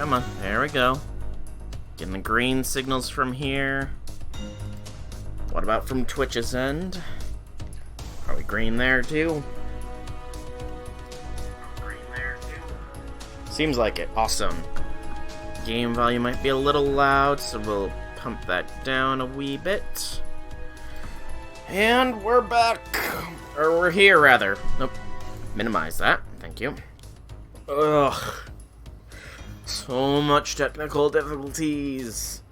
Come on, there we go. Getting the green signals from here. What about from Twitch's end? Are we green there too? Seems like it. Awesome. Game volume might be a little loud, so we'll pump that down a wee bit. And we're back. Or we're here, rather. Nope. Minimize that. Thank you. Ugh. So much technical difficulties.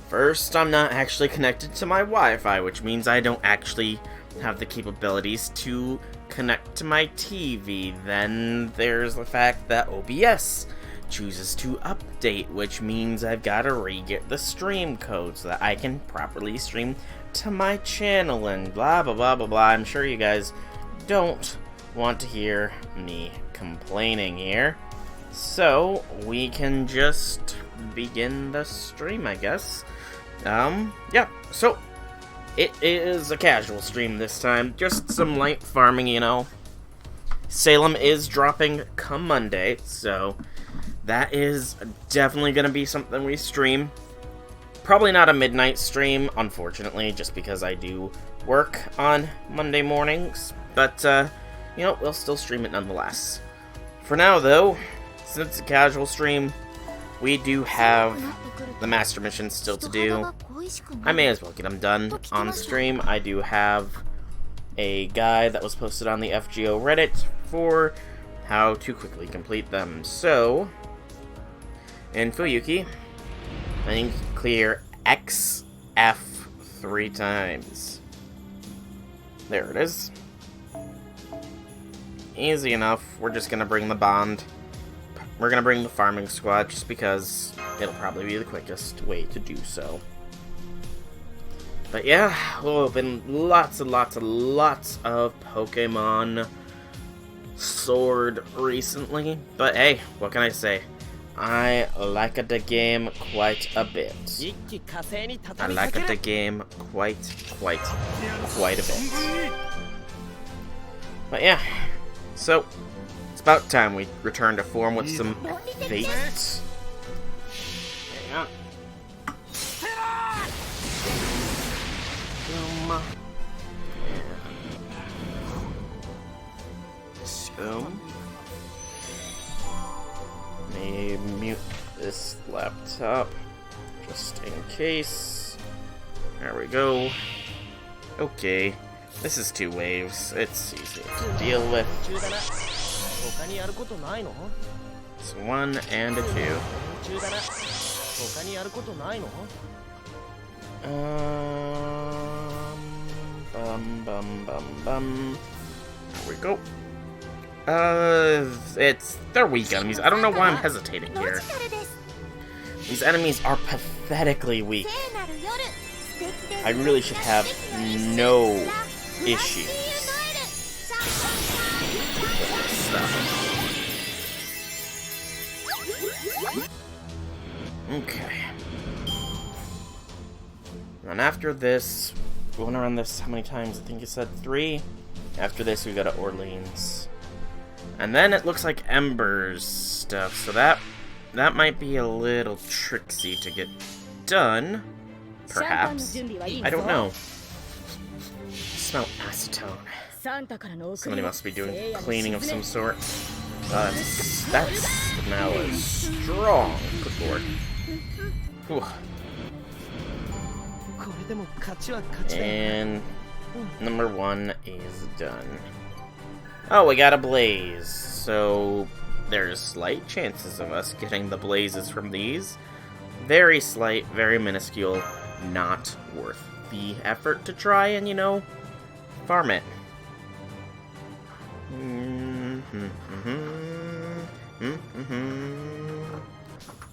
First, I'm not actually connected to my Wi-Fi, which means I don't actually have the capabilities to connect to my TV. Then there's the fact that OBS chooses to update, which means I've got to re-get the stream code so that I can properly stream to my channel and blah blah blah blah blah. I'm sure you guys don't want to hear me complaining here, so we can just begin the stream, I guess. Yeah, so it is a casual stream this time, just some light farming, you know. Salem is dropping come Monday, so that is definitely going to be something we stream. Probably not a midnight stream, unfortunately, just because I do work on Monday mornings, but, you know, we'll still stream it nonetheless. For now, though, since it's a casual stream, we do have the master mission still to do. I may as well get them done on stream. I do have a guide that was posted on the FGO Reddit for how to quickly complete them. So, in Fuyuki, I need to clear XF 3 times. There it is. Easy enough. We're just gonna bring the bond. We're gonna bring the farming squad just because it'll probably be the quickest way to do so. But yeah, we'll open lots and lots and lots of Pokemon Sword recently. But hey, what can I say? I like the game quite a bit. I like the game quite a bit. But yeah, so it's about time we return to form with some fate. Hang on. May mute this laptop just in case. There we go. Okay, this is 2 waves. It's easy to deal with. It's 1 and a 2. There we go. They're weak enemies. I don't know why I'm hesitating here. These enemies are pathetically weak. I really should have no issues with this stuff. Okay. And after this, we went around this how many times? I think you said 3. After this, we go to Orleans. And then it looks like Ember's stuff, so that might be a little tricksy to get done. Perhaps. I don't know. I smell acetone. Somebody must be doing cleaning of some sort. That smell is strong. Good lord. Whew. And number 1 is done. Oh, we got a blaze. So there's slight chances of us getting the blazes from these. Very slight, very minuscule. Not worth the effort to try and, you know, farm it.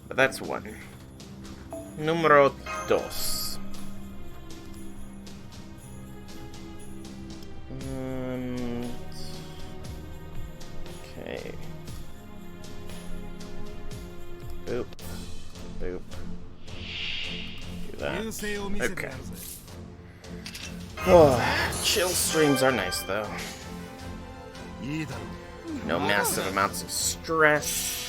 But that's 1. Numero 2. Okay. Boop. Boop. Do that. Okay. Oh, chill streams are nice, though. No massive amounts of stress.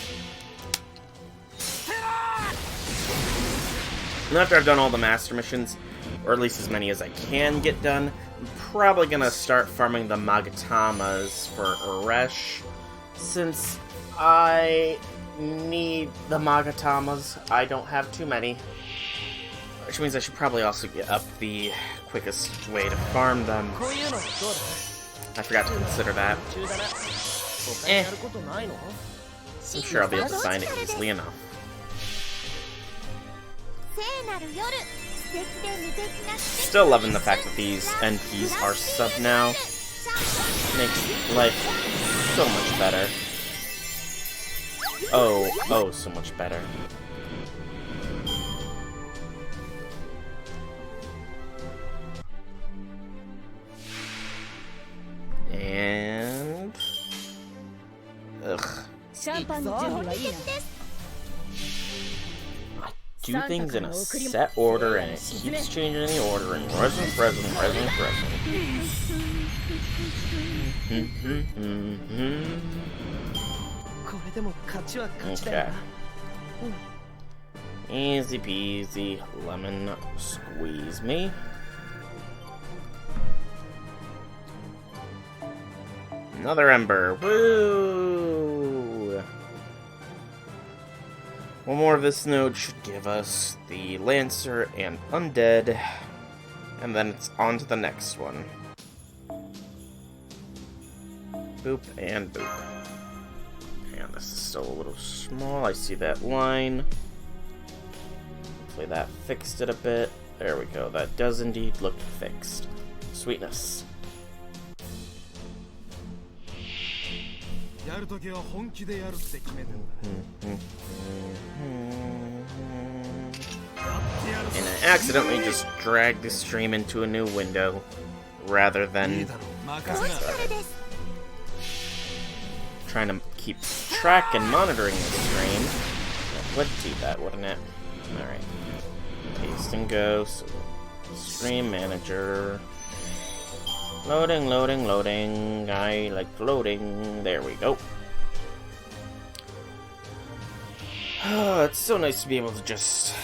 And after I've done all the master missions, or at least as many as I can get done, I'm probably gonna start farming the Magatamas for Eresh, since I need the Magatamas. I don't have too many. Which means I should probably also get up the quickest way to farm them. I forgot to consider that. I'm sure I'll be able to find it easily enough. Still loving the fact that these NPs are sub now. Makes life so much better. Oh, so much better. And... ugh. I do things in a set order and it keeps changing the ordering. Present. Okay. Easy peasy, lemon squeeze me. Another ember. Woo! One more of this node should give us the Lancer and Undead. And then it's on to the next one. Boop and boop. And this is still a little small. I see that line. Hopefully that fixed it a bit. There we go. That does indeed look fixed. Sweetness. And I accidentally just dragged the stream into a new window rather than trying to keep track and monitoring the stream. That would do that, wouldn't it? Alright. Paste and go. So, stream manager. Loading. I like loading. There we go. Oh, it's so nice to be able to just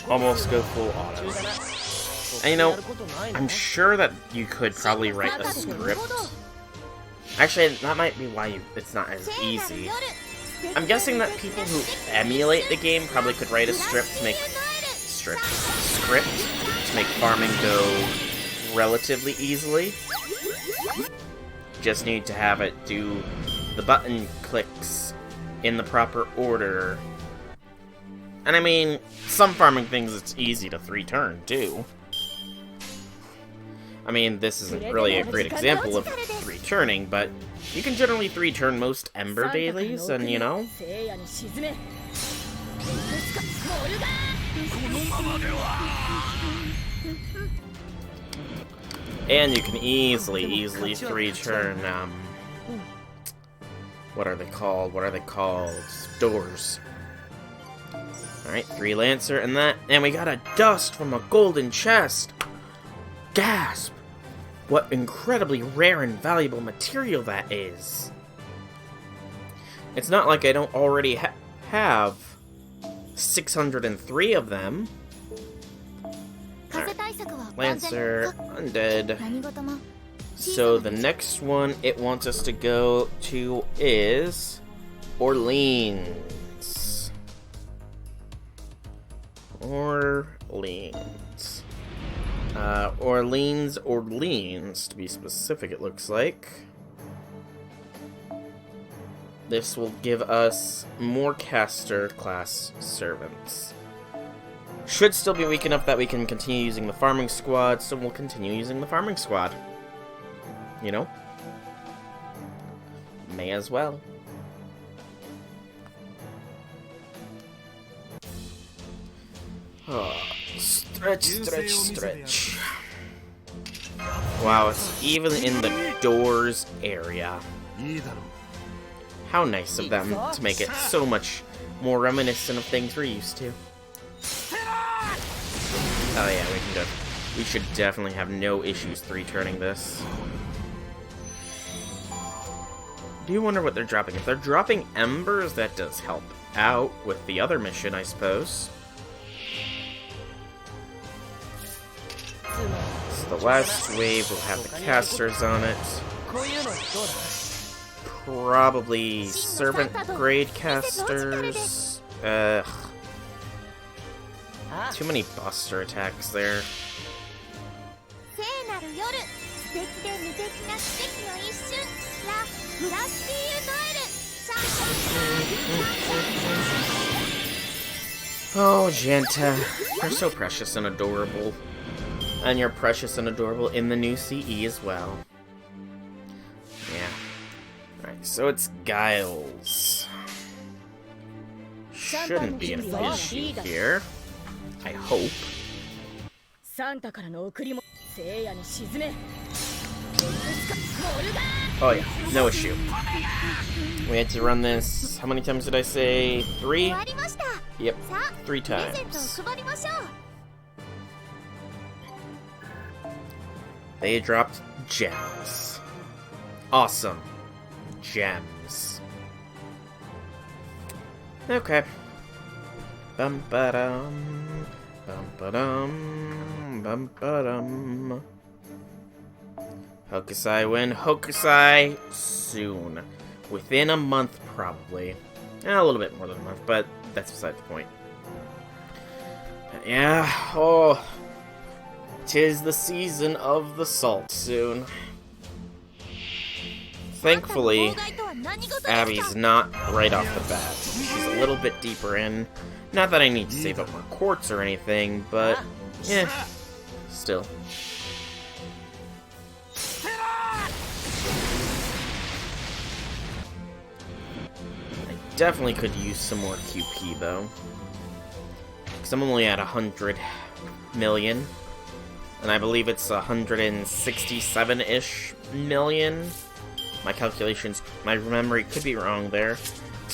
almost go full auto. And you know, I'm sure that you could probably write a script. Actually, that might be why it's not as easy. I'm guessing that people who emulate the game probably could write a script to make farming go relatively easily. Just need to have it do the button clicks in the proper order. And I mean, some farming things it's easy to 3-turn too. I mean, this isn't really a great example of 3-turning, but you can generally 3-turn most Ember dailies, and you know. And you can easily 3-turn, what are they called? Doors. Alright, 3 Lancer and that, and we got a dust from a golden chest! Gasp! What incredibly rare and valuable material that is! It's not like I don't already have 603 of them. Right. Lancer, Undead. So the next one it wants us to go to is Orleans. Orleans, to be specific, it looks like. This will give us more caster class servants. Should still be weak enough that we can continue using the farming squad, so we'll continue using the farming squad. You know? May as well. Oh, stretch. Wow, it's even in the doors area. How nice of them to make it so much more reminiscent of things we're used to. Oh yeah, we should definitely have no issues 3-turning this. Do you wonder what they're dropping? If they're dropping embers, that does help out with the other mission, I suppose. So the last wave will have the casters on it. Probably servant grade casters. Ugh. Too many buster attacks there. Oh, Genta, you're so precious and adorable. And you're precious and adorable in the new CE as well. Yeah. Alright, so it's Giles. Shouldn't be an issue here. I hope. Oh yeah, no issue. We had to run this, how many times did I say? 3? Yep, 3 times. They dropped gems. Awesome. Gems. Okay. Bum ba dum. Bum ba dum. Bum ba dum. Hokusai win. Hokusai soon. Within a month, probably. A little bit more than a month, but that's beside the point. But yeah, oh. 'Tis the season of the salt soon. Thankfully, Abby's not right off the bat. She's a little bit deeper in. Not that I need to save up more quartz or anything, but yeah, still. I definitely could use some more QP though, because I'm only at 100 million. And I believe it's 167-ish million. My calculations, my memory could be wrong there.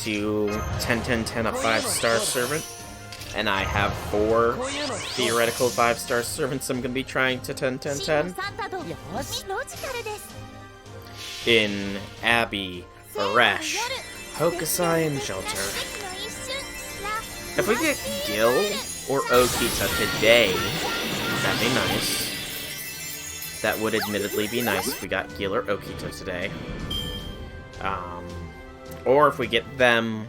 To 10, 10, 10, a 5-star servant. And I have 4 theoretical 5-star servants I'm going to be trying to 10, 10, 10. In Abby, Eresh, Hokusai, and Shelter. If we get Gil or Okita today, that'd be nice. That would admittedly be nice if we got Gil or Okita today. Or if we get them,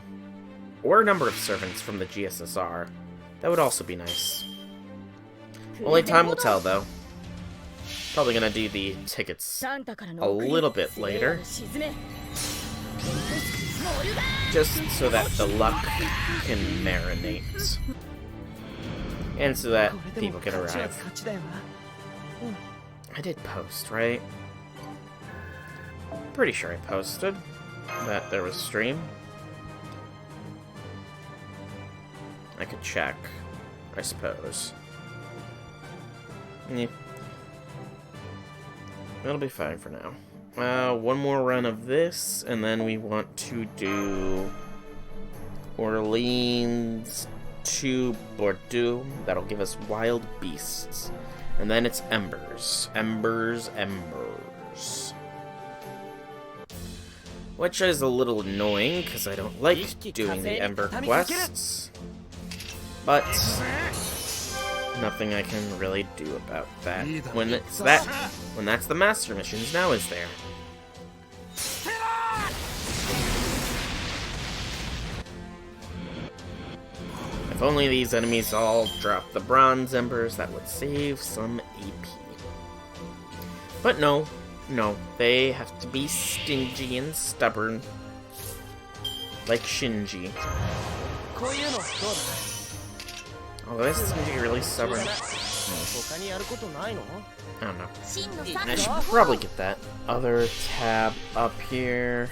or a number of servants from the GSSR. That would also be nice. Only time will tell, though. Probably gonna do the tickets a little bit later. Just so that the luck can marinate. And so that people can arrive. I did post, right? Pretty sure I posted that there was a stream. I could check, I suppose. Yeah. That'll be fine for now. One more run of this, and then we want to do Orleans to Bordeaux. That'll give us Wild Beasts. And then it's Embers. Embers, Embers. Which is a little annoying, because I don't like doing the Ember quests. But nothing I can really do about that. When that's the Master Missions, now is there. If only these enemies all drop the bronze embers, that would save some AP. But no, they have to be stingy and stubborn. Like Shinji. Oh, is Shinji really stubborn? I don't know. I should probably get that other tab up here.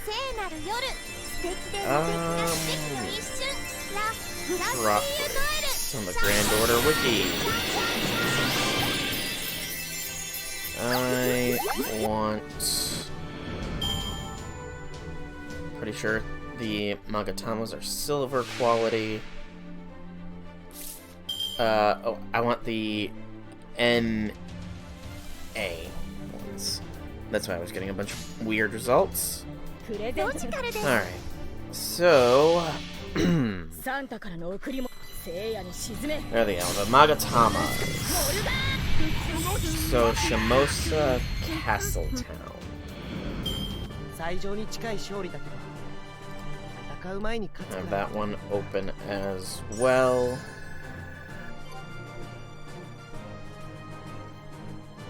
Progress on the Grand Order Wiki. I want... Pretty sure the Magatamas are silver quality. Oh, I want the NA ones. That's why I was getting a bunch of weird results. Alright. So, There they go, the Magatama. So, Shimosa Castle Town. Have that one open as well.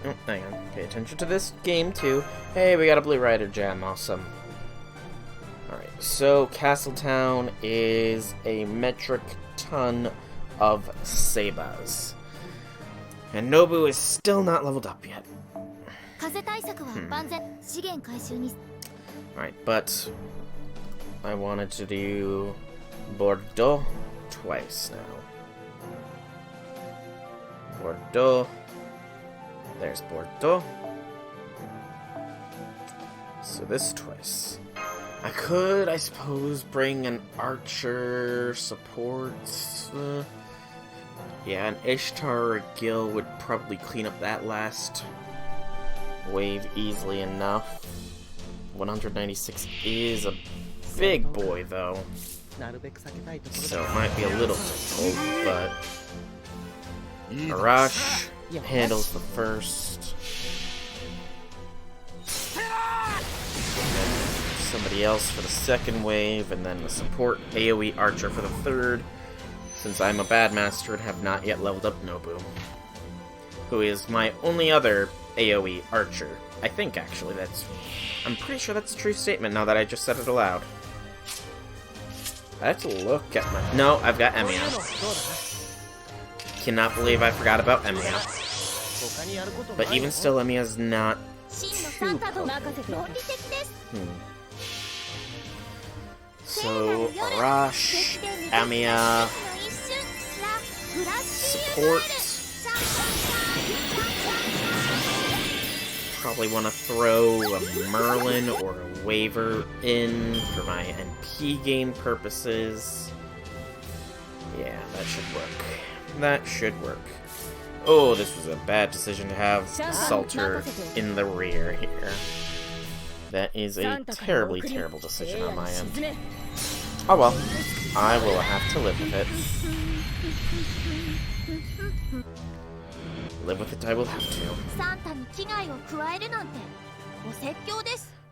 Oh, hang on. Pay attention to this game, too. Hey, we got a Blue Rider gem. Awesome. Alright, so Castletown is a metric ton of Sebas. And Nobu is still not leveled up yet. Alright, but I wanted to do Bordeaux twice now. Bordeaux. There's Bordeaux. So this twice. I could, I suppose, bring an archer support. Yeah, an Ishtar or a Gil would probably clean up that last wave easily enough. 196 is a big boy, though. So it might be a little difficult, but Eresh handles the first. Somebody else for the second wave, and then the support AoE archer for the third, since I'm a bad master and have not yet leveled up Nobu, who is my only other AoE archer. I think, actually, I'm pretty sure that's a true statement now that I just said it aloud. I have to look at my... No, I've got Emiya. Cannot believe I forgot about Emiya. But even still, Emiya's not too So, Eresh, Emiya, support. Probably want to throw a Merlin or a Waver in for my NP game purposes. Yeah, that should work. That should work. Oh, this was a bad decision to have Salter in the rear here. That is a terribly terrible decision on my end. Oh well, I will have to live with it. Live with it, I will have to.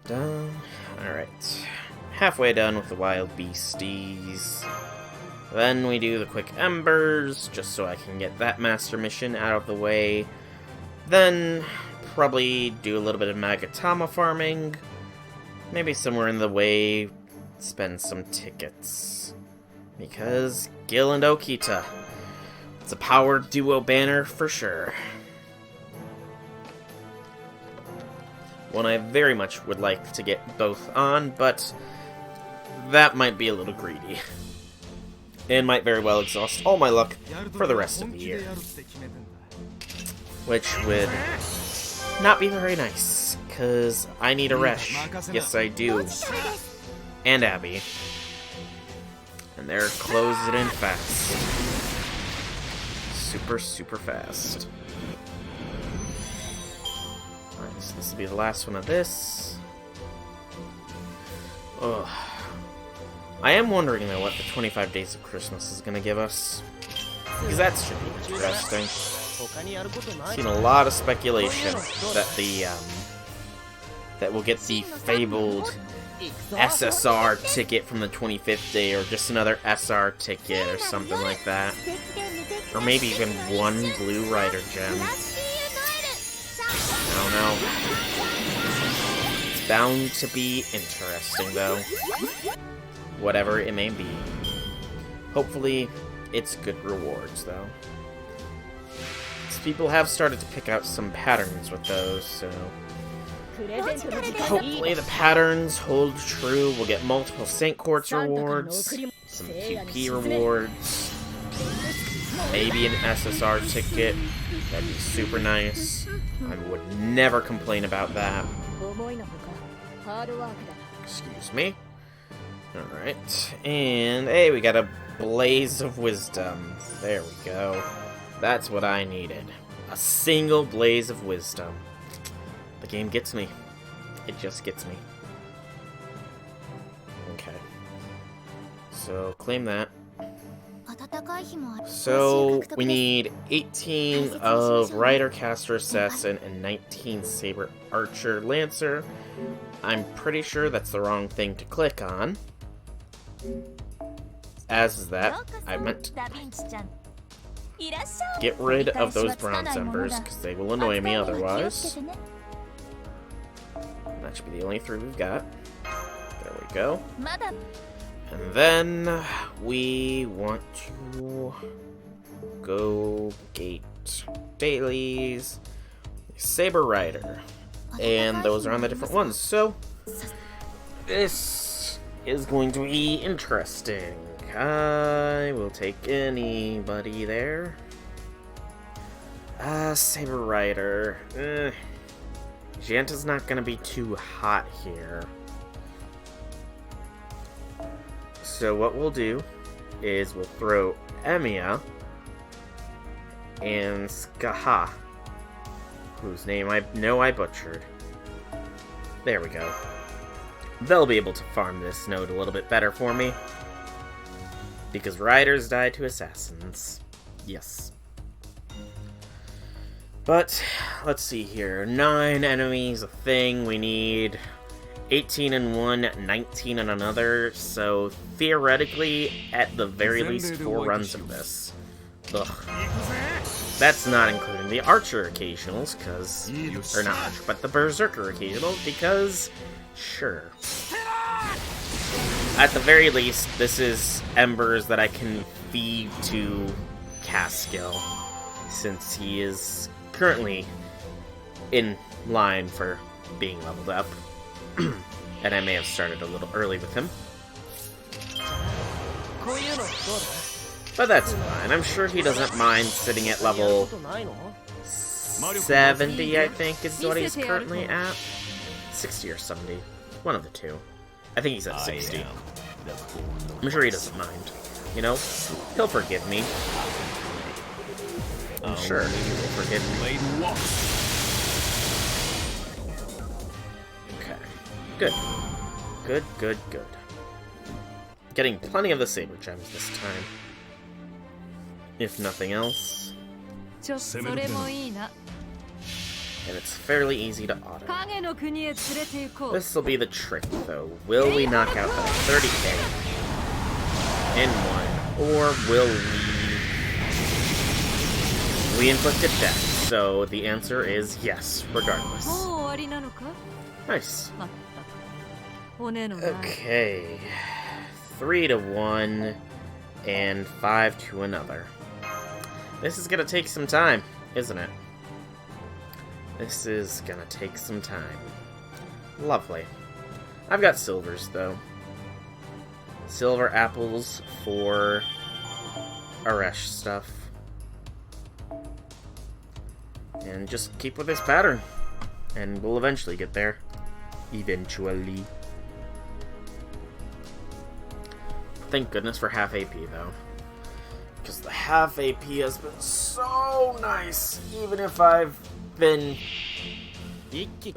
Done. Alright. Halfway done with the wild beasties. Then we do the quick embers, just so I can get that master mission out of the way. Then, probably do a little bit of Magatama farming. Maybe somewhere in the way, spend some tickets. Because Gil and Okita. It's a power duo banner for sure. One I very much would like to get both on, but that might be a little greedy. And might very well exhaust all my luck for the rest of the year. Which would not be very nice, because I need Eresh. Yes, I do. And Abby. And they're closing in fast. Super, super fast. Alright, so this will be the last one of this. Ugh. I am wondering, though, what the 25 Days of Christmas is going to give us. Because that should be interesting. Seen a lot of speculation that that we'll get the fabled SSR ticket from the 25th day, or just another SR ticket, or something like that. Or maybe even one Blue Rider gem. I don't know. It's bound to be interesting, though. Whatever it may be. Hopefully, it's good rewards, though. People have started to pick out some patterns with those, so... hopefully the patterns hold true. We'll get multiple Saint Quartz rewards, some QP rewards, maybe an SSR ticket. That'd be super nice. I would never complain about that. Excuse me. Alright, and hey, we got a Blaze of Wisdom. There we go. That's what I needed. A single Blaze of Wisdom. The game gets me. It just gets me. Okay. So claim that. So we need 18 of Rider, Caster, Assassin, and 19 Saber, Archer, Lancer. I'm pretty sure that's the wrong thing to click on. As is that, I meant to get rid of those bronze embers, because they will annoy me otherwise. That should be the only 3 we've got. There we go. And then we want to go gate Bailey's Saber Rider. And those are on the different ones. So this is going to be interesting. I will take anybody there. Saber Rider. Janta's not gonna be too hot here. So what we'll do is we'll throw Emiya and Skaha, whose name I know I butchered. There we go. They'll be able to farm this node a little bit better for me. Because riders die to assassins. Yes. But, let's see here. 9 enemies, a thing. We need 18 in one, 19 in another. So, theoretically, at the very least, 4 runs of this. Ugh. That's not including the Archer occasionals, because... Or not Archer, but the Berserker occasionals, because... Sure. At the very least, this is embers that I can feed to Caskill, since he is currently in line for being leveled up. And I may have started a little early with him. But that's fine. I'm sure he doesn't mind sitting at level 70, I think, is what he's currently at. 60 or 70. One of the two. I think he's at 60. I'm sure he doesn't mind. You know, he'll forgive me. I'm sure he will forgive me. Okay. Good. Good, good, good. Getting plenty of the Saber Gems this time. If nothing else. And it's fairly easy to auto. This will be the trick, though. Will we knock out that 30k in one, or will we inflict a death? So the answer is yes, regardless. Nice. Okay. 3 to 1, and 5 to another. This is gonna take some time, isn't it? This is gonna take some time. Lovely. I've got silvers, though. Silver apples for Eresh stuff. And just keep with this pattern. And we'll eventually get there. Eventually. Thank goodness for half AP, though. Because the half AP has been so nice, even if I've been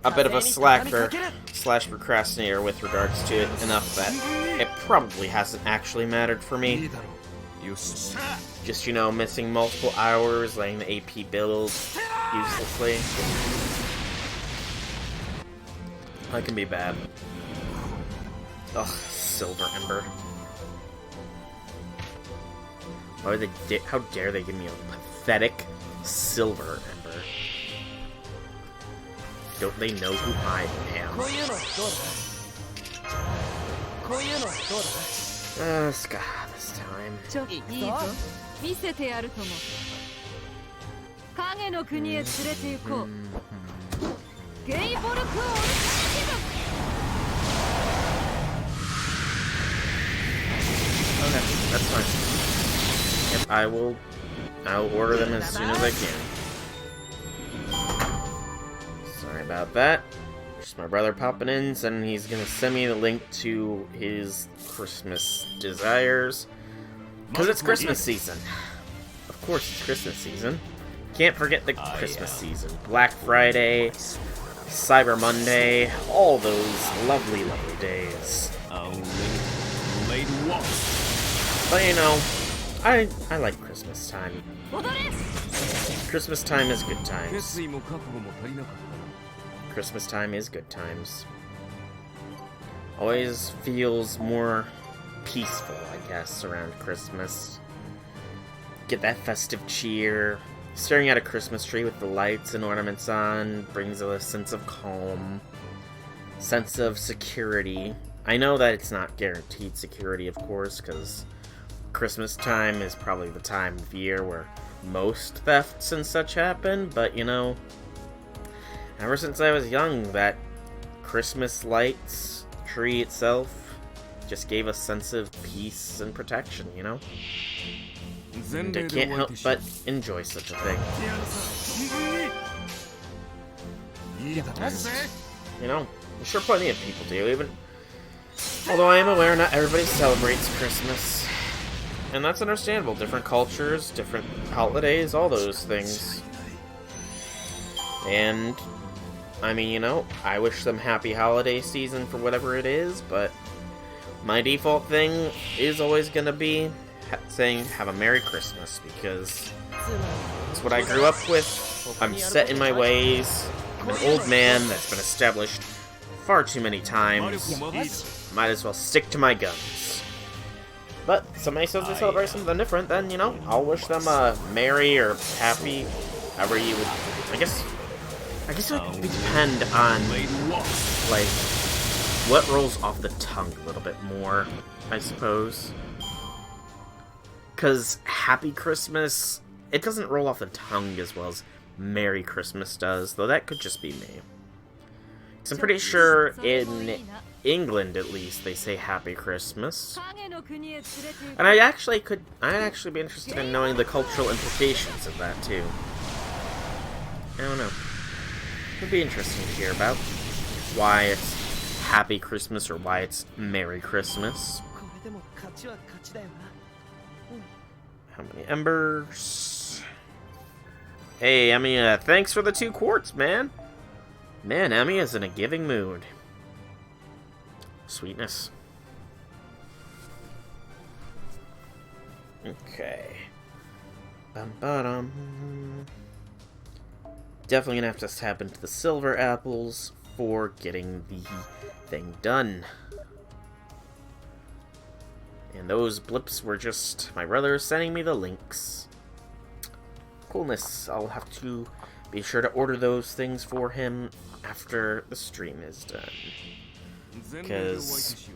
a bit of a slacker slash procrastinator with regards to it, enough that it probably hasn't actually mattered for me. Just, you know, missing multiple hours, letting the AP build uselessly. That can be bad. Ugh, Silver Ember. Why would they how dare they give me a pathetic Silver Ember? Don't they know who I am? Ska this time. Okay, that's fine. Yep, I'll order them as soon as I can. Sorry about that. Just my brother popping in, saying he's gonna send me the link to his Christmas desires. Because it's Christmas season. Of course it's Christmas season. Can't forget the Christmas season. Black Friday, Cyber Monday, all those lovely, lovely days. But you know, I like Christmas time. Christmas time is good times. Christmas time is good times. Always feels more peaceful, I guess, around Christmas. Get that festive cheer. Staring at a Christmas tree with the lights and ornaments on brings a sense of calm, sense of security. I know that it's not guaranteed security, of course, because Christmas time is probably the time of year where most thefts and such happen, but you know, ever since I was young, that Christmas lights tree itself just gave a sense of peace and protection, you know? And I can't help but enjoy such a thing. You know, I'm sure plenty of people do, even. Although I am aware not everybody celebrates Christmas. And that's understandable. Different cultures, different holidays, all those things. And, I mean, you know, I wish them happy holiday season for whatever it is, but my default thing is always gonna be saying have a Merry Christmas, because it's what I grew up with. I'm set in my ways. I'm an old man that's been established far too many times. Might as well stick to my guns. But somebody says they celebrate something different, then, you know, I'll wish them a merry or happy, however you would. I guess it would depend on, like, what rolls off the tongue a little bit more, I suppose. Because Happy Christmas, it doesn't roll off the tongue as well as Merry Christmas does, though that could just be me. So I'm pretty sure in England, at least, they say Happy Christmas. And I'd actually be interested in knowing the cultural implications of that, too. I don't know. It would be interesting to hear about why it's Happy Christmas or why it's Merry Christmas. How many embers? Hey, Emiya, thanks for the 2 quartz, man. Man, Emiya's in a giving mood. Sweetness. Okay. Bum-ba-dum. Definitely gonna have to tap into the silver apples for getting the thing done. And those blips were just my brother sending me the links. Coolness. I'll have to be sure to order those things for him after the stream is done. Because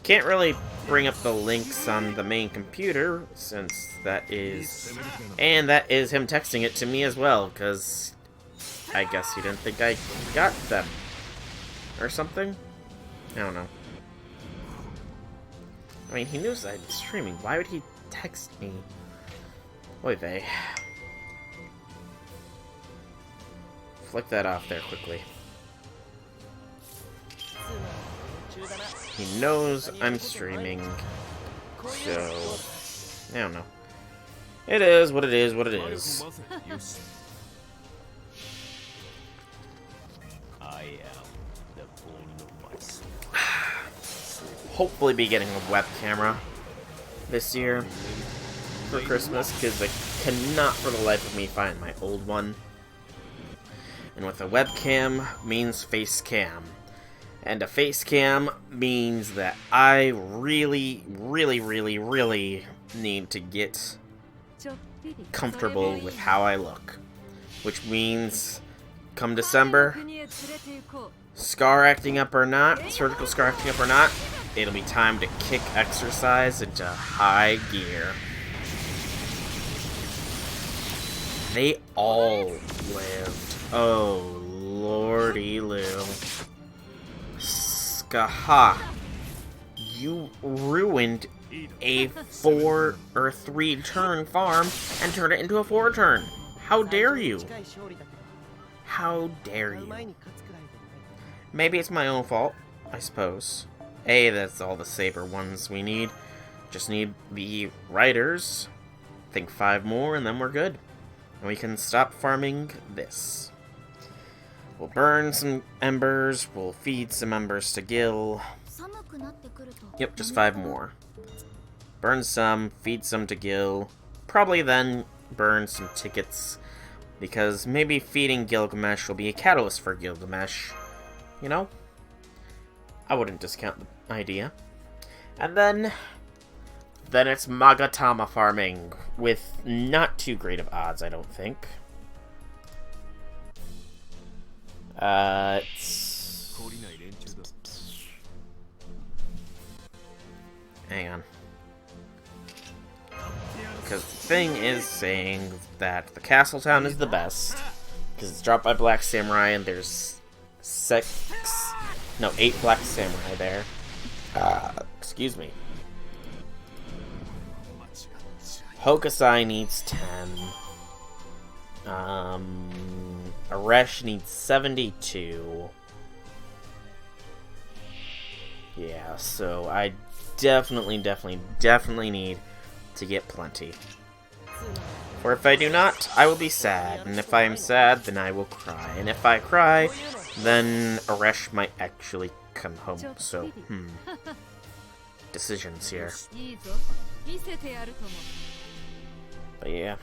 can't really bring up the links on the main computer, since that is... And that is him texting it to me as well, because I guess he didn't think I got them. Or something? I don't know. I mean, he knows I'm streaming. Why would he text me? Oy vey. Flick that off there quickly. He knows I'm streaming. So, I don't know. It is what it is, what it is. Hopefully be getting a web camera this year for Christmas, because I cannot for the life of me find my old one. And with a webcam means face cam. And a face cam means that I really need to get comfortable with how I look. Which means, come December, scar acting up or not, surgical scar acting up or not, it'll be time to kick exercise into high gear. They all lived. Oh, lordy Lou. Skaha. You ruined a 4 or 3 turn farm and turned it into a 4 turn. How dare you? How dare you? Maybe it's my own fault, I suppose. Hey, that's all the saber ones we need. Just need the riders. I think 5 more and then we're good. And we can stop farming this. We'll burn some embers, we'll feed some embers to Gil. Yep, just 5 more. Burn some, feed some to Gil. Probably then burn some tickets, because maybe feeding Gilgamesh will be a catalyst for Gilgamesh. You know? I wouldn't discount the idea. And then it's Magatama farming, with not too great of odds, I don't think. Hang on. Because the thing is saying that the Castle Town is the best, because it's dropped by Black Samurai, and there's 8 Black Samurai there. Excuse me. Hokusai needs 10. Eresh needs 72. Yeah, so I definitely need to get plenty. For if I do not, I will be sad, and if I am sad, then I will cry, and if I cry, then Eresh might actually come home, so, decisions here. But yeah.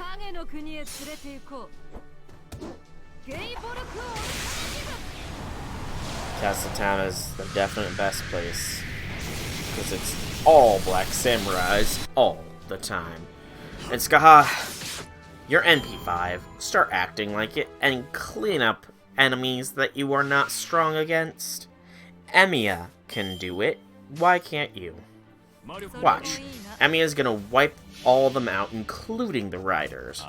Castle Town is the definite best place, because it's all Black Samurais all the time. And Skaha, you're NP5. Start acting like it and clean up enemies that you are not strong against. Emiya can do it. Why can't you? Watch. Emiya's gonna wipe all of them out, including the riders.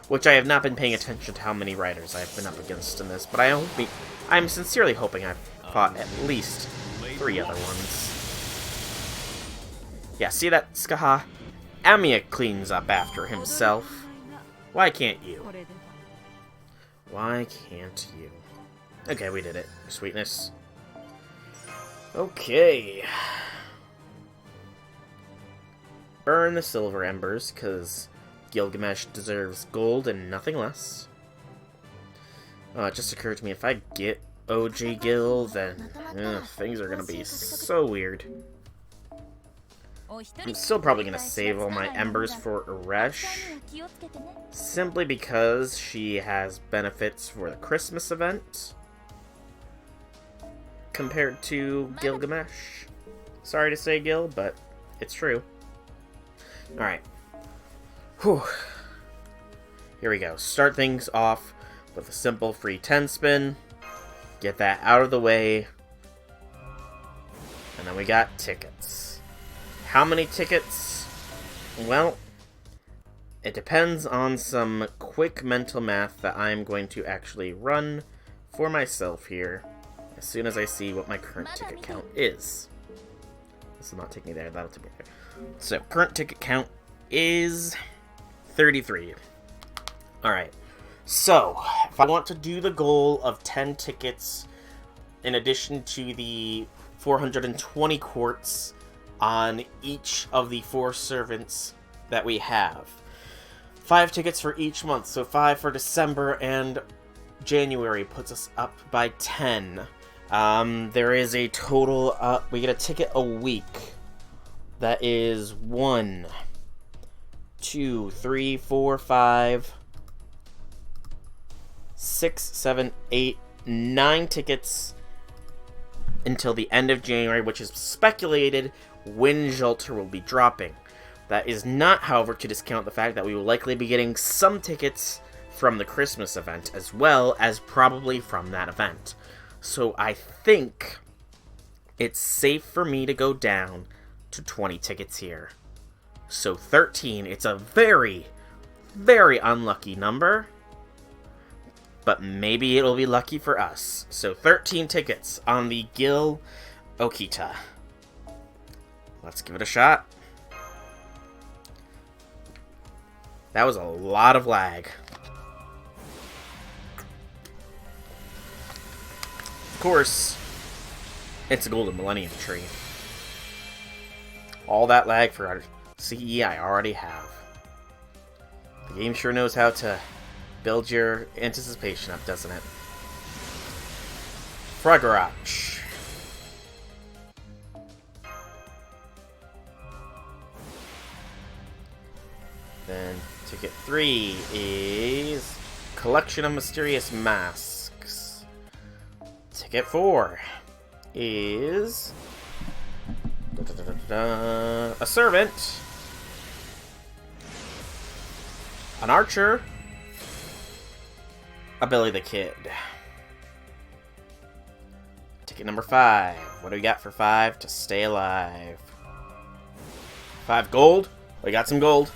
Which I have not been paying attention to how many riders I've been up against in this, but I'm sincerely hoping I've fought at least 3 other ones. Yeah, see that, Skaha? Emiya cleans up after himself. Why can't you? Why can't you? Okay, we did it. Sweetness. Okay. Burn the silver embers, because Gilgamesh deserves gold and nothing less. It just occurred to me, if I get OG Gil, then things are going to be so weird. I'm still probably going to save all my embers for Eresh, simply because she has benefits for the Christmas event, compared to Gilgamesh. Sorry to say, Gil, but it's true. Alright. Whew. Here we go. Start things off with a simple free 10 spin. Get that out of the way. And then we got tickets. How many tickets? Well, it depends on some quick mental math that I'm going to actually run for myself here as soon as I see what my current ticket count is. This will not take me there, that'll take me there. So, current ticket count is 33. Alright, so, if I want to do the goal of 10 tickets, in addition to the 420 quartz on each of the 4 servants that we have, 5 tickets for each month, so 5 for December and January puts us up by 10. There is a total, we get a ticket a week. That is 1, 2, 3, 4, 5, 6, 7, 8, 9 tickets until the end of January, which is speculated when Jolter will be dropping. That is not, however, to discount the fact that we will likely be getting some tickets from the Christmas event, as well as probably from that event. So I think it's safe for me to go down to 20 tickets here. So 13, it's a very, very unlucky number, but maybe it'll be lucky for us. So 13 tickets on the Gil Okita. Let's give it a shot. That was a lot of lag. Of course, it's a Golden Millennium Tree. All that lag for our CE I already have. The game sure knows how to build your anticipation up, doesn't it? Froggerach. Then ticket 3 is Collection of Mysterious Masks. Ticket 4 is a servant, an archer, a Billy the Kid. Ticket number 5. What do we got for 5 to stay alive? 5 gold. We got some gold.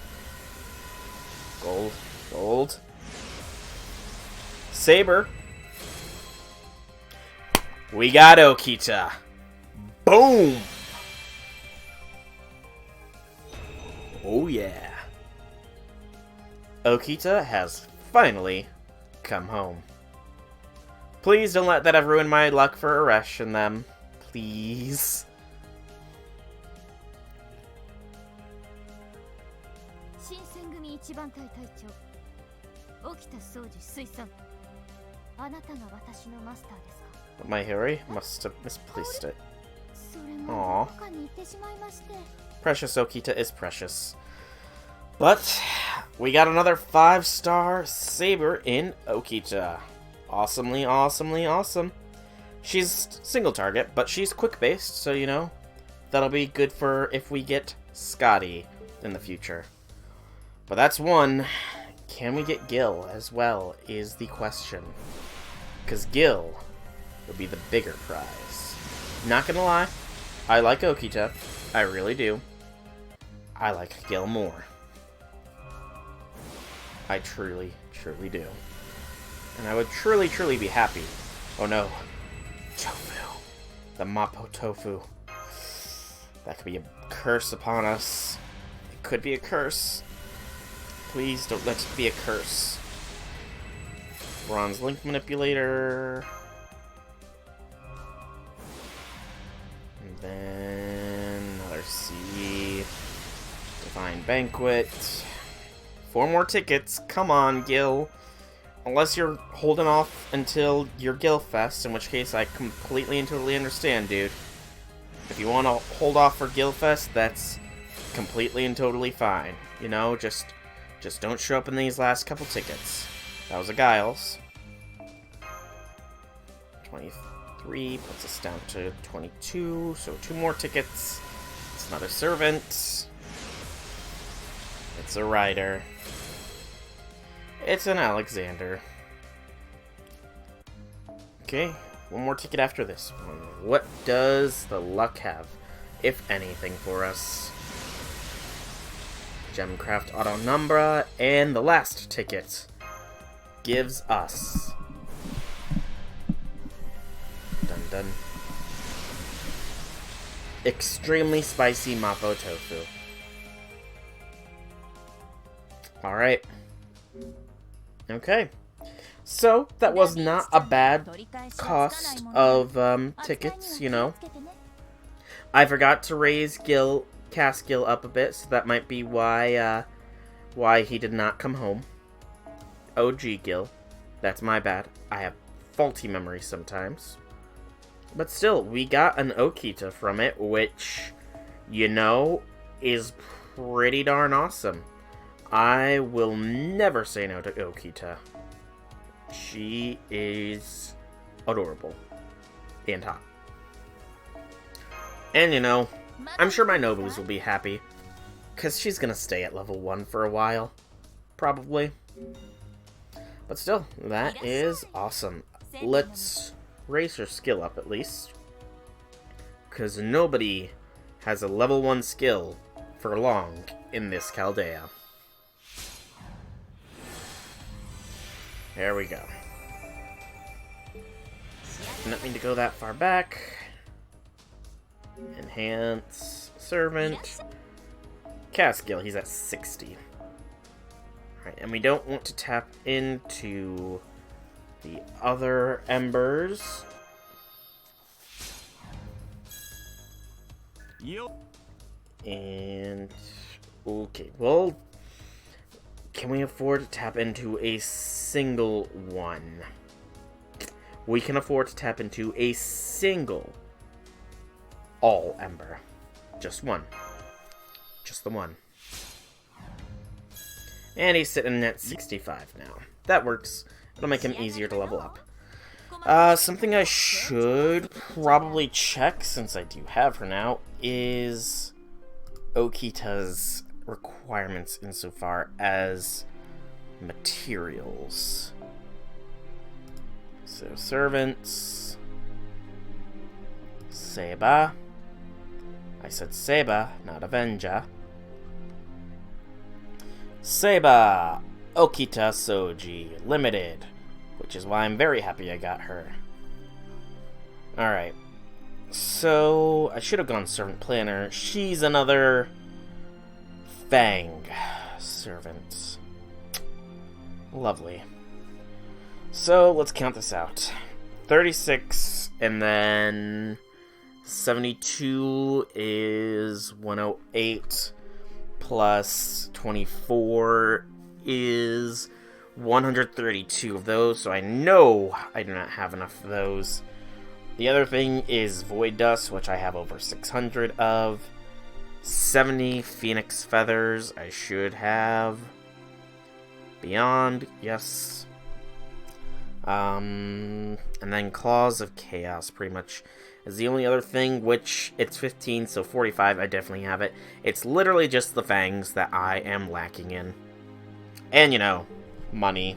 Gold. Gold. Saber. We got Okita. Boom! Oh yeah. Okita has finally come home. Please don't let that have ruined my luck for Eresh and them. Please. My Harry must have misplaced it. Aww. Precious Okita is precious. But we got another 5-star Saber in Okita. Awesomely, awesomely awesome. She's single target, but she's quick-based, so you know, that'll be good for if we get Scotty in the future. But that's one. Can we get Gil as well is the question. Because Gil would be the bigger prize. Not gonna lie, I like Okita. I really do. I like Gil more. I truly, truly do. And I would truly, truly be happy. Oh no. Tofu. The Mappo Tofu. That could be a curse upon us. It could be a curse. Please don't let it be a curse. Bronze Link Manipulator. And then another C. Divine Banquet. 4 more tickets. Come on, Gil. Unless you're holding off until your Gil Fest, in which case I completely and totally understand, dude. If you want to hold off for Gil Fest, that's completely and totally fine. You know, just don't show up in these last couple tickets. That was a Giles. 23 puts us down to 22, so 2 more tickets. It's another servant. It's a rider. It's an Alexander. Okay, 1 more ticket after this one. What does the luck have, if anything, for us? Gemcraft Autonumbra, and the last ticket gives us... Dun dun. Extremely spicy Mappo Tofu. Alright. Okay. So, that was not a bad cost of tickets, you know. I forgot to raise Cast Gil up a bit, so that might be why he did not come home. OG Gil. That's my bad. I have faulty memory sometimes. But still, we got an Okita from it, which, you know, is pretty darn awesome. I will never say no to Okita. She is adorable. And hot. And, you know, I'm sure my Nobus will be happy. Because she's going to stay at level 1 for a while. Probably. But still, that is awesome. Let's raise her skill up at least. Because nobody has a level 1 skill for long in this Chaldea. There we go. Not mean to go that far back. Enhance. Servant. Caskill, he's at 60. Alright, and we don't want to tap into the other embers. And... okay, well... can we afford to tap into a single one? We can afford to tap into a single all ember. Just one. Just the one. And he's sitting at 65 now. That works. It'll make him easier to level up. Something I should probably check, since I do have her now, is Okita's requirements insofar as materials. So, servants. Seba. I said Seba, not Avenger. Seba Okita Soji Limited, which is why I'm very happy I got her. Alright. So, I should have gone Servant Planner. She's another Fang servant. Lovely. So, let's count this out. 36, and then 72 is 108, plus 24 is 132 of those, so I know I do not have enough of those. The other thing is Void Dust, which I have over 600 of. 70 Phoenix Feathers I should have. Beyond, yes. And then Claws of Chaos, pretty much, is the only other thing, which it's 15, so 45, I definitely have it. It's literally just the Fangs that I am lacking in. And, you know, money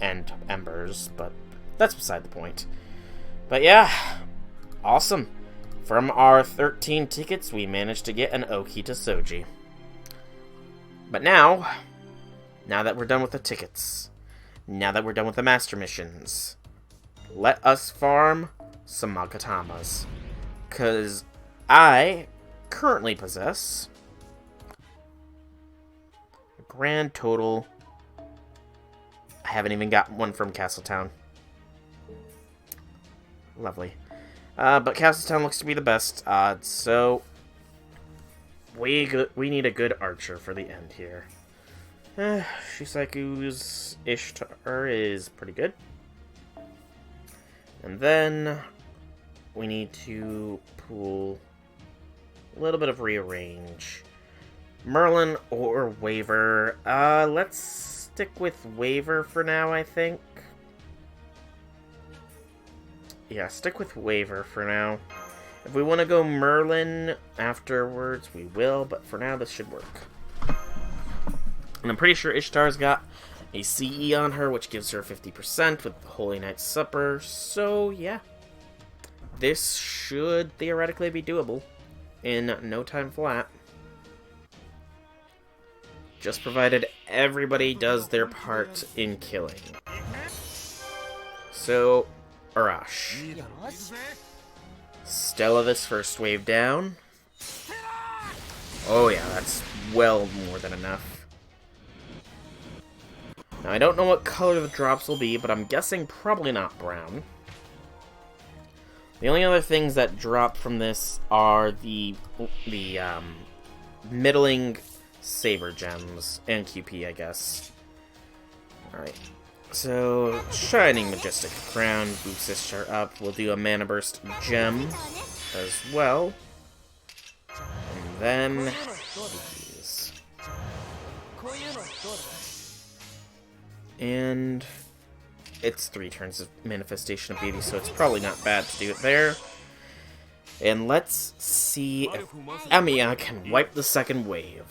and embers, but that's beside the point. But yeah, awesome. From our 13 tickets, we managed to get an Okita Soji. But now that we're done with the tickets, now that we're done with the master missions, let us farm some Magatamas. Because I currently possess a grand total. I haven't even got one from Castletown. Lovely. But Castletown looks to be the best, so we need a good archer for the end here. Shisaiku's Ishtar is pretty good. And then we need to pull a little bit of rearrange. Merlin or Waver. Let's stick with Waver for now, I think. Yeah, stick with Waver for now. If we want to go Merlin afterwards, we will, but for now, this should work. And I'm pretty sure Ishtar's got a CE on her, which gives her 50% with the Holy Night's Supper, so yeah. This should theoretically be doable in no time flat. Just provided everybody does their part in killing. So, Eresh. Stella this first wave down. Oh yeah, that's well more than enough. Now I don't know what color the drops will be, but I'm guessing probably not brown. The only other things that drop from this are the middling saber gems and QP, I guess. Alright. So, Shining Majestic Crown boosts Ishtar up. We'll do a Mana Burst gem as well. And then these. And it's 3 turns of Manifestation of Beauty, so it's probably not bad to do it there. And let's see if Amiya can wipe the second wave.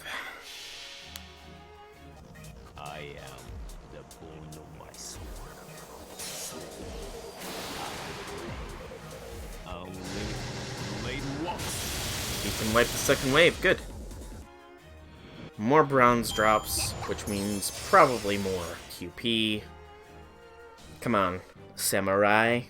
You can wipe the second wave, good. More bronze drops, which means probably more QP. Come on, Samurai.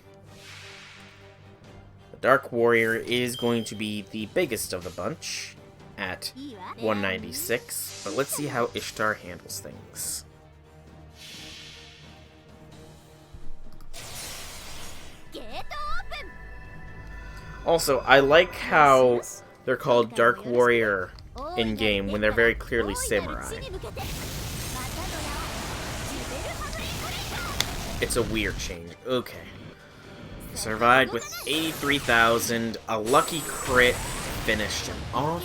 The Dark Warrior is going to be the biggest of the bunch at 196, but let's see how Ishtar handles things. Also, I like how they're called Dark Warrior in-game when they're very clearly Samurai. It's a weird change. Okay. Survived with 83,000. A lucky crit finished him off.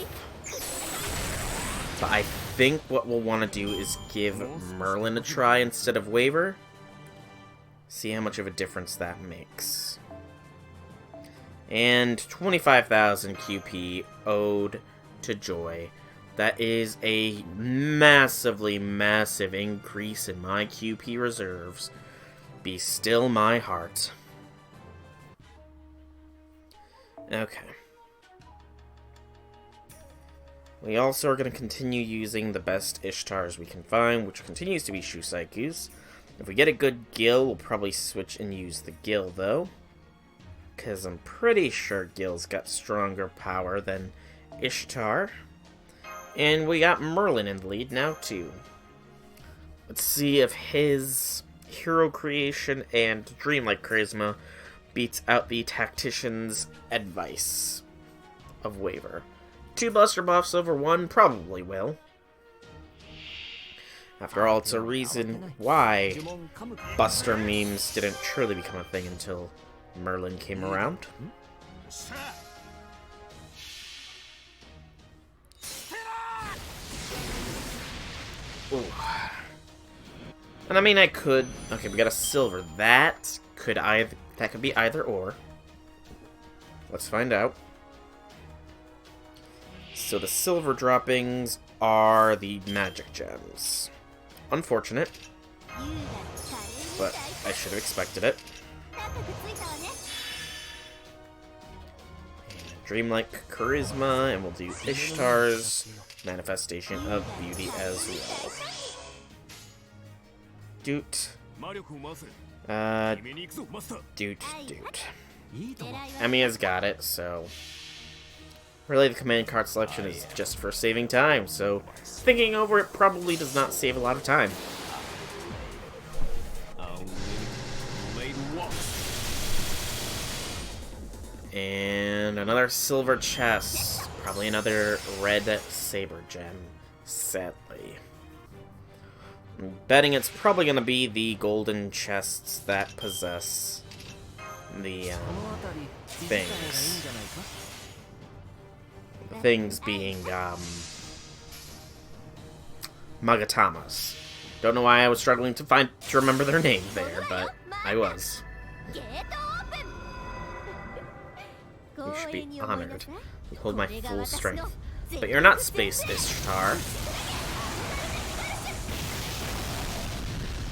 But I think what we'll want to do is give Merlin a try instead of Waver. See how much of a difference that makes. And 25,000 QP owed to Joy. That is a massively massive increase in my QP reserves. Be still my heart. Okay. We also are going to continue using the best Ishtars we can find, which continues to be Shusaiku's. If we get a good Gil, we'll probably switch and use the Gil, though. Because I'm pretty sure Gil's got stronger power than Ishtar. And we got Merlin in the lead now, too. Let's see if his hero creation and dreamlike charisma beats out the tactician's advice of Waver. 2 Buster buffs over 1 probably will. After all, it's a reason why Buster memes didn't truly become a thing until Merlin came around. Ooh. And I mean, I could... Okay, we got a silver. That could be either or. Let's find out. So the silver droppings are the magic gems. Unfortunate, but I should have expected it. And dreamlike charisma, and we'll do Ishtar's manifestation of beauty as well. Doot. Doot. Emiya's got it, so... Really, the command card selection is just for saving time, so thinking over it probably does not save a lot of time. And another silver chest. Probably another red saber gem, sadly. I'm betting it's probably going to be the golden chests that possess the things. Things being, Magatamas. Don't know why I was struggling to remember their name there, but I was. You should be honored. You hold my full strength. But you're not Space Ishtar.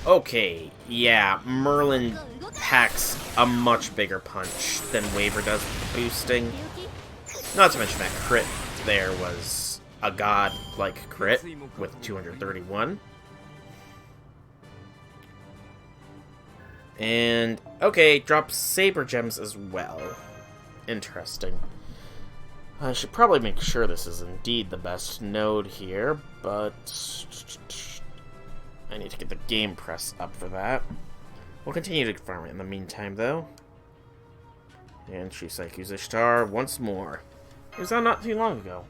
Okay, yeah, Merlin packs a much bigger punch than Waver does with the boosting. Not to mention that crit there was a god-like crit with 231. And, okay, drops Saber Gems as well. Interesting. I should probably make sure this is indeed the best node here, but I need to get the game press up for that. We'll continue to farm it in the meantime, though. And Shusaiku's Ishtar once more. It was on not too long ago.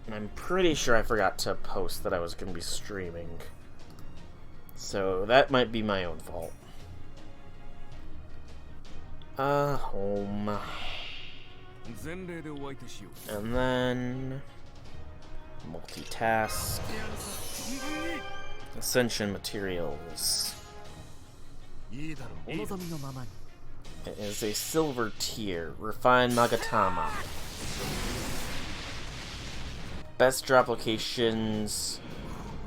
And I'm pretty sure I forgot to post that I was going to be streaming. So that might be my own fault. Home. And then... multitask. Ascension materials. It is a silver tier. Refined Magatama. Best drop locations.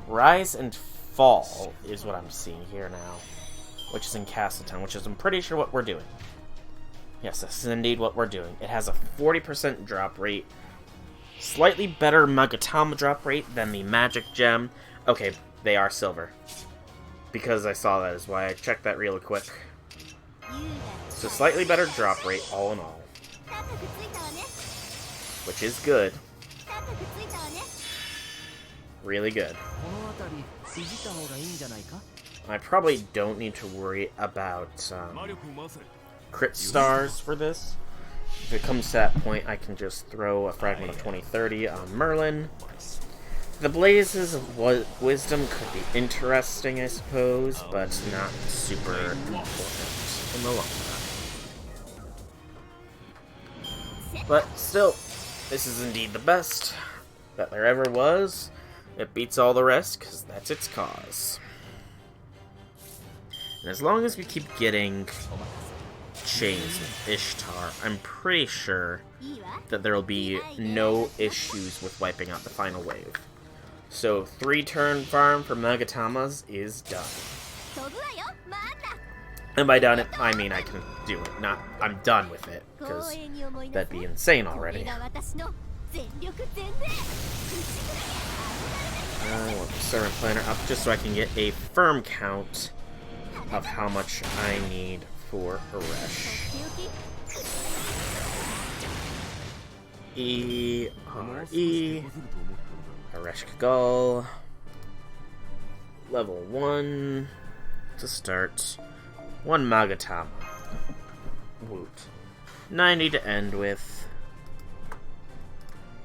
Rise and Fall is what I'm seeing here now. Which is in Castletown, which is I'm pretty sure what we're doing. Yes, this is indeed what we're doing. It has a 40% drop rate. Slightly better Magatama drop rate than the magic gem. Okay, they are silver. Because I saw that is why I checked that real quick. So slightly better drop rate, all in all. Which is good. Really good. I probably don't need to worry about crit stars for this. If it comes to that point, I can just throw a fragment of 2030 on Merlin. The Blazes of Wisdom could be interesting, I suppose, but not super important in the long run. But still, this is indeed the best. that there ever was. It beats all the rest, because that's its cause. And as long as we keep getting chains with Ishtar, I'm pretty sure that there will be no issues with wiping out the final wave. So 3-turn farm for Magatamas is done. And by done, I mean I can do it. Not, I'm done with it, because that'd be insane already. I want the servant planner up just so I can get a firm count of how much I need for Eresh. E-R-E. Eresh Kagal. Level 1 to start. 1 Magatama. Woot. 90 to end with.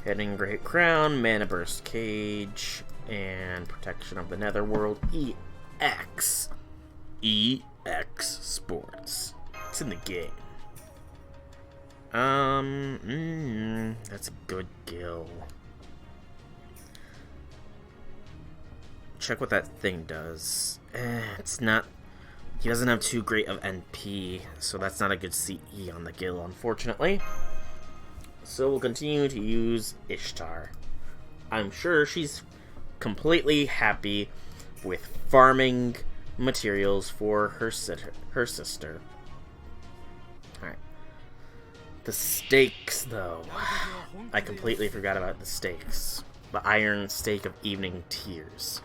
Heading Great Crown, Mana Burst Cage, and Protection of the Netherworld. EX. EX Sports. It's in the game. That's a good gill. Check what that thing does. It's not... He doesn't have too great of NP, so that's not a good CE on the gill, unfortunately. So we'll continue to use Ishtar. I'm sure she's completely happy with farming materials for her sister. Alright. The stakes, though. I completely forgot about the stakes. The Iron Stake of Evening Tears.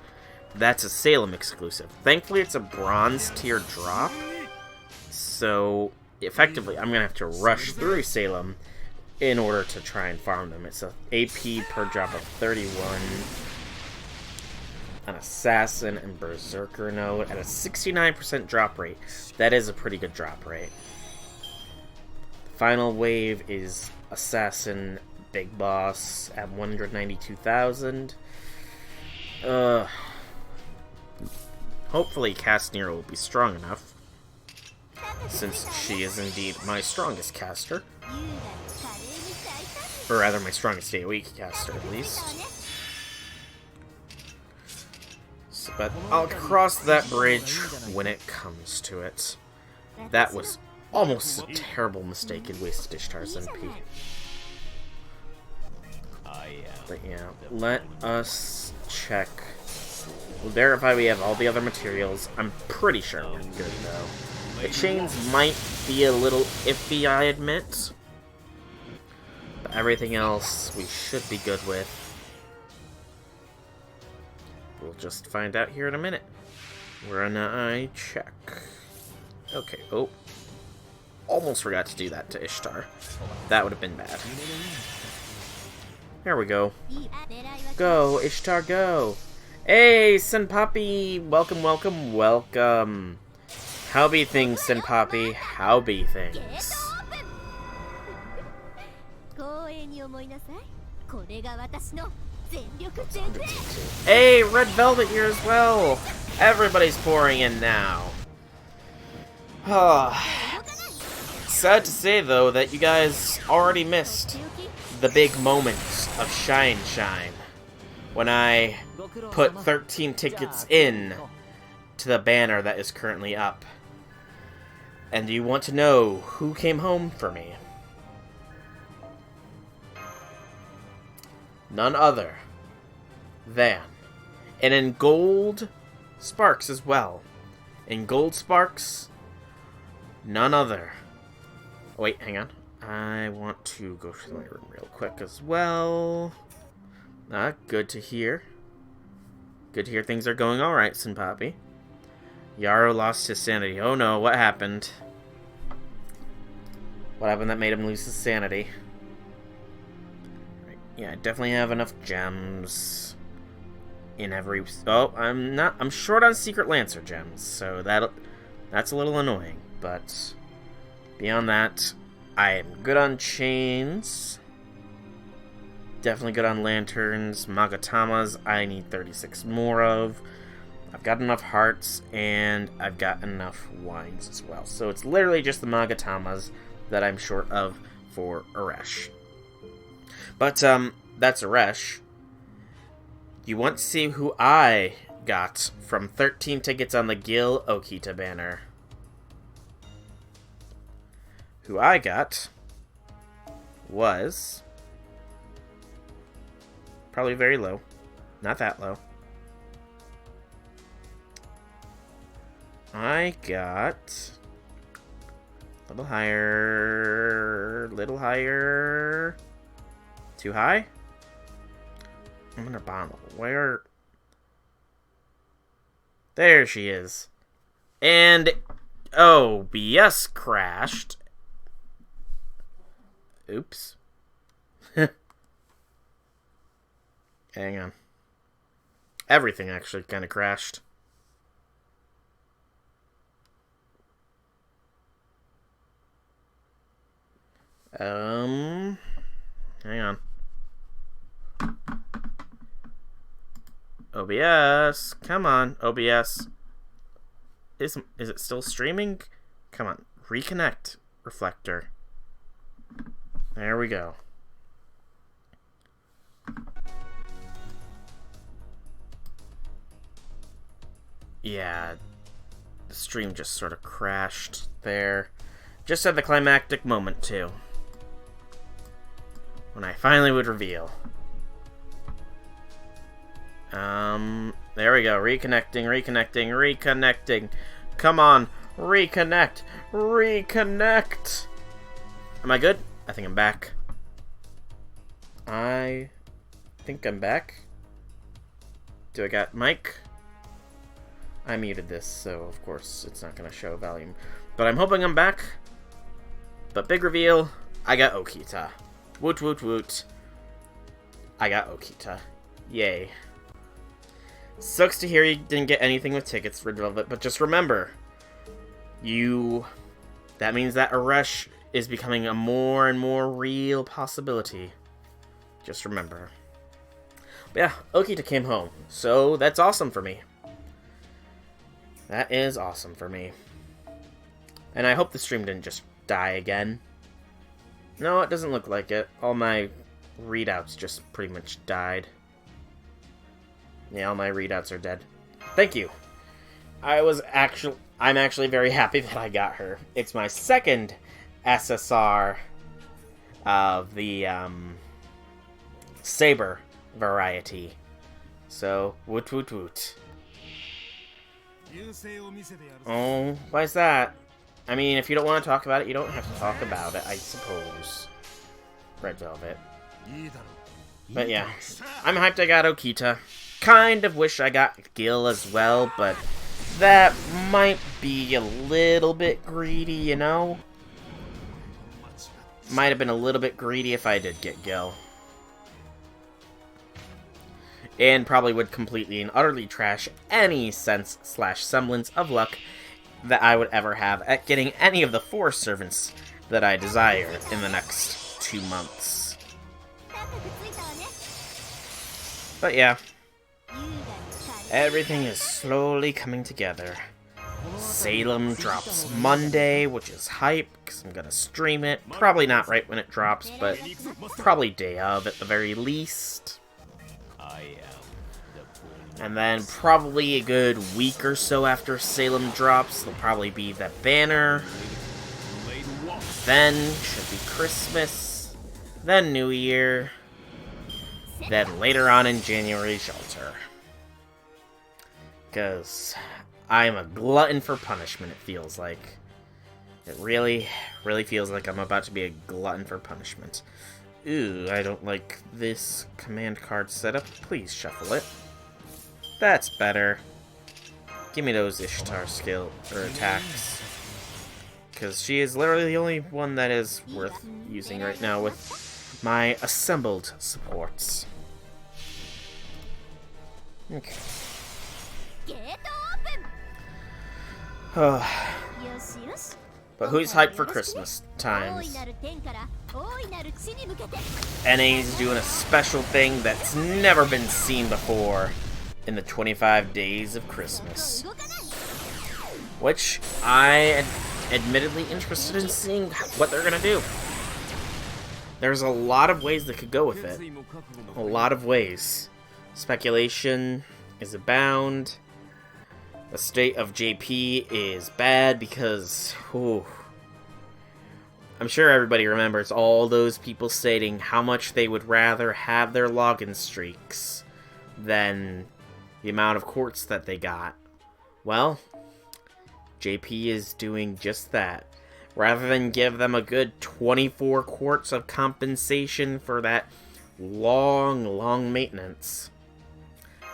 That's a Salem exclusive. Thankfully, it's a bronze tier drop. So, effectively, I'm going to have to rush through Salem in order to try and farm them. It's a AP per drop of 31. An Assassin and Berserker node at a 69% drop rate. That is a pretty good drop rate. The final wave is Assassin Big Boss at 192,000. Hopefully Castnir will be strong enough, since she is indeed my strongest caster. Or rather, my strongest day-a-week caster, at least. So, but I'll cross that bridge when it comes to it. That was almost a terrible mistake. It wasted Ishtar's NP. But yeah, let us check. We'll verify we have all the other materials. I'm pretty sure we're good, though. The chains might be a little iffy, I admit. But everything else we should be good with. We'll just find out here in a minute. Run I check. Okay, oh. Almost forgot to do that to Ishtar. That would have been bad. There we go. Go, Ishtar, go! Hey, Senpapi! Welcome, welcome, welcome. How be things, Senpapi? How be things? Hey, Red Velvet here as well! Everybody's pouring in now. Sad to say, though, that you guys already missed the big moment of Shine when I put 13 tickets in to the banner that is currently up. And do you want to know who came home for me? None other than, and in gold sparks as well. In gold sparks, none other. Oh, wait, hang on. I want to go to my room real quick as well. Good to hear. Good to hear things are going alright, Senpapi. Yaro lost his sanity. Oh no, what happened? What happened that made him lose his sanity? Right. Yeah, I definitely have enough gems in every... Oh, I'm short on Secret Lancer gems, so that's a little annoying, but beyond that, I am good on chains. Definitely good on lanterns. Magatamas, I need 36 more of. I've got enough hearts, and I've got enough wines as well. So it's literally just the Magatamas that I'm short of for Eresh. But, that's Eresh. You want to see who I got from 13 tickets on the Gil Okita banner. Who I got was probably very low. Not that low. I got a little higher, little higher. Too high? I'm gonna bomb. Where? There she is. And OBS crashed. Oops. Hang on. Everything actually kind of crashed. Hang on. OBS, come on, OBS. Is it still streaming? Come on, reconnect, reflector. There we go. Yeah, the stream just sort of crashed there. Just at the climactic moment, too. When I finally would reveal. There we go. Reconnecting, reconnecting, reconnecting. Come on. Reconnect. Reconnect. Am I good? I think I'm back. I think I'm back. Do I got mic? I muted this, so of course it's not going to show volume. But I'm hoping I'm back. But big reveal, I got Okita. Woot woot woot. I got Okita. Yay. Sucks to hear you didn't get anything with tickets, Red Velvet, but just remember, that means that Eresh is becoming a more and more real possibility. Just remember. But yeah, Okita came home, so that's awesome for me. That is awesome for me. And I hope the stream didn't just die again. No, it doesn't look like it. All my readouts just pretty much died. Yeah, all my readouts are dead. Thank you. I'm actually very happy that I got her. It's my second SSR of the Saber variety. So, woot woot woot. Oh, why is that? I mean, if you don't want to talk about it, you don't have to talk about it, I suppose. Red Velvet. But yeah, I'm hyped I got Okita. Kind of wish I got Gil as well, but that might be a little bit greedy, you know? Might have been a little bit greedy if I did get Gil. And probably would completely and utterly trash any sense/semblance of luck that I would ever have at getting any of the 4 servants that I desire in the next 2 months. But yeah, everything is slowly coming together. Salem drops Monday, which is hype, because I'm going to stream it. Probably not right when it drops, but probably day of at the very least. And then probably a good week or so after Salem drops, there'll probably be the banner. Then should be Christmas. Then New Year. Then later on in January, Shelter. Because I'm a glutton for punishment, it feels like. It really, really feels like I'm about to be a glutton for punishment. Ooh, I don't like this command card setup. Please shuffle it. That's better. Give me those Ishtar skill or attacks. Because she is literally the only one that is worth using right now with my assembled supports. Okay. But who's hyped for Christmas times? NA's doing a special thing that's never been seen before in the 25 days of Christmas. Which I am admittedly interested in seeing what they're gonna do. There's a lot of ways they could go with it. A lot of ways. Speculation is abound. The state of JP is bad because, I'm sure everybody remembers all those people stating how much they would rather have their login streaks than the amount of quartz that they got. Well, JP is doing just that. Rather than give them a good 24 quartz of compensation for that long maintenance,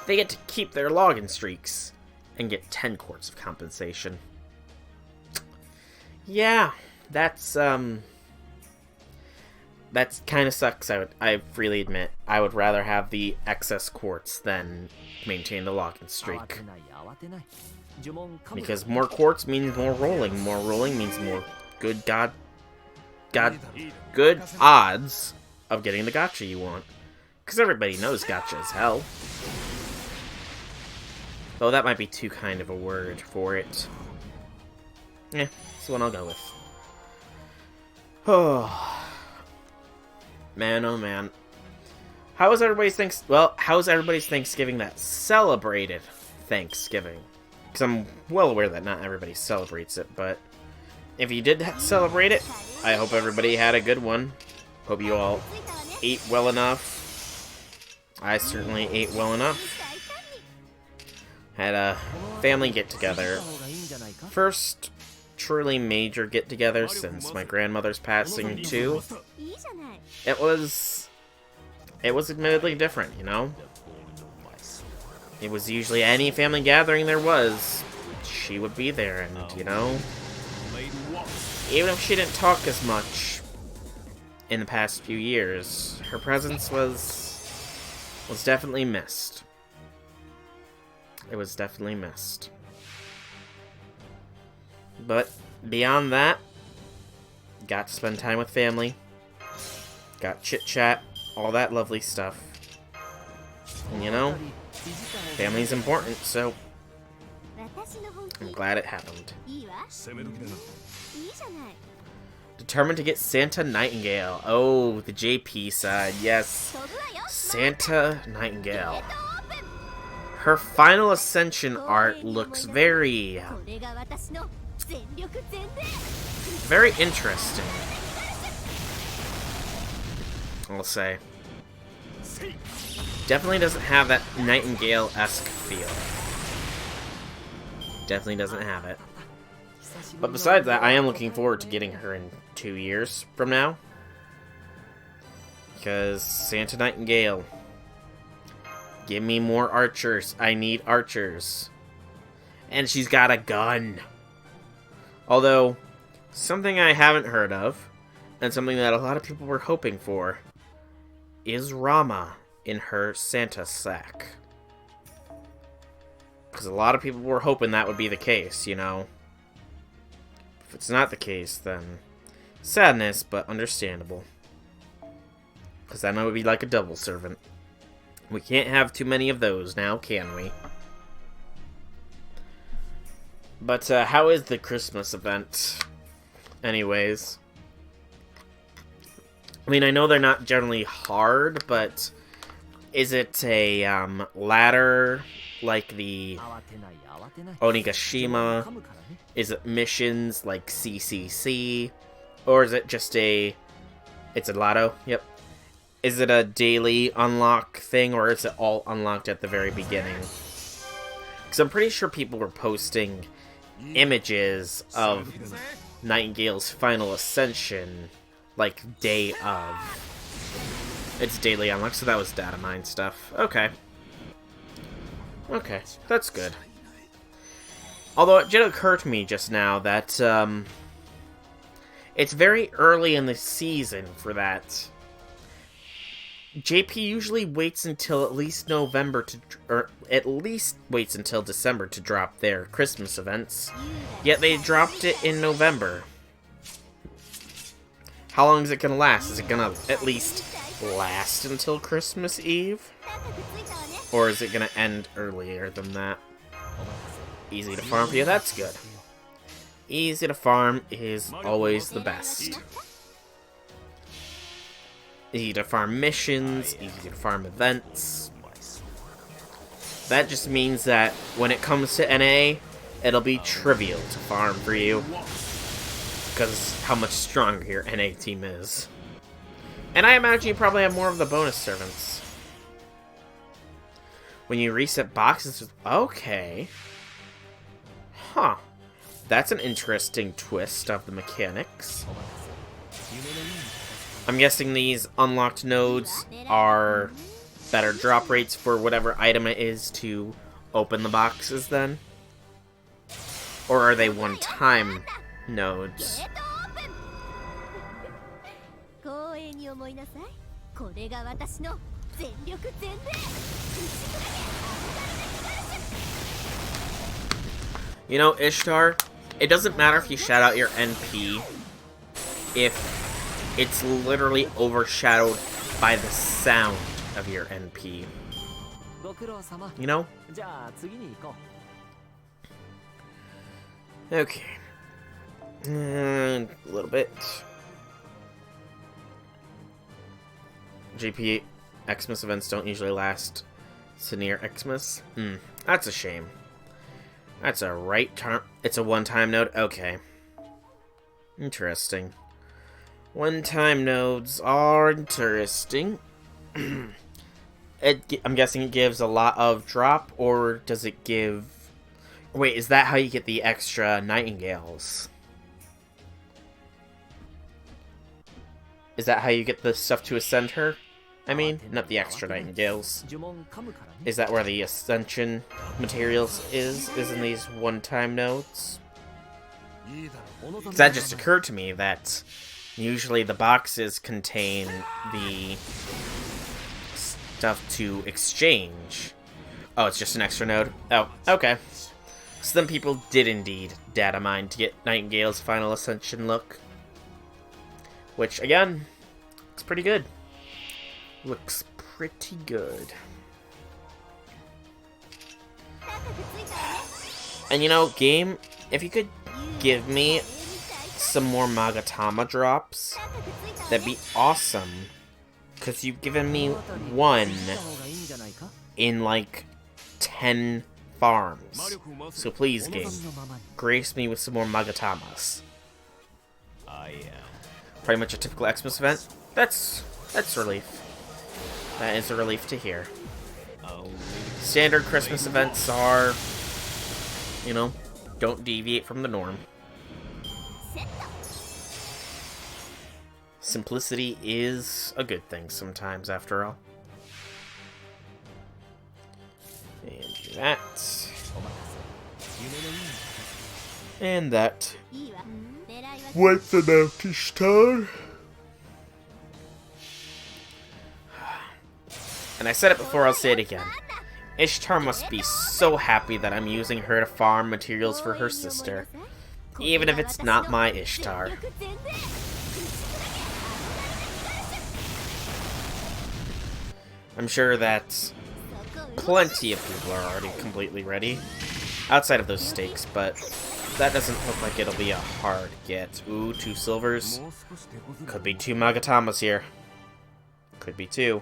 they get to keep their login streaks and get 10 quartz of compensation. Yeah, that's kind of sucks. I freely admit I would rather have the excess quartz than maintain the login streak. Because more quartz means more rolling. More rolling means more good good odds of getting the gacha you want. Because everybody knows gacha is hell. Though that might be too kind of a word for it. Yeah, that's the one I'll go with. Oh. Man, oh man. How's everybody's Thanksgiving that celebrated Thanksgiving? Because I'm well aware that not everybody celebrates it, but if you did celebrate it, I hope everybody had a good one. Hope you all ate well enough. I certainly ate well enough. Had a family get-together. First truly major get-together since my grandmother's passing, too. It was admittedly different, you know? It was usually any family gathering there was, she would be there, and, you know, even if she didn't talk as much in the past few years, her presence was definitely missed. It was definitely missed. But beyond that, got to spend time with family, got chit-chat, all that lovely stuff. And you know, family's important, so I'm glad it happened. Determined to get Santa Nightingale. Oh, the JP side, yes. Santa Nightingale. Her final ascension art looks very interesting, I'll say. Definitely doesn't have that Nightingale-esque feel. Definitely doesn't have it. But besides that, I am looking forward to getting her in 2 years from now. Because Santa Nightingale. Give me more archers. I need archers. And she's got a gun. Although, something I haven't heard of, and something that a lot of people were hoping for, is Rama in her Santa sack. Because a lot of people were hoping that would be the case, you know. If it's not the case, then sadness, but understandable. Because then it would be like a double servant. We can't have too many of those now, can we? But how is the Christmas event? Anyways. I mean, I know they're not generally hard, but is it a ladder like the Onigashima? Is it missions like CCC? Or is it just it's a lotto? Yep. Is it a daily unlock thing, or is it all unlocked at the very beginning? Because I'm pretty sure people were posting images of Nightingale's final ascension, like, day of. It's daily unlock, so that was data mine stuff. Okay. Okay, that's good. Although it did occur to me just now that, it's very early in the season for that. JP usually waits until at least waits until December to drop their Christmas events. Yet they dropped it in November. How long is it gonna last? Is it gonna at least last until Christmas Eve? Or is it gonna end earlier than that? Easy to farm for you, that's good. Easy to farm is always the best. Easy to farm missions, easy to farm events. That just means that when it comes to NA, it'll be trivial to farm for you. Because how much stronger your NA team is. And I imagine you probably have more of the bonus servants. When you reset boxes with... Okay. Huh. That's an interesting twist of the mechanics. I'm guessing these unlocked nodes are better drop rates for whatever item it is to open the boxes then? Or are they one-time nodes? You know, Ishtar, it doesn't matter if you shout out your NP if it's literally overshadowed by the sound of your NP. You know? Okay. A little bit. GP Xmas events don't usually last to near Xmas. That's a shame. That's a right turn. It's a one-time node? Okay. Interesting. One-time nodes are interesting. I'm guessing it gives a lot of drop, or does it give... Wait, is that how you get the extra nightingales? Is that how you get the stuff to ascend her? I mean, not the extra nightingales. Is that where the ascension materials is in these one-time nodes? That just occurred to me that usually the boxes contain the stuff to exchange. Oh, it's just an extra node? Oh, okay. So then people did indeed data mine to get Nightingale's final ascension look. Which, again, looks pretty good. Looks pretty good. And you know, game, if you could give me some more Magatama drops, that'd be awesome. Because you've given me one in like 10 farms. So please, game, grace me with some more Magatamas. Pretty much a typical Xmas event. That's relief. That is a relief to hear. Standard Christmas events are, you know, don't deviate from the norm. Simplicity is a good thing sometimes, after all. And do that. And that. Wipe them out, Ishtar. And I said it before, I'll say it again. Ishtar must be so happy that I'm using her to farm materials for her sister. Even if it's not my Ishtar. I'm sure that plenty of people are already completely ready. Outside of those stakes, but that doesn't look like it'll be a hard get. Ooh, 2 silvers. Could be 2 Magatamas here. Could be 2.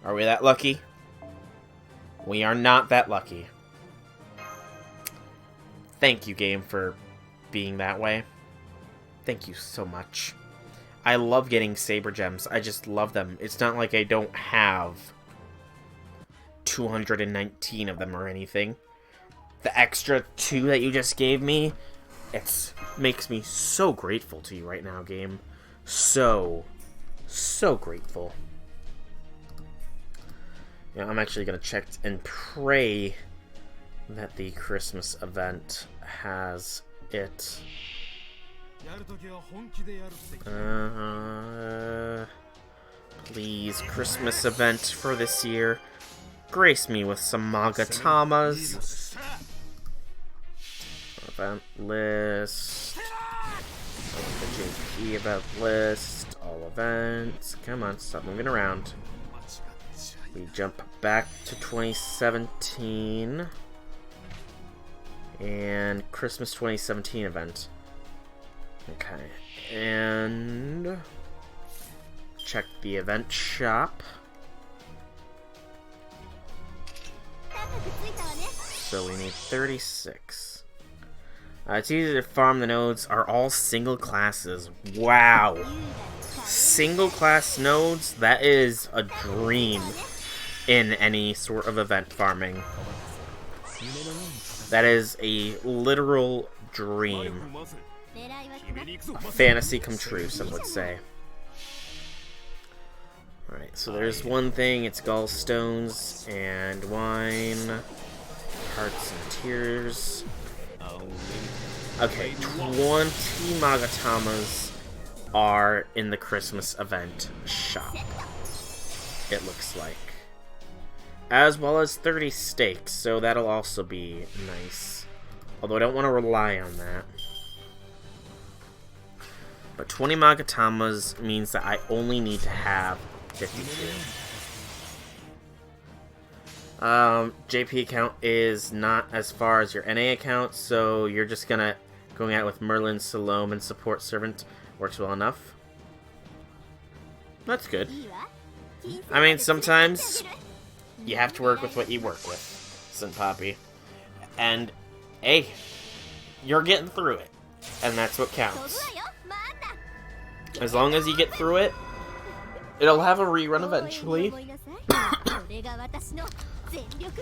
Are we that lucky? We are not that lucky. Thank you, game, for being that way. Thank you so much. I love getting Saber Gems. I just love them. It's not like I don't have 219 of them or anything. The extra 2 that you just gave me, it makes me so grateful to you right now, game. So grateful. Yeah, I'm actually going to check and pray that the Christmas event has it. Please, Christmas event for this year. Grace me with some Magatamas. Event list. The JP event list. All events. Come on, stop moving around. We jump back to 2017. And Christmas 2017 event. Okay. And check the event shop. so we need 36. It's easy to farm. The nodes are all single classes. Wow. Single class nodes? That is a dream in any sort of event farming. That is a literal dream. A fantasy come true, some would say. Alright, so there's one thing. It's gallstones and wine. Hearts and tears. Okay, 20 Magatamas are in the Christmas event shop, it looks like. As well as 30 steaks, so that'll also be nice. Although I don't want to rely on that. But 20 Magatamas means that I only need to have 52. JP account is not as far as your NA account, so you're just going at it with Merlin, Salome, and support servant. Works well enough. That's good. I mean, sometimes you have to work with what you work with, St. Poppy. And, hey, you're getting through it. And that's what counts. As long as you get through it, it'll have a rerun eventually.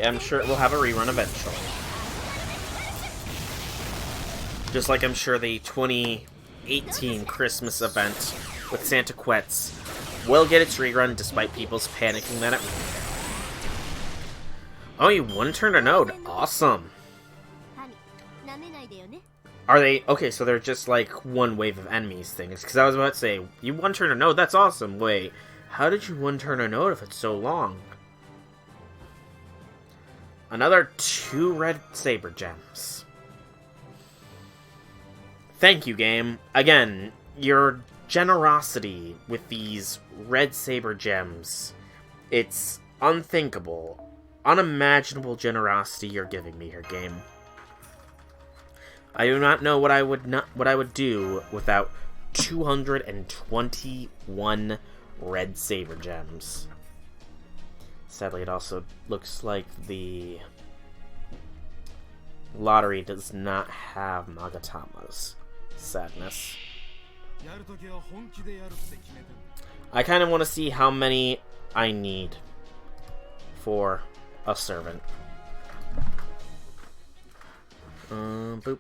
I'm sure it will have a rerun eventually. Just like I'm sure the 2018 Christmas event with Santa Quetz will get its rerun despite people's panicking that it won't. Oh, you one-turned a node. Awesome. Are they... Okay, so they're just like one wave of enemies things. Because I was about to say, you one-turned a node? That's awesome. Wait, how did you one-turn a node if it's so long? Another 2 red saber gems. Thank you, game. Again, your generosity with these red saber gems. It's unthinkable, unimaginable generosity you're giving me here, game. I do not know what I would do without 221 red saber gems. Sadly, it also looks like the lottery does not have Magatamas. Sadness. I kind of want to see how many I need for a servant. Boop.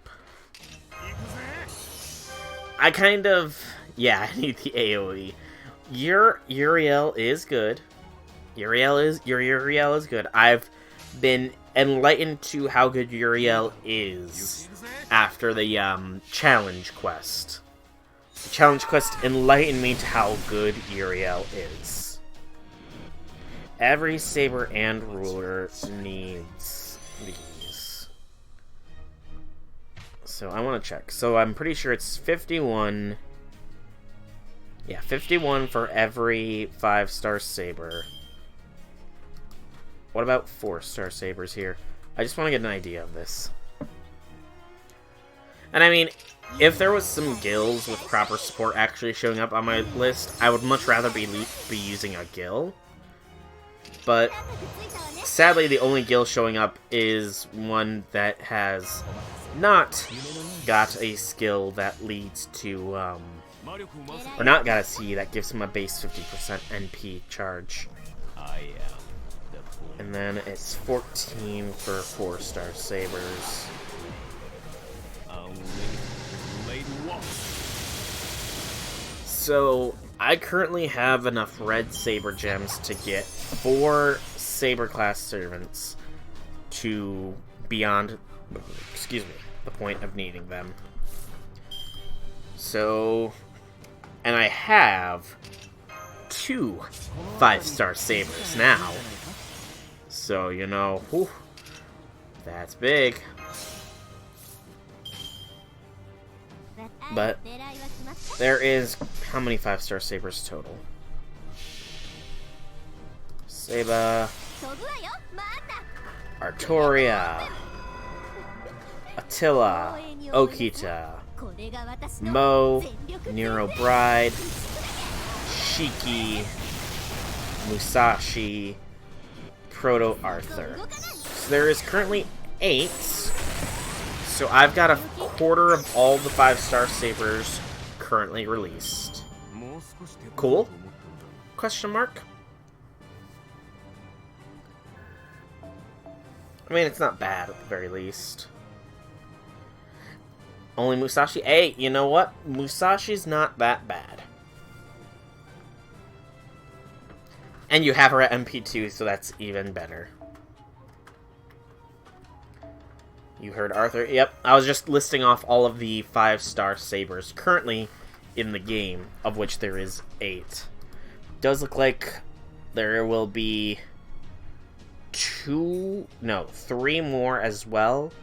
I kind of... Yeah, I need the AoE. Your Uriel is good. Your Uriel is good. I've been enlightened to how good Uriel is after the challenge quest. The challenge quest enlightened me to how good Uriel is. Every saber and ruler needs these. So I want to check. So I'm pretty sure it's 51. Yeah, 51 for every 5-star saber. What about 4-star sabers here? I just want to get an idea of this. And I mean, if there was some guilds with proper support actually showing up on my list, I would much rather be using a guild. But sadly, the only guild showing up is one that has not got a skill that leads to, or not got a C that gives him a base 50% NP charge. And then it's 14 for 4-star sabers. So, I currently have enough red saber gems to get 4 saber class servants to beyond, excuse me, the point of needing them. So, and I have 2 5-star sabers now. So, you know, whew, that's big. But there is how many 5-star sabers total? Seba, Artoria, Attila, Okita, Mo, Nero Bride, Shiki, Musashi, Proto Arthur. So there is currently 8. So I've got a quarter of all the 5-star sabers currently released. Cool? Question mark? I mean, it's not bad at the very least. Only Musashi? Hey, you know what? Musashi's not that bad. And you have her at MP2, so that's even better. You heard Arthur? Yep, I was just listing off all of the 5-star sabers currently in the game, of which there is 8. Does look like there will be 3 more as well,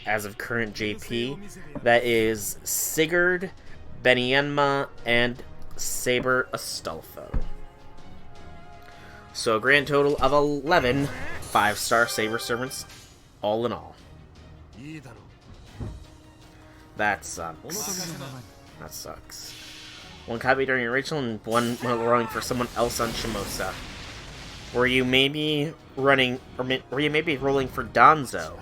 as of current JP. That is Sigurd, Benienma, and Saber Astolfo. So a grand total of 11 5-star saber servants, all in all. That sucks. That sucks. One copy during Rachel and one rolling for someone else on Shimosa. Were you maybe rolling for Danzo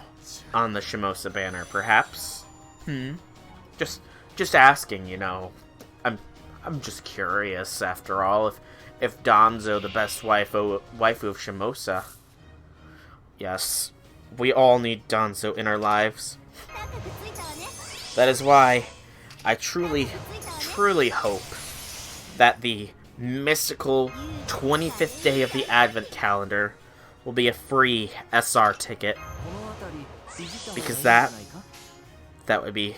on the Shimosa banner, perhaps? Just asking, you know. I'm just curious, after all, if Danzo, the best waifu of Shimosa. Yes, we all need Danzo in our lives. That is why I truly hope that the mystical 25th day of the Advent calendar will be a free SR ticket. Because that would be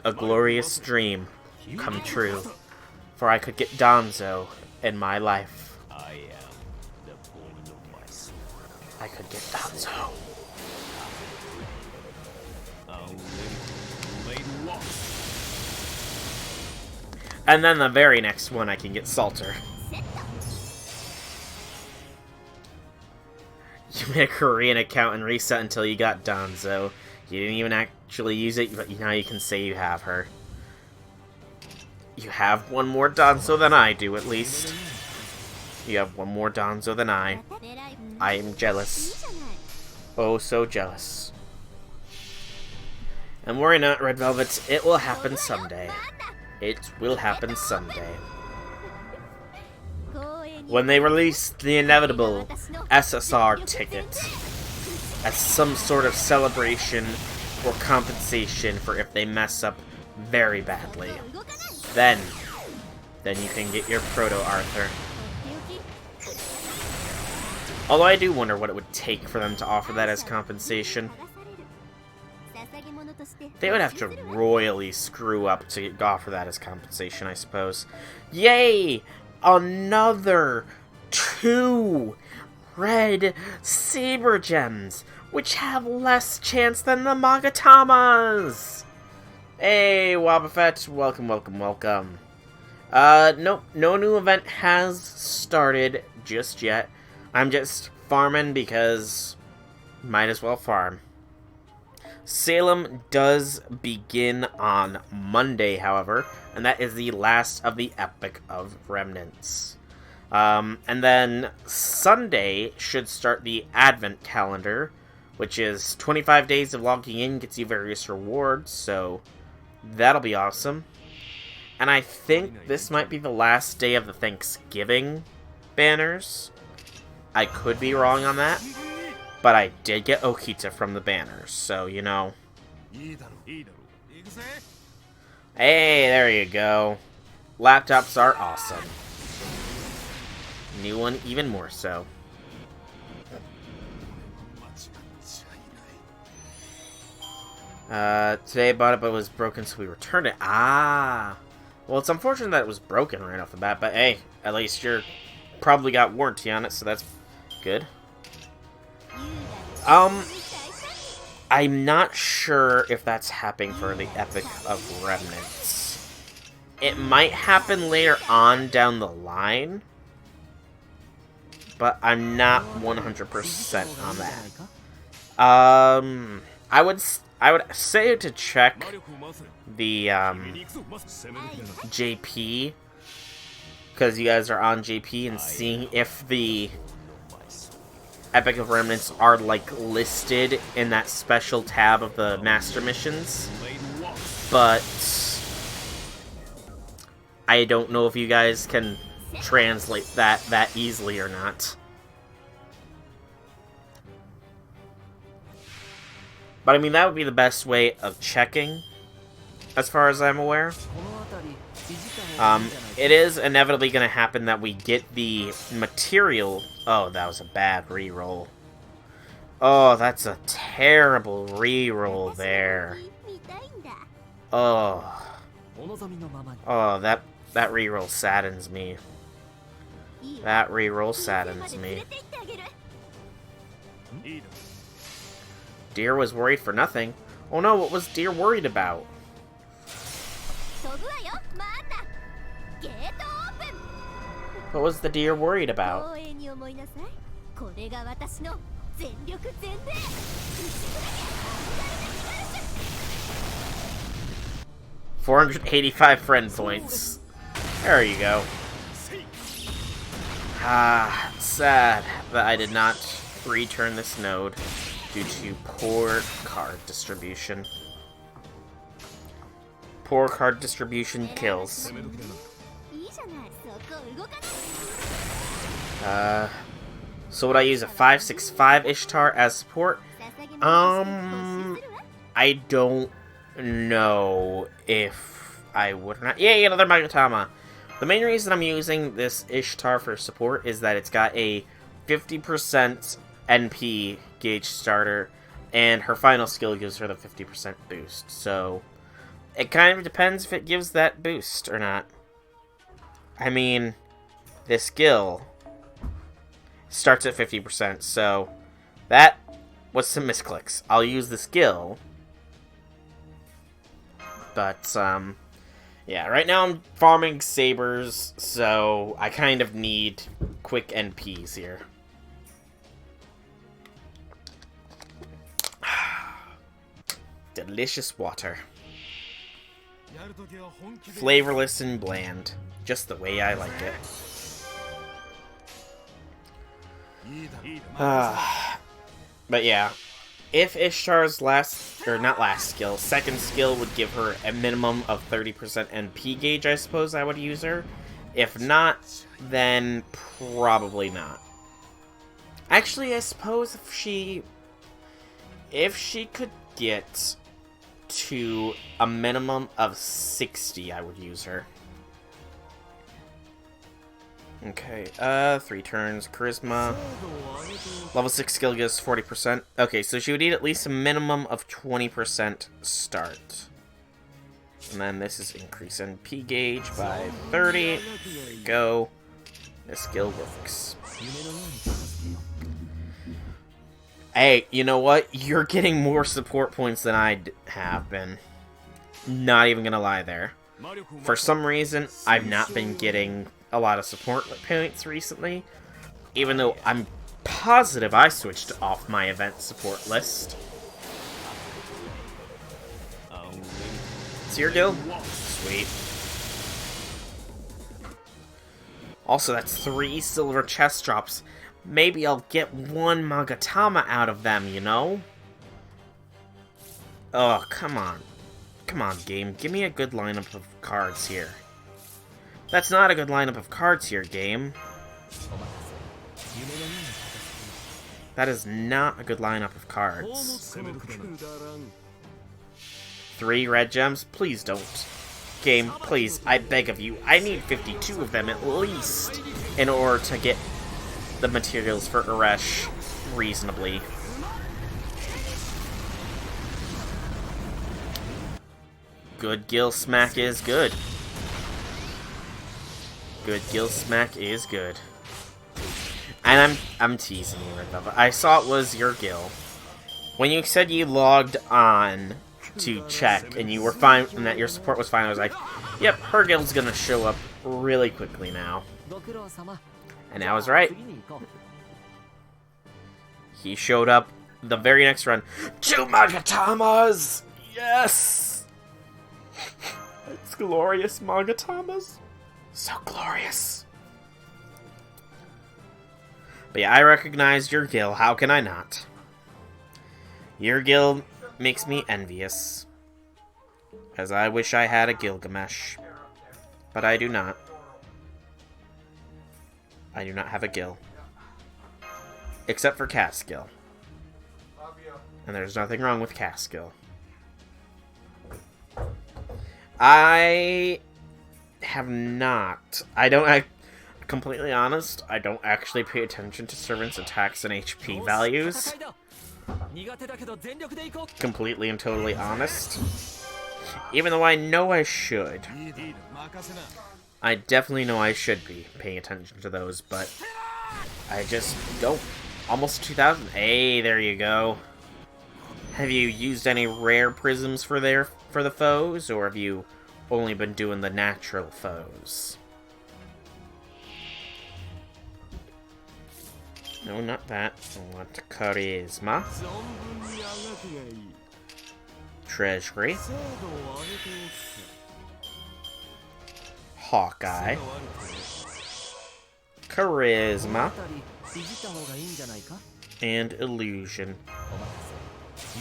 a glorious dream come true. For I could get Danzo in my life. I could get Danzo. And then the very next one I can get Salter. You made a Korean account and reset until you got Danzo. You didn't even actually use it, but now you can say you have her. You have one more Danzo than I do, at least. You have one more Danzo than I. I am jealous. Oh, so jealous. And worry not, Red Velvet. It will happen someday. It will happen someday. When they release the inevitable SSR ticket as some sort of celebration or compensation for if they mess up very badly, then you can get your Proto-Arthur. Although I do wonder what it would take for them to offer that as compensation. They would have to royally screw up to offer that as compensation, I suppose. Yay! Another 2 red saber gems, which have less chance than the Magatamas! Hey, Wobbuffet, welcome, welcome, welcome. Nope, no new event has started just yet. I'm just farming because might as well farm. Salem does begin on Monday, however, and that is the last of the Epic of Remnants. And then Sunday should start the Advent calendar, which is 25 days of logging in, gets you various rewards, so that'll be awesome. And I think this might be the last day of the Thanksgiving banners. I could be wrong on that, but I did get Okita from the banners, so, you know. Hey, there you go. Laptops are awesome. New one even more so. Today I bought it, but it was broken, so we returned it. Ah! Well, it's unfortunate that it was broken right off the bat, but hey, at least you're probably got warranty on it, so that's good. I'm not sure if that's happening for the Epic of Remnants. It might happen later on down the line, but I'm not 100% on that. I would say to check the JP, because you guys are on JP, and seeing if the Epic of Remnants are, like, listed in that special tab of the Master Missions. But I don't know if you guys can translate that easily or not. But I mean, that would be the best way of checking, as far as I'm aware. It is inevitably going to happen that we get the material. Oh, that was a bad reroll. Oh, that's a terrible reroll there. Oh. Oh, that reroll saddens me. That reroll saddens me. Deer was worried for nothing. Oh no, what was Deer worried about? What was the deer worried about? 485 friend points. There you go. Ah, sad that I did not return this node due to poor card distribution. Poor card distribution kills. So would I use a 565 Ishtar as support? I don't know if I would or not. Yay, another Magatama! The main reason I'm using this Ishtar for support is that it's got a 50% NP gauge starter, and her final skill gives her the 50% boost. So, it kind of depends if it gives that boost or not. I mean, this skill starts at 50%, so that was some misclicks. I'll use the skill, but, yeah, right now I'm farming sabers, so I kind of need quick NPs here. Delicious water. Flavorless and bland. Just the way I like it. But yeah, if Ishtar's second skill would give her a minimum of 30% NP gauge, I suppose I would use her. If not, then probably not. Actually, I suppose if she could get to a minimum of 60, I would use her. Okay, 3 turns, charisma. Level 6 skill gives 40%. Okay, so she would need at least a minimum of 20% start. And then this is increase NP gauge by 30. There you go. This skill works. Hey, you know what? You're getting more support points than I have been. Not even gonna lie there. For some reason, I've not been getting a lot of support points recently, even though I'm positive I switched off my event support list. It's your guild? Sweet. Also, that's 3 silver chest drops. Maybe I'll get 1 Magatama out of them, you know? Oh, come on. Come on, game. Give me a good lineup of cards here. That's not a good lineup of cards here, game. That is not a good lineup of cards. 3 red gems? Please don't. Game, please, I beg of you. I need 52 of them at least in order to get the materials for Eresh reasonably. Good Gill Smack is good. Good Gill Smack is good. And I'm teasing you, Red Velvet. I saw it was your Gill. When you said you logged on to check and you were fine and that your support was fine, I was like, yep, her Gill's gonna show up really quickly now. And I was right. He showed up the very next run. 2 Magatamas! Yes! It's glorious, Magatamas. So glorious. But yeah, I recognize your Gil. How can I not? Your Gil makes me envious. As I wish I had a Gilgamesh. But I do not. I do not have a Gil. Except for Catskill. And there's nothing wrong with Catskill. I have not. Completely honest, I don't actually pay attention to servants' attacks and HP values. Completely and totally honest. Even though I know I should. I definitely know I should be paying attention to those, but I just don't. Almost 2,000. Hey, there you go. Have you used any rare prisms for the foes, or have you only been doing the natural foes? No, not that. I want charisma. Treasury. Hawkeye. Charisma. And illusion.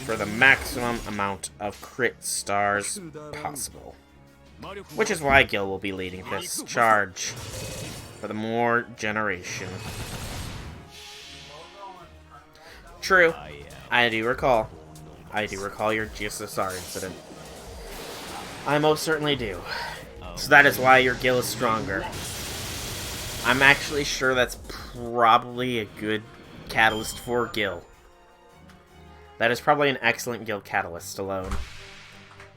For the maximum amount of crit stars possible. Which is why Gil will be leading this charge. For the more generation. True. I do recall. I do recall your GSSR incident. I most certainly do. So that is why your Gil is stronger. I'm actually sure that's probably a good catalyst for Gil. That is probably an excellent Gil catalyst alone.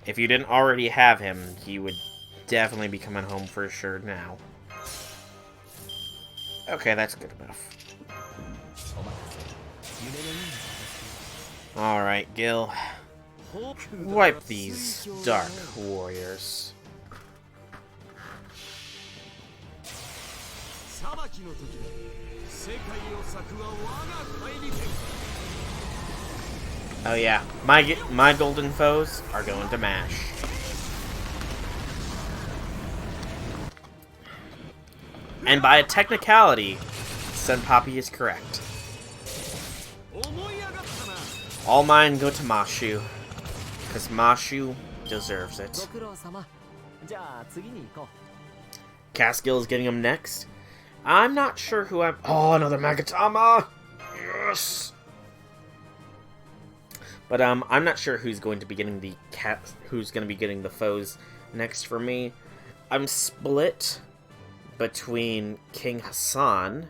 If you didn't already have him, he would definitely be coming home for sure now. Okay, that's good enough. Alright, Gil. Wipe these dark warriors. Oh yeah, my golden foes are going to mash. And by a technicality, Senpapi is correct. All mine go to Mashu, because Mashu deserves it. Catskill is getting him next. I'm not sure who I'm... Oh, another Magatama! Yes! But I'm not sure who's going to be getting the foes next for me. I'm split between King Hassan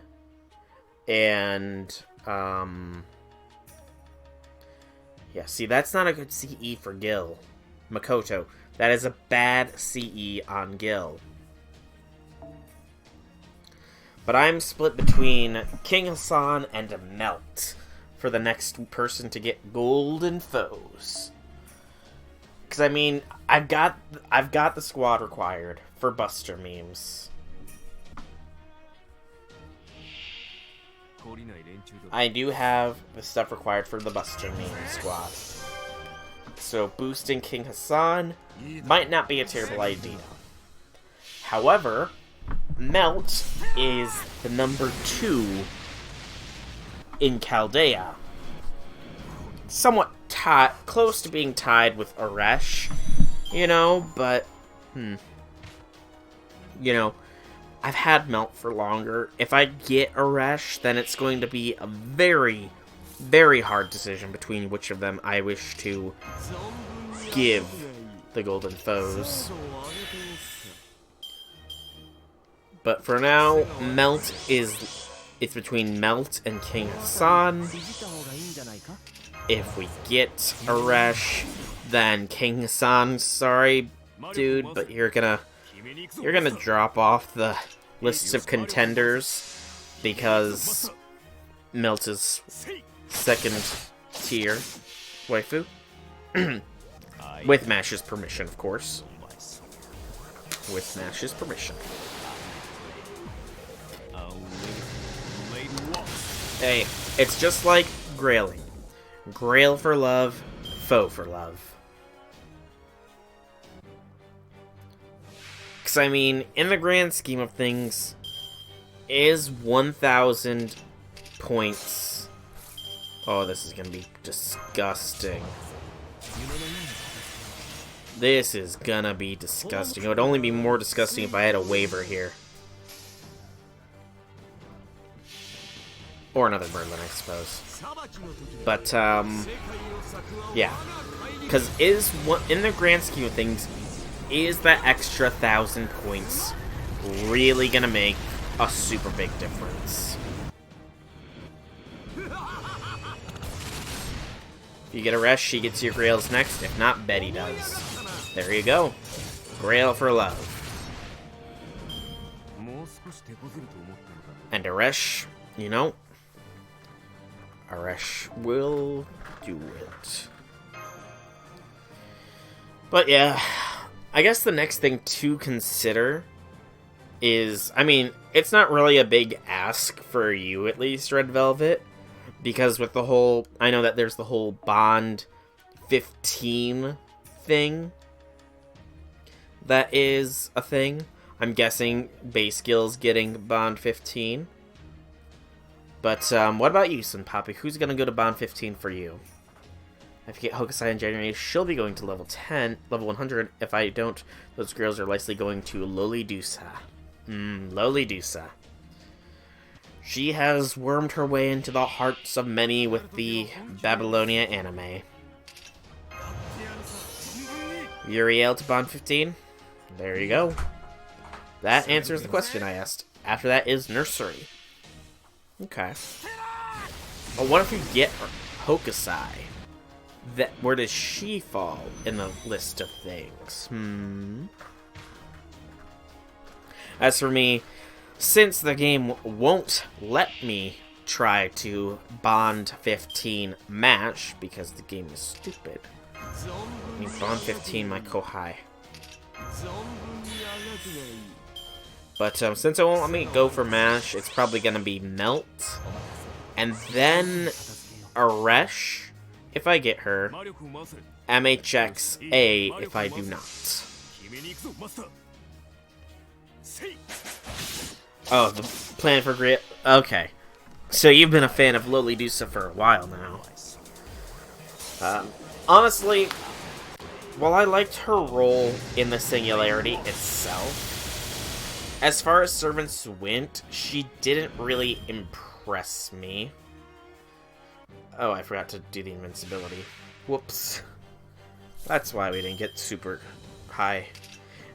and yeah, see, that's not a good CE for Gil. Makoto. That is a bad CE on Gil. But I'm split between King Hassan and Melt for the next person to get golden foes. Because I mean, I've got the squad required for Buster memes. I do have the stuff required for the Buster meme squad. So boosting King Hassan might not be a terrible idea. However, Melt is the number 2 in Chaldea. Somewhat close to being tied with Eresh, you know, but, you know, I've had Melt for longer. If I get Eresh, then it's going to be a very, very hard decision between which of them I wish to give the golden foes. But for now, it's between Melt and King Hassan. If we get Eresh, then King Hassan, sorry, dude, but you're gonna drop off the lists of contenders because Melt is second tier waifu. With Mash's permission, of course. With Mash's permission. Hey, it's just like grailing. Grail for love, foe for love. Because, I mean, in the grand scheme of things, is 1,000 points. Oh, this is gonna be disgusting. This is gonna be disgusting. It would only be more disgusting if I had a waiver here. Or another Merlin, I suppose. But, yeah. Because in the grand scheme of things, is that extra 1,000 points really gonna make a super big difference? If you get Eresh, she gets your Grails next. If not, Betty does. There you go. Grail for love. And Eresh, you know, Eresh will do it. But yeah, I guess the next thing to consider is, I mean, it's not really a big ask for you, at least, Red Velvet, because with the whole, I know that there's the whole Bond 15 thing that is a thing. I'm guessing base skills getting Bond 15. But what about you, Sunpapi? Who's gonna go to Bond 15 for you? If you get Hokusai in January, she'll be going to level 10, level 100. If I don't, those girls are likely going to Lolidusa. Lolidusa. She has wormed her way into the hearts of many with the Babylonia anime. Uriel to Bond 15? There you go. That answers the question I asked. After that is Nursery. Okay. Well, what if you get Hokusai? Where does she fall in the list of things? As for me, since the game won't let me try to Bond 15 match, because the game is stupid, I mean, Bond 15 my Kohai. But since it won't let me go for mash, it's probably going to be Melt. And then Eresh, if I get her. MHX-A, if I do not. Oh, the plan for Grit. Okay. So you've been a fan of Lolidusa for a while now. Honestly, while I liked her role in the Singularity itself, as far as servants went, she didn't really impress me. Oh, I forgot to do the invincibility. Whoops. That's why we didn't get super high.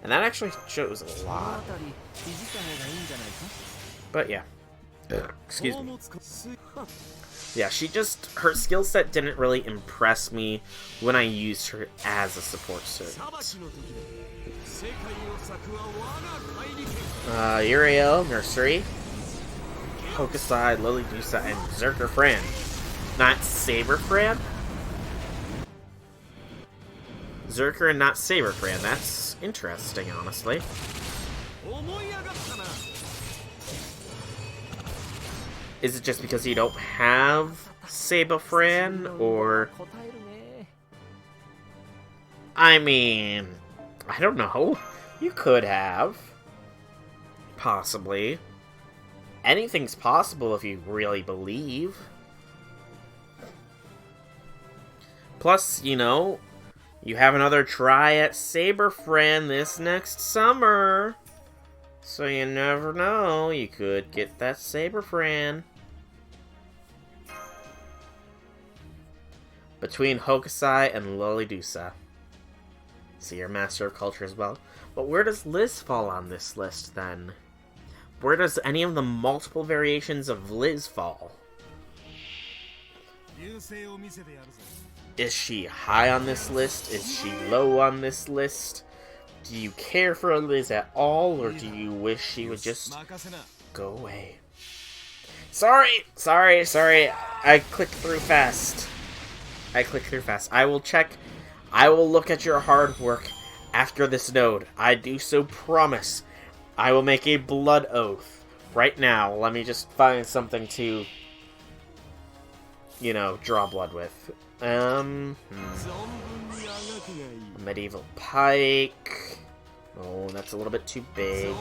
And that actually shows a lot. But yeah. Excuse me. Yeah, her skill set didn't really impress me when I used her as a support servant. Uriel, Nursery, Hokusai, Lolidusa, and Berserker Fran. Not Saber Fran? Zerker and not Saber Fran. That's interesting, honestly. Is it just because you don't have Saber Fran, or... I mean, I don't know. You could have. Possibly. Anything's possible if you really believe. Plus, you know, you have another try at Saber Fran this next summer. So you never know, you could get that Saber Fran. Between Hokusai and Lolidusa. So you're Master of Culture as well. But where does Liz fall on this list, then? Where does any of the multiple variations of Liz fall? Is she high on this list? Is she low on this list? Do you care for Liz at all, or do you wish she would just go away? Sorry! I clicked through fast. I will check. I will look at your hard work after this node. I do so promise. I will make a blood oath. Right now, let me just find something to, you know, draw blood with. Medieval Pike. Oh, that's a little bit too big.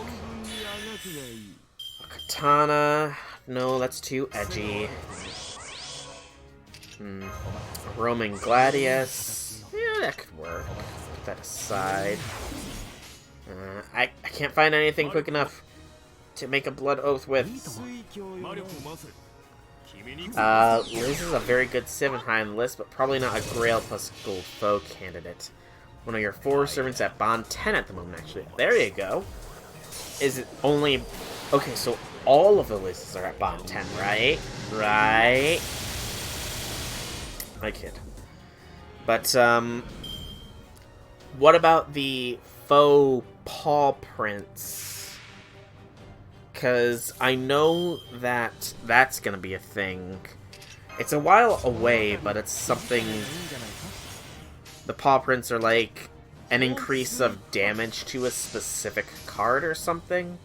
Katana. No, that's too edgy. Roman Gladius. Yeah, that could work. Put that aside. I can't find anything quick enough to make a blood oath with. Liz is a very good 7 high on the list, but probably not a Grail plus Gold Foe candidate. One of your 4 servants at Bond 10 at the moment, actually. There you go. Is it only... Okay, so all of the lists are at Bond 10, right? Right? I kid. But, what about the faux paw prints? Because I know that that's going to be a thing. It's a while away, but it's something... The paw prints are like an increase of damage to a specific card or something.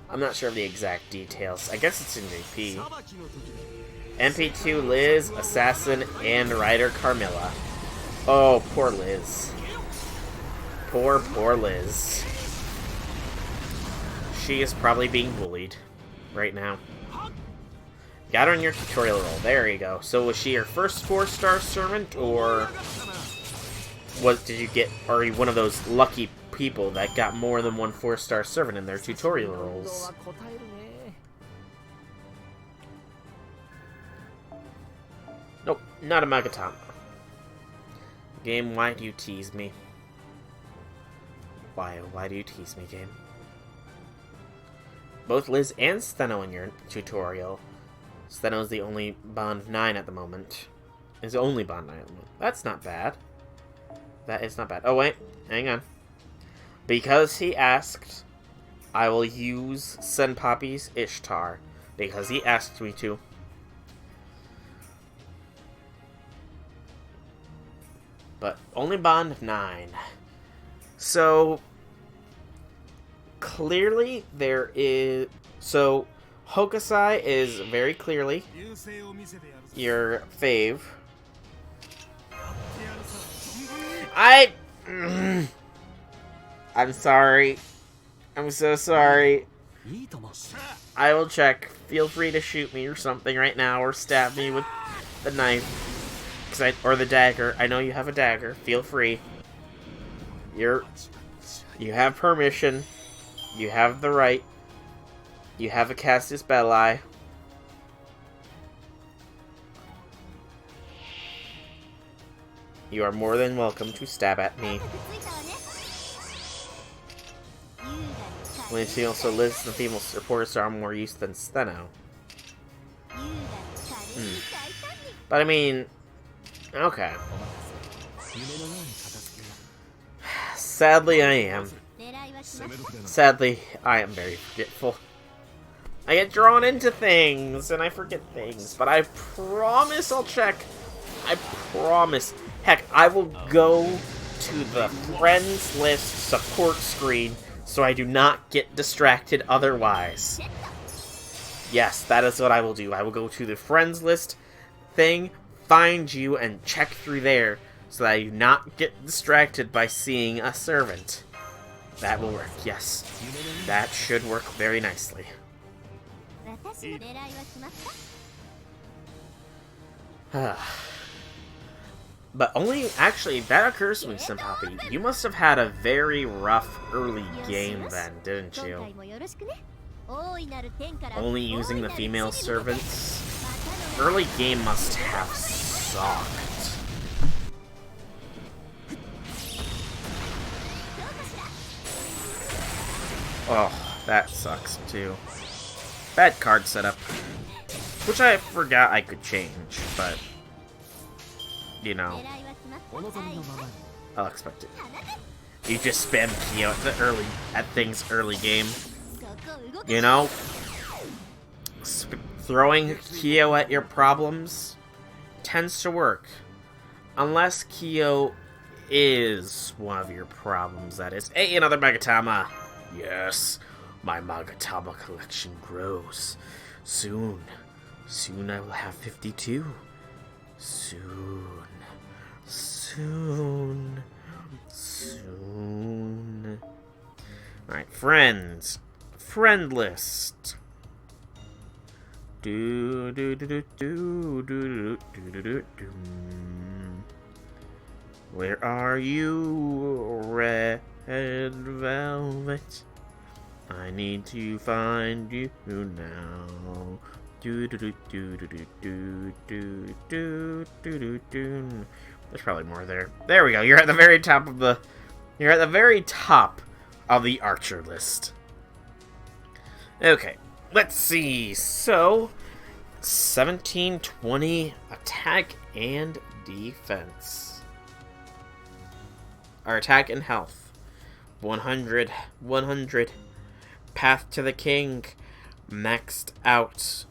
I'm not sure of the exact details. I guess it's in VP. MP2 Liz, Assassin, and Rider Carmilla. Oh, poor Liz. Poor Liz. She is probably being bullied right now. Got her in your tutorial role. There you go. So was she your first 4-star servant, or did you get? Are you one of those lucky people that got more than one 4-star servant in their tutorial roles? Nope, not a Magatama. Game, why do you tease me? Why do you tease me, game? Both Liz and Steno in your tutorial. Steno's the only Bond 9 at the moment. Is the only Bond 9 at the moment. That's not bad. That is not bad. Oh, wait. Hang on. Because he asked, I will use Senpapi's Ishtar. Because he asked me to. But only Bond 9. So, clearly there is... So, Hokusai is very clearly your fave. I'm sorry. I'm so sorry. I will check. Feel free to shoot me or something right now, or stab me with the knife. Or the dagger. I know you have a dagger. Feel free. You have permission. You have the right. You have a Cassius Belli. You are more than welcome to stab at me. When she also lives, the female supporters are more used than Steno. But I mean, okay. Sadly, I am. Sadly, I am very forgetful. I get drawn into things, and I forget things. But I promise I'll check. I promise. Heck, I will go to the friends list support screen so I do not get distracted otherwise. Yes, that is what I will do. I will go to the friends list thing, find you, and check through there so that I do not get distracted by seeing a servant. That will work, yes. That should work very nicely. But only, actually, that occurs to me, Senpapi. You must have had a very rough early game then, didn't you? Only using the female servants? Early game must have sucked. Oh, that sucks too. Bad card setup. Which I forgot I could change, but... You know, I'll expect it. You just spam Kyo at things early game. You know, throwing Kyo at your problems tends to work, unless Kyo is one of your problems. That is. Hey, another Magatama. Yes, my Magatama collection grows. Soon I will have 52. Soon. Alright, friends. Friend list. Do do do do do do do do do do. Where are you, red velvet? I need to find you now. Do do do do do do do do do do do. There's probably more there. There we go. You're at the very top of the. You're at the very top of the Archer list. Okay, let's see. So, 1720 attack and defense. Our attack and health. 100. Path to the King. Maxed out.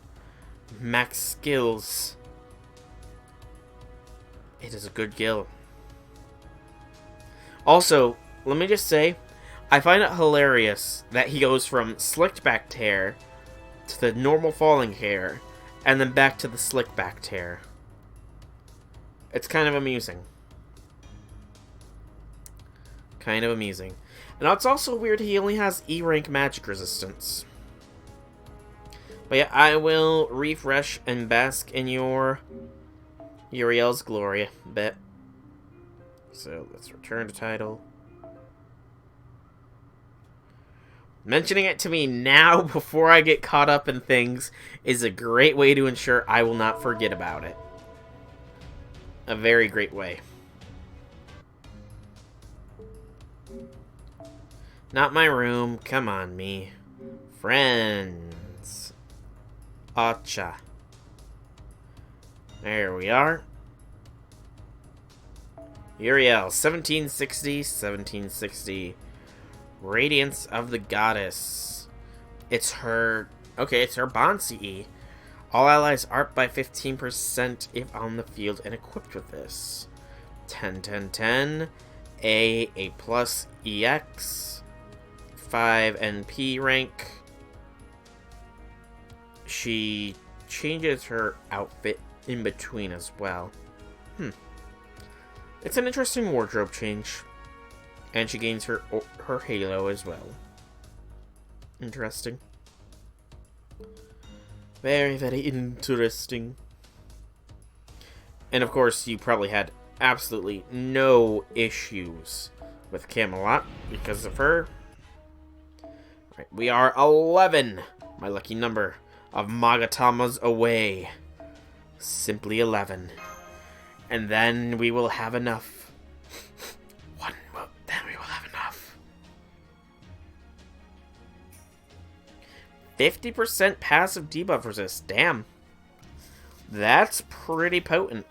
Max skills. It is a good guild. Also, let me just say, I find it hilarious that he goes from slicked back hair to the normal falling hair, and then back to the slick back hair. It's kind of amusing. Kind of amusing. And it's also weird he only has E rank magic resistance. But yeah, I will refresh and bask in your Uriel's glory a bit. So let's return to title. Mentioning it to me now before I get caught up in things is a great way to ensure I will not forget about it. A very great way. Not my room. Come on, me. Friends. Acha. There we are. Uriel, 1760. Radiance of the Goddess. It's her... Okay, it's her bond CE. All allies are by 15% if on the field and equipped with this. 10. A plus EX. 5 NP rank. She changes her outfit in between as well. It's an interesting wardrobe change. And she gains her halo as well. Interesting. Very, very interesting. And of course, you probably had absolutely no issues with Camelot because of her. Right, we are 11, my lucky number, of Magatamas away. Simply 11. And then we will have enough. Then we will have enough. 50% passive debuff resist. Damn. That's pretty potent.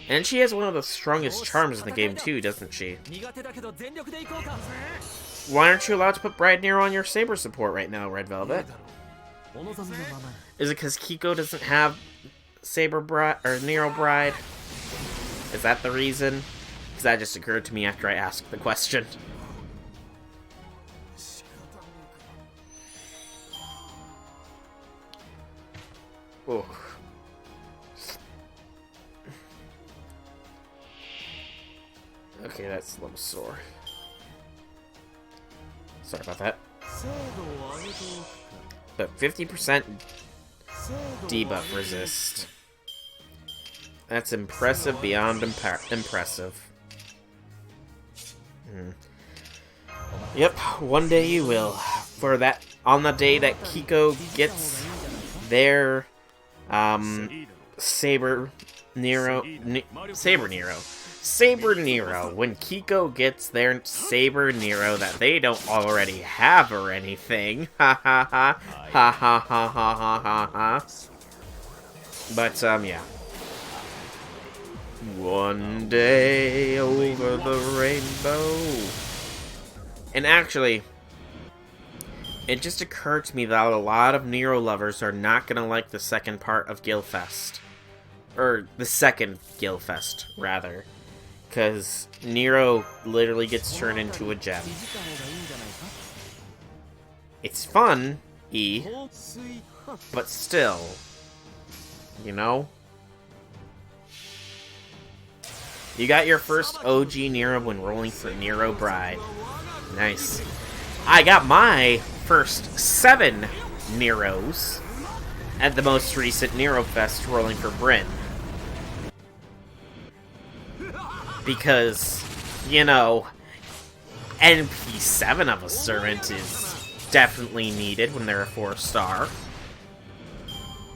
And she has one of the strongest charms in the game too, doesn't she? Why aren't you allowed to put Bride Nero on your Saber support right now, Red Velvet? Is it because Kiko doesn't have Saber Bride or Nero Bride? Is that the reason? Because that just occurred to me after I asked the question. Oh. Okay, that's a little sore. Sorry about that. But 50% debuff resist. That's impressive beyond impressive. Yep, one day you will. For that, on the day that Kiko gets their Saber Nero, when Kiko gets their Saber Nero that they don't already have or anything, ha ha ha, ha ha ha ha ha ha ha. But yeah. One day over the rainbow. And actually, it just occurred to me that a lot of Nero lovers are not going to like the second part of Gilfest. Or the second Gilfest, rather. Because Nero literally gets turned into a gem. It's fun, but still, you know? You got your first OG Nero when rolling for Nero Bride. Nice. I got my first 7 Neros at the most recent Nero Fest rolling for Bryn. Because, you know, NP7 of a servant is definitely needed when they're a 4-star.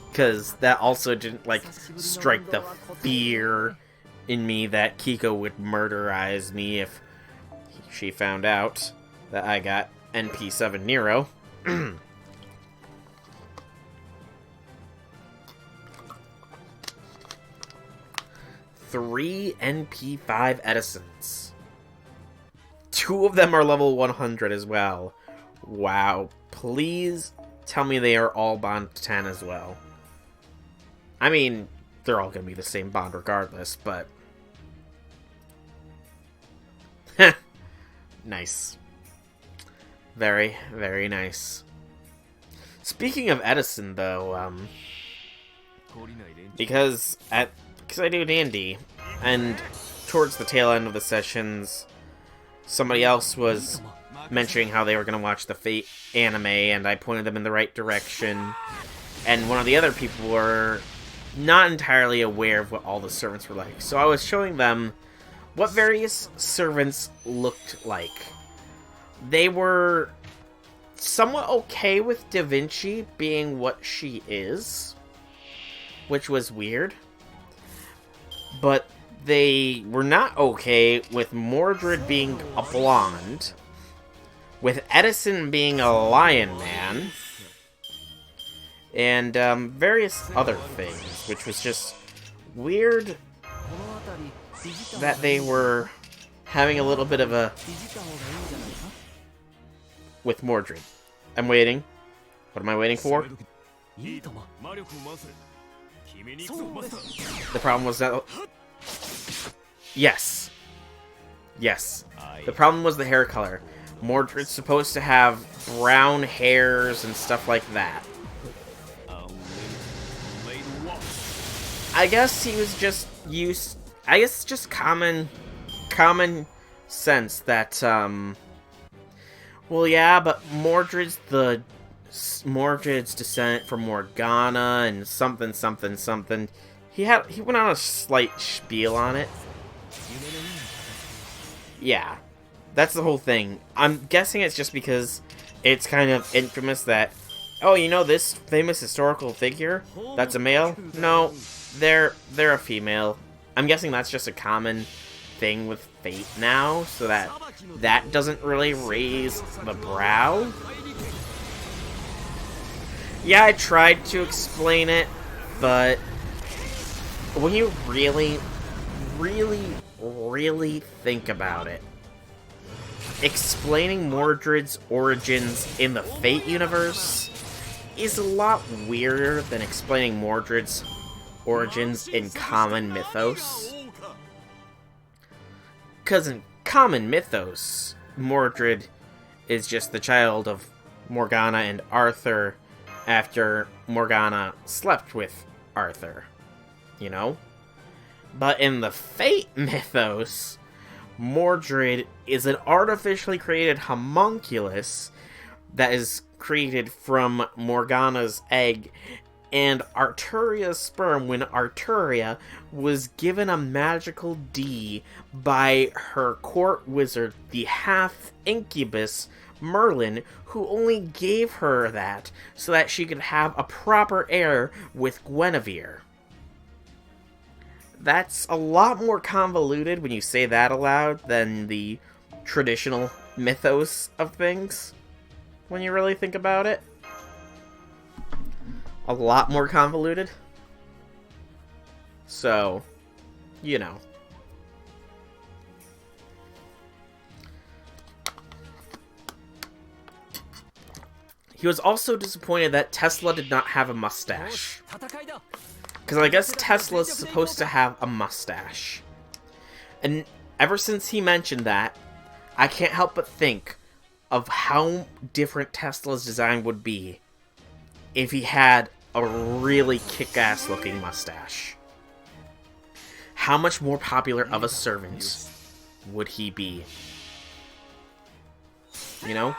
Because that also didn't, like, strike the fear in me that Kiko would murderize me if she found out that I got NP7 Nero. 3 NP5 Edisons. 2 of them are level 100 as well. Wow. Please tell me they are all bond 10 as well. I mean, they're all going to be the same bond regardless, but... Nice. Very, very nice. Speaking of Edison, though, because I do D&D, and towards the tail end of the sessions, somebody else was mentioning how they were going to watch the Fate anime, and I pointed them in the right direction, and one of the other people were not entirely aware of what all the servants were like, so I was showing them what various servants looked like. They were somewhat okay with Da Vinci being what she is, which was weird. But they were not okay with Mordred being a blonde, with Edison being a lion man, and various other things, which was just weird that they were having a little bit of a... with Mordred. I'm waiting. What am I waiting for? The problem was that... Yes. Yes. The problem was the hair color. Mordred's supposed to have brown hairs and stuff like that. I guess he was just used... I guess it's just common sense that, well, yeah, but Mordred's descent from Morgana and something. He went on a slight spiel on it. Yeah, that's the whole thing. I'm guessing it's just because it's kind of infamous that, oh, you know this famous historical figure? That's a male? No, they're a female. I'm guessing that's just a common thing with Fate now, so that doesn't really raise the brow. Yeah, I tried to explain it, but when you really think about it, explaining Mordred's origins in the Fate universe is a lot weirder than explaining Mordred's origins in common mythos. Because in common mythos, Mordred is just the child of Morgana and Arthur after Morgana slept with Arthur, you know? But in the Fate mythos, Mordred is an artificially created homunculus that is created from Morgana's egg and Arturia's sperm when Arturia was given a magical D by her court wizard, the half-incubus Merlin, who only gave her that so that she could have a proper heir with Guinevere. That's a lot more convoluted when you say that aloud than the traditional mythos of things, when you really think about it. A lot more convoluted. So, you know. He was also disappointed that Tesla did not have a mustache. Because I guess Tesla's supposed to have a mustache. And ever since he mentioned that, I can't help but think of how different Tesla's design would be if he had a really kick-ass looking mustache. How much more popular of a servant would he be? You know?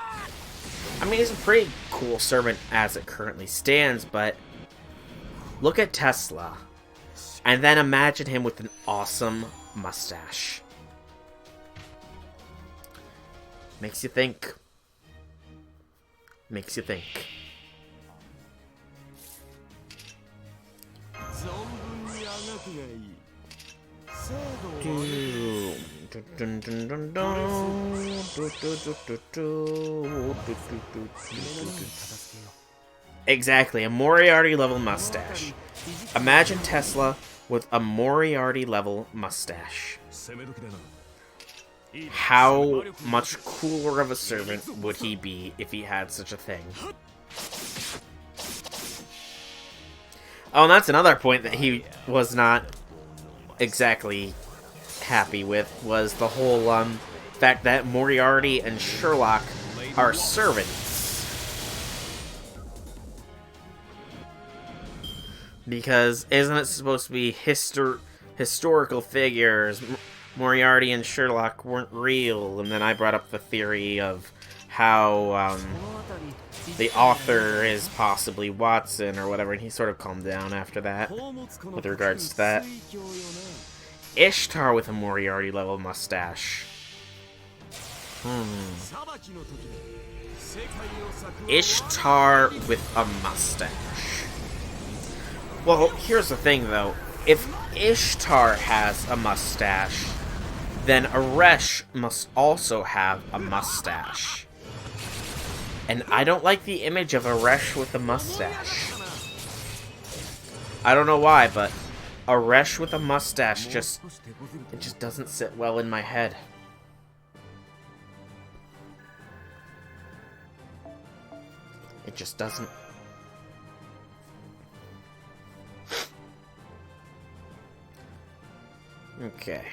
I mean, he's a pretty cool servant as it currently stands, but Look at Tesla. And then imagine him with an awesome mustache. Makes you think. Makes you think. Exactly, a Moriarty level mustache. Imagine Tesla with a Moriarty level mustache. How much cooler of a servant would he be if he had such a thing? Oh, and that's another point that he was not exactly happy with, was the whole fact that Moriarty and Sherlock are servants. Because isn't it supposed to be historical figures? Moriarty and Sherlock weren't real, and then I brought up the theory of how the author is possibly Watson or whatever, and he sort of calmed down after that with regards to that. Ishtar with a Moriarty level mustache. Ishtar with a mustache. Well, here's the thing though. If Ishtar has a mustache, then Eresh must also have a mustache. And I don't like the image of Eresh with a mustache. I don't know why, but Eresh with a mustache just doesn't sit well in my head. It just doesn't. Okay.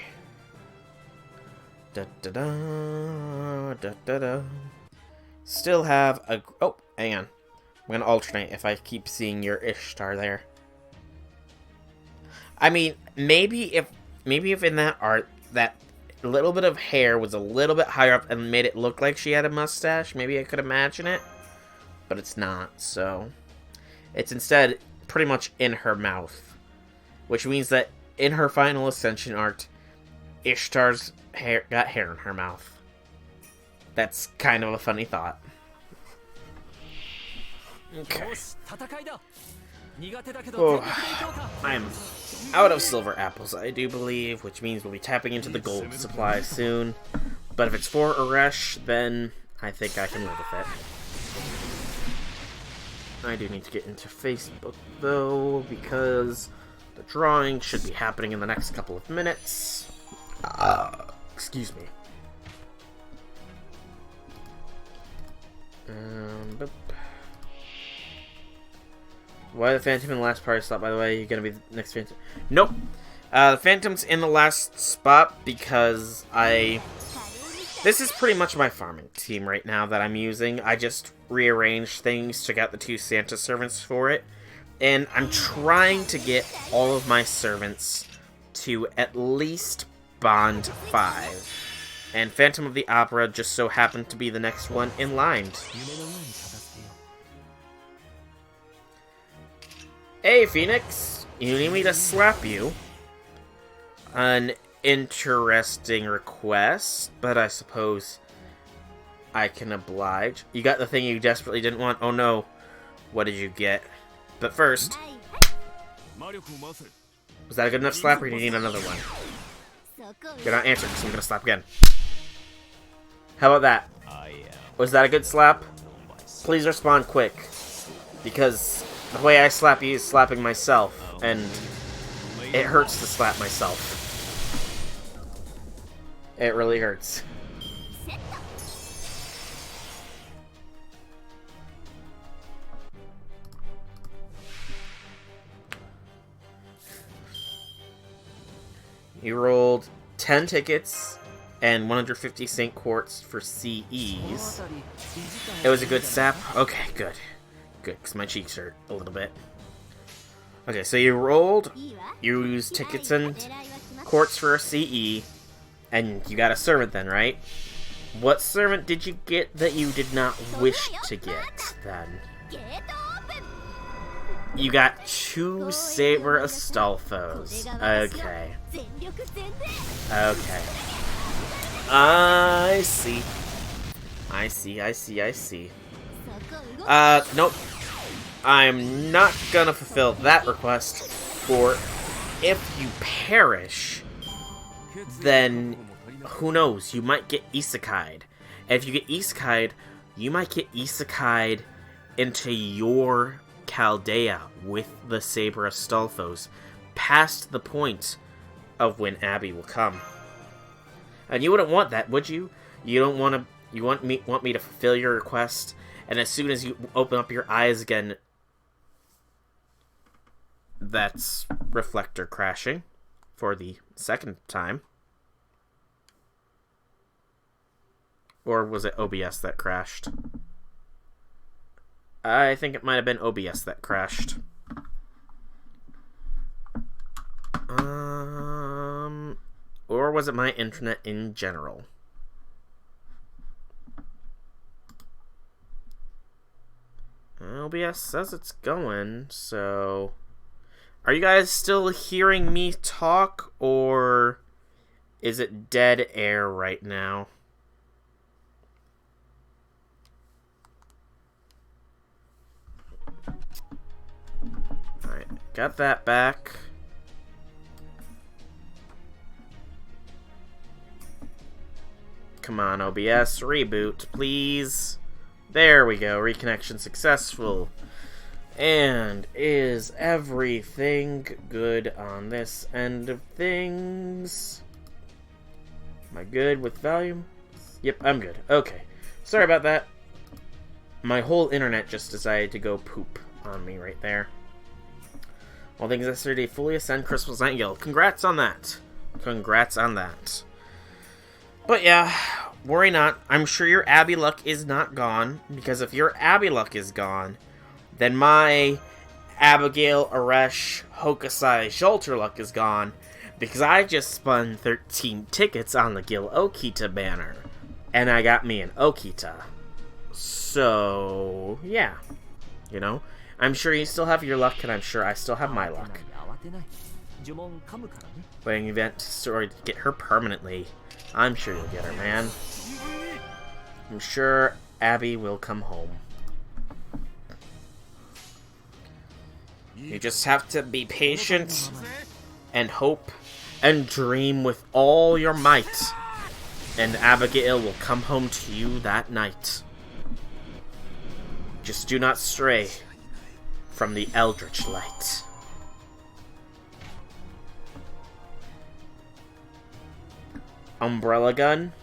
Da da da da da da. Still have a. Oh, hang on. I'm gonna alternate if I keep seeing your Ishtar there. I mean, maybe if in that art that little bit of hair was a little bit higher up and made it look like she had a mustache, maybe I could imagine it. But it's not, so it's instead pretty much in her mouth, which means that in her final Ascension art, Ishtar's got hair in her mouth. That's kind of a funny thought. Okay. Oh, I'm out of silver apples, I do believe, which means we'll be tapping into the gold supply soon. But if it's for Eresh, then I think I can live with it. I do need to get into Facebook, though, because the drawing should be happening in the next couple of minutes. Excuse me. Why the Phantom in the last party slot, by the way? You're gonna be the next Phantom? Nope. The Phantom's in the last spot because this is pretty much my farming team right now that I'm using. I just rearranged things, took out the 2 Santa servants for it, and I'm trying to get all of my servants to at least Bond 5. And Phantom of the Opera just so happened to be the next one in line. Hey, Phoenix! You need me to slap you? An interesting request, but I suppose I can oblige. You got the thing you desperately didn't want? Oh no. What did you get? But first... Was that a good enough slap, or do you need another one? You're not answering, so I'm gonna slap again. How about that? Was that a good slap? Please respond quick. Because the way I slap you is slapping myself, and it hurts to slap myself. It really hurts. You rolled 10 tickets and 150 St. Quartz for CEs. It was a good sap? Okay, good. Good, because my cheeks hurt a little bit. Okay, so you rolled, you used tickets and quartz for a CE, and you got a servant then, right? What servant did you get that you did not wish to get, then? You got 2 Saber Astolfos. Okay. Okay. I see. I see. Nope. I'm not gonna fulfill that request, for if you perish, then who knows, you might get isekai'd. And if you get isekai'd, you might get isekai'd into your Chaldea with the Saber Astolfos, past the point of when Abby will come. And you wouldn't want that, would you? You don't want to. You want me to fulfill your request, and as soon as you open up your eyes again, that's reflector crashing for the second time. Or was it OBS that crashed? I think it might have been OBS that crashed. Or was it my internet in general? OBS says it's going, so... Are you guys still hearing me talk, or is it dead air right now? Alright, got that back. Come on, OBS, reboot, please. There we go, reconnection successful. And is everything good on this end of things? Am I good with volume? Yep, I'm good. Okay. Sorry about that. My whole internet just decided to go poop on me right there. All things yesterday fully ascend Crystal's Nightingale. Congrats on that. Congrats on that. But yeah, worry not. I'm sure your Abby luck is not gone. Because if your Abby luck is gone, then my Abigail, Eresh, Hokusai, Jolter luck is gone. Because I just spun 13 tickets on the Gil Okita banner. And I got me an Okita. So, yeah. You know, I'm sure you still have your luck, and I'm sure I still have my luck. Playing event story to get her permanently. I'm sure you'll get her, man. I'm sure Abby will come home. You just have to be patient and hope and dream with all your might, and Abigail will come home to you that night. Just do not stray from the Eldritch Light. Umbrella gun?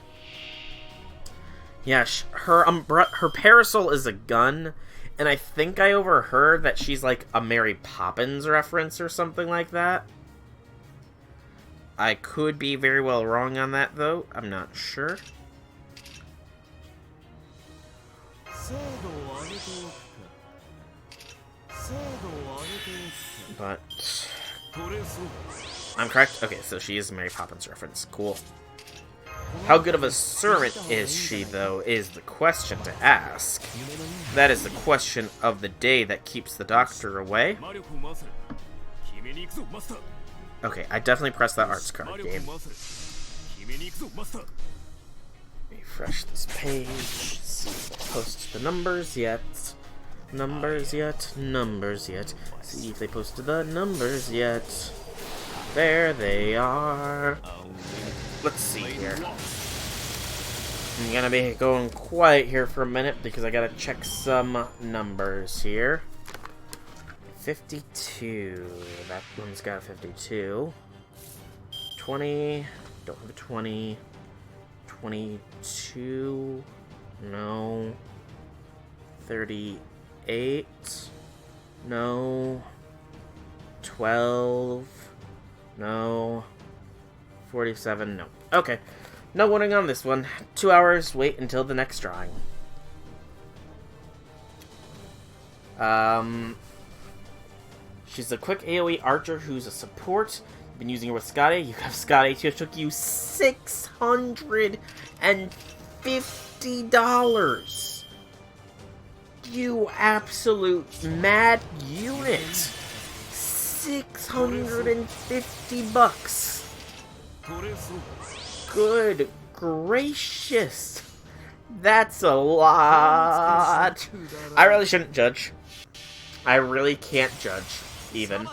Yeah, her parasol is a gun, and I think I overheard that she's like a Mary Poppins reference or something like that. I could be very well wrong on that, though. I'm not sure. But I'm correct? Okay, so she is a Mary Poppins reference. Cool. How good of a servant is she, though, is the question to ask. That is the question of the day that keeps the doctor away. Okay, I definitely pressed that arts card game. Refresh this page. See if they posted the numbers yet. Numbers yet. See if they posted the numbers yet. There they are. Let's see here. I'm gonna be going quiet here for a minute because I gotta check some numbers here. 52. That one's got 52. 20. Don't have a 20. 22. No. 38. No. 12. No. 47. No. Okay. No winning on this one. 2 hours. Wait until the next drawing. She's a quick AoE archer who's a support. You've been using her with Scotty. You have Scotty too. It took you $650. You absolute mad unit. 650 bucks. Good gracious. That's a lot. I really shouldn't judge. I really can't judge, even.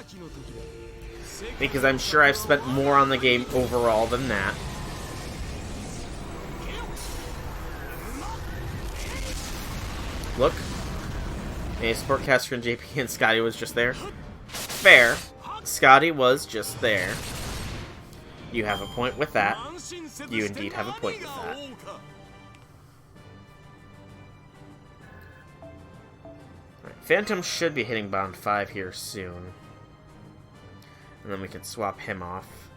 Because I'm sure I've spent more on the game overall than that. Look. A sportcaster and JP and Scotty was just there. Fair. Scotty was just there. You have a point with that. You indeed have a point with that. Right, Phantom should be hitting Bond 5 here soon. And then we can swap him off.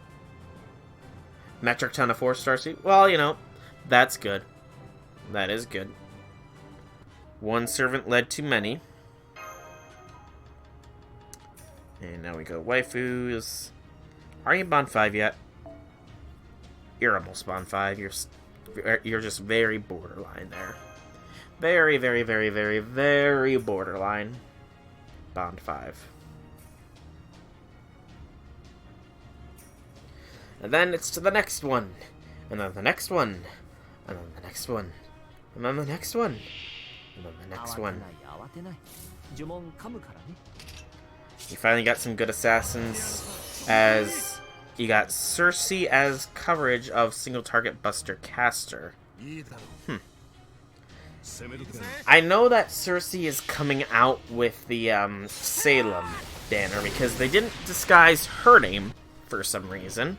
Metric ton of 4-star suit? Well, you know, that's good. That is good. One servant led too many. And now we go waifus. Are you Bond 5 yet? You're almost Bond 5. You're just very borderline there. Very, very, very, very, very borderline. Bond 5. And then it's to the next one. And then the next one. And then the next one. And then the next one. And then the next one. You finally got some good assassins, as you got Cersei as coverage of single target Buster Caster. I know that Cersei is coming out with the Salem banner because they didn't disguise her name for some reason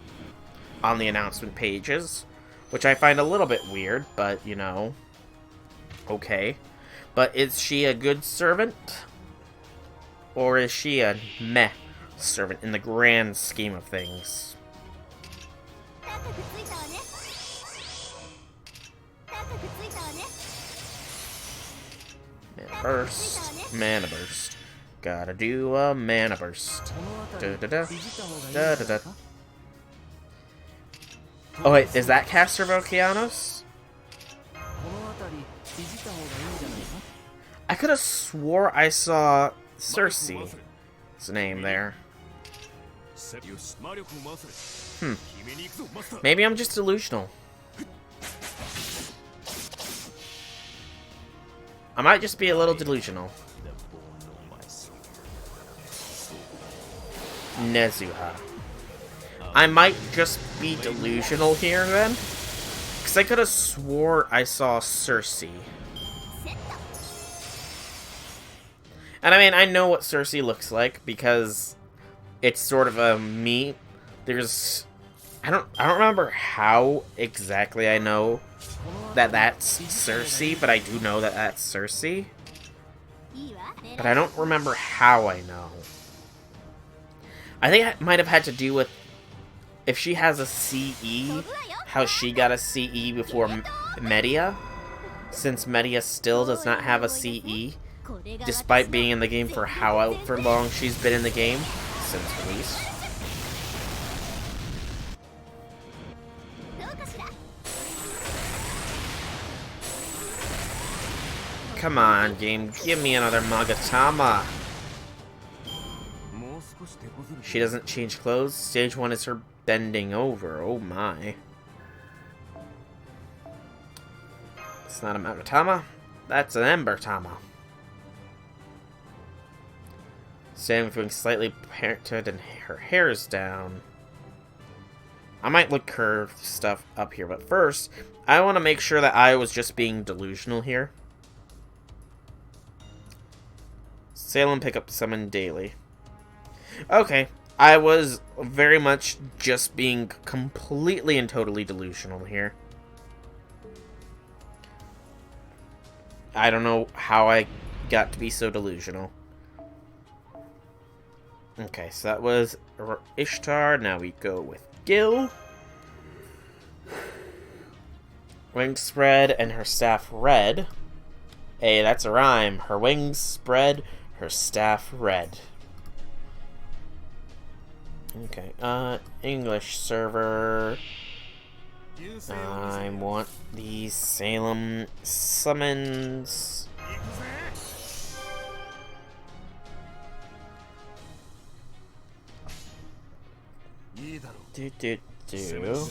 on the announcement pages, which I find a little bit weird, but you know, okay. But is she a good servant? Or is she a meh servant in the grand scheme of things? Mana burst. Mana burst. Gotta do a mana burst. Da-da-da. Da-da-da. Oh wait, is that Caster Vokianos? I could have swore I saw Cersei's name there. Maybe I'm just delusional. I might just be a little delusional. Nezuha. I might just be delusional here then. Because I could have swore I saw Cersei. And I mean, I know what Cersei looks like because it's sort of a me. There's, I don't remember how exactly I know that that's Cersei, but I do know that that's Cersei. But I don't remember how I know. I think it might have had to do with if she has a CE, how she got a CE before Media, since Media still does not have a CE. Despite being in the game for however long she's been in the game since release. Come on, game, give me another Magatama. She doesn't change clothes. Stage 1 is her bending over. Oh my. It's not a Magatama. That's an Embertama. Sam feeling slightly parted and her hair's down. I might look her stuff up here, but first, I want to make sure that I was just being delusional here. Salem pickup summon daily. Okay, I was very much just being completely and totally delusional here. I don't know how I got to be so delusional. Okay, so that was Ishtar. Now we go with Gil. Wings spread and her staff red. Hey, that's a rhyme. Her wings spread, her staff red. Okay, English server. I want the Salem summons. Do do do.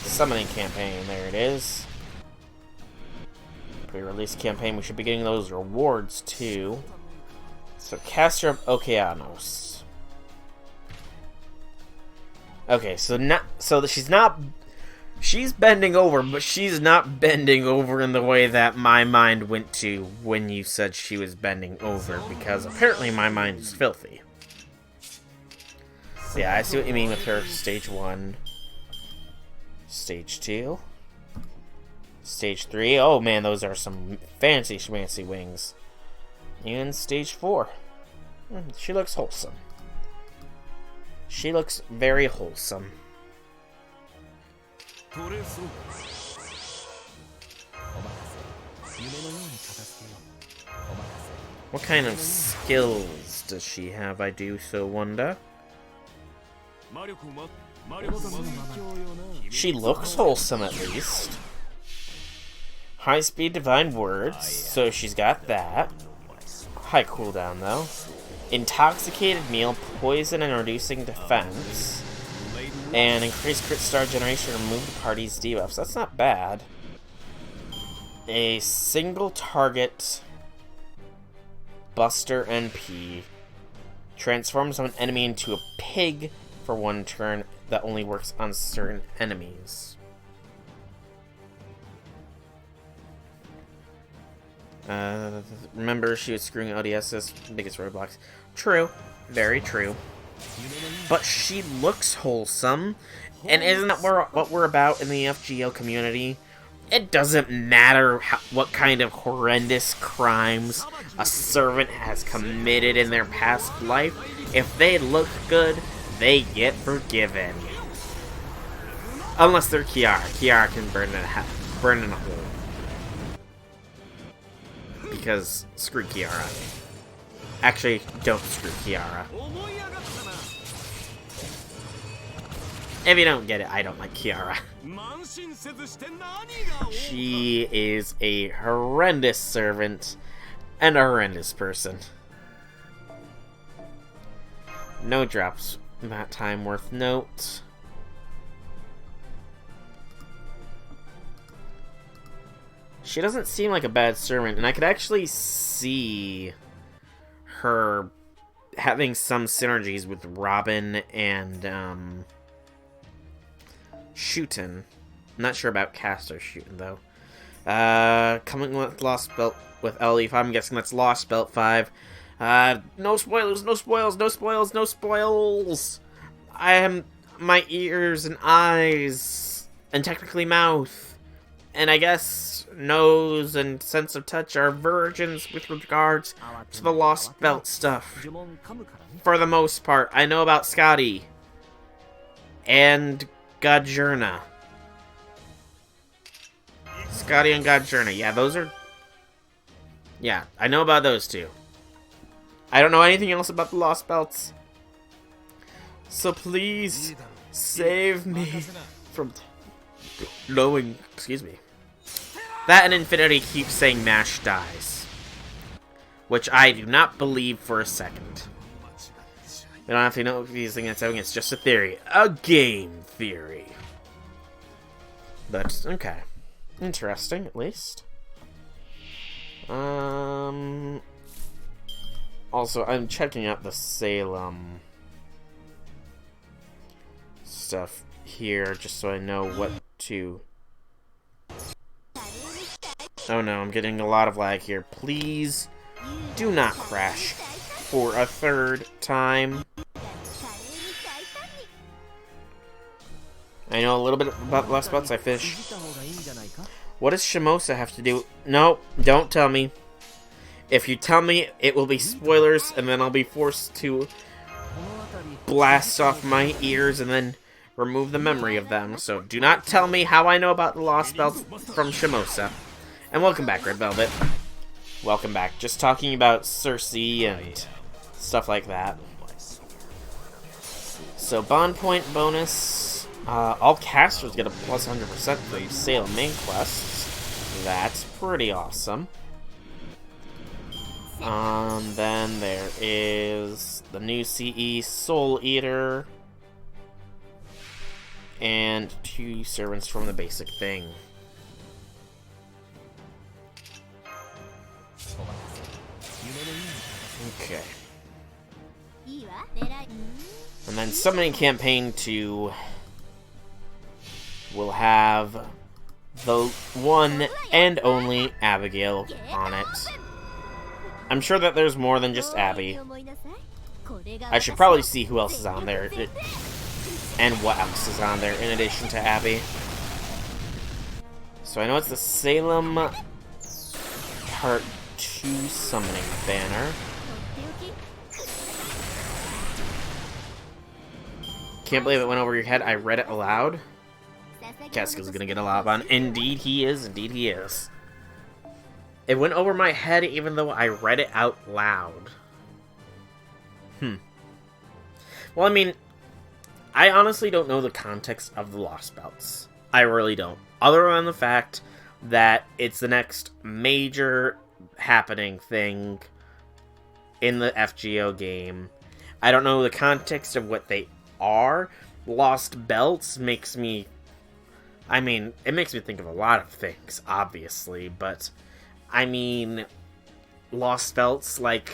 Summoning campaign, there it is. Pre-release campaign, we should be getting those rewards too. So, Caster of Okeanos. Okay, so she's bending over, but she's not bending over in the way that my mind went to when you said she was bending over, because apparently my mind is filthy. So yeah, I see what you mean with her. Stage 1. Stage 2. Stage 3. Oh man, those are some fancy schmancy wings. And Stage 4. She looks wholesome. She looks very wholesome. What kind of skills does she have, I do so wonder? She looks wholesome, at least. High-speed divine words, so she's got that. High cooldown, though. Intoxicated meal, poison and reducing defense. And increased crit star generation, remove the party's debuffs. That's not bad. A single target Buster NP transforms an enemy into a pig for 1 turn. That only works on certain enemies. Remember, she was screwing ODS's biggest roadblocks. True. Very true. But she looks wholesome. And isn't that what we're about in the FGO community? It doesn't matter what kind of horrendous crimes a servant has committed in their past life. If they look good, they get forgiven. Unless they're Kiara. Kiara can burn in a hole. Because screw Kiara. Actually, don't screw Kiara. If you don't get it, I don't like Kiara. She is a horrendous servant and a horrendous person. No drops that time worth note. She doesn't seem like a bad servant, and I could actually see her having some synergies with Robin and Shootin'. I'm not sure about Caster Shootin', though. Coming with Lost Belt with Ellie, I'm guessing that's Lost Belt 5. No spoilers, no spoils, no spoils, no spoils! My ears and eyes, and technically mouth, and I guess nose and sense of touch are virgins with regards to the Lost Belt stuff. For the most part, I know about Scotty and Godjerna. Scotty and Godjerna. Yeah, those are... Yeah, I know about those two. I don't know anything else about the Lost Belts. So please, save me from knowing... Excuse me. That and Infinity keeps saying Mash dies. Which I do not believe for a second. We don't have to know if he's thinking it's having, it's just a theory. A game theory. But, okay. Interesting, at least. Also, I'm checking out the Salem stuff here, just so I know what to... Oh no, I'm getting a lot of lag here. Please do not crash for a third time. I know a little bit about Lost Belts. I fish. What does Shimosa have to do? No, don't tell me. If you tell me, it will be spoilers, and then I'll be forced to blast off my ears and then remove the memory of them. So do not tell me how I know about the Lost Belts from Shimosa. And welcome back, Red Velvet. Welcome back. Just talking about Cersei and stuff like that. So, bond point bonus. All casters get a plus 100% for these Salem main quests. That's pretty awesome. Then there is the new CE Soul Eater. And 2 servants from the basic thing. Okay. And then Summoning Campaign 2 will have the one and only Abigail on it. I'm sure that there's more than just Abby. I should probably see who else is on there. And what else is on there in addition to Abby. So I know it's the Salem Part 2 Summoning banner. Can't believe it went over your head. I read it aloud. Casca's gonna get a lot on. Indeed he is. Indeed he is. It went over my head even though I read it out loud. Well, I mean, I honestly don't know the context of the Lost Belts. I really don't. Other than the fact that it's the next major happening thing in the FGO game. I don't know the context of what they are. Lost Belts makes me... I mean, it makes me think of a lot of things, obviously, but... I mean, Lost Belts, like...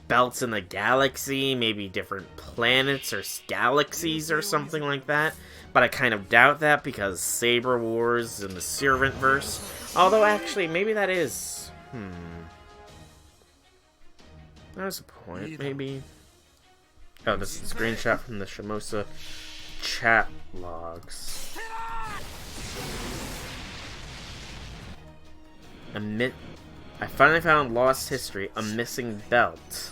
belts in the galaxy, maybe different planets or galaxies or something like that. But I kind of doubt that because Saber Wars and the Servantverse. Although, actually, maybe that is... That's a point, maybe. Oh, this is a screenshot from the Shimosa chat logs. I finally found Lost History, a missing belt.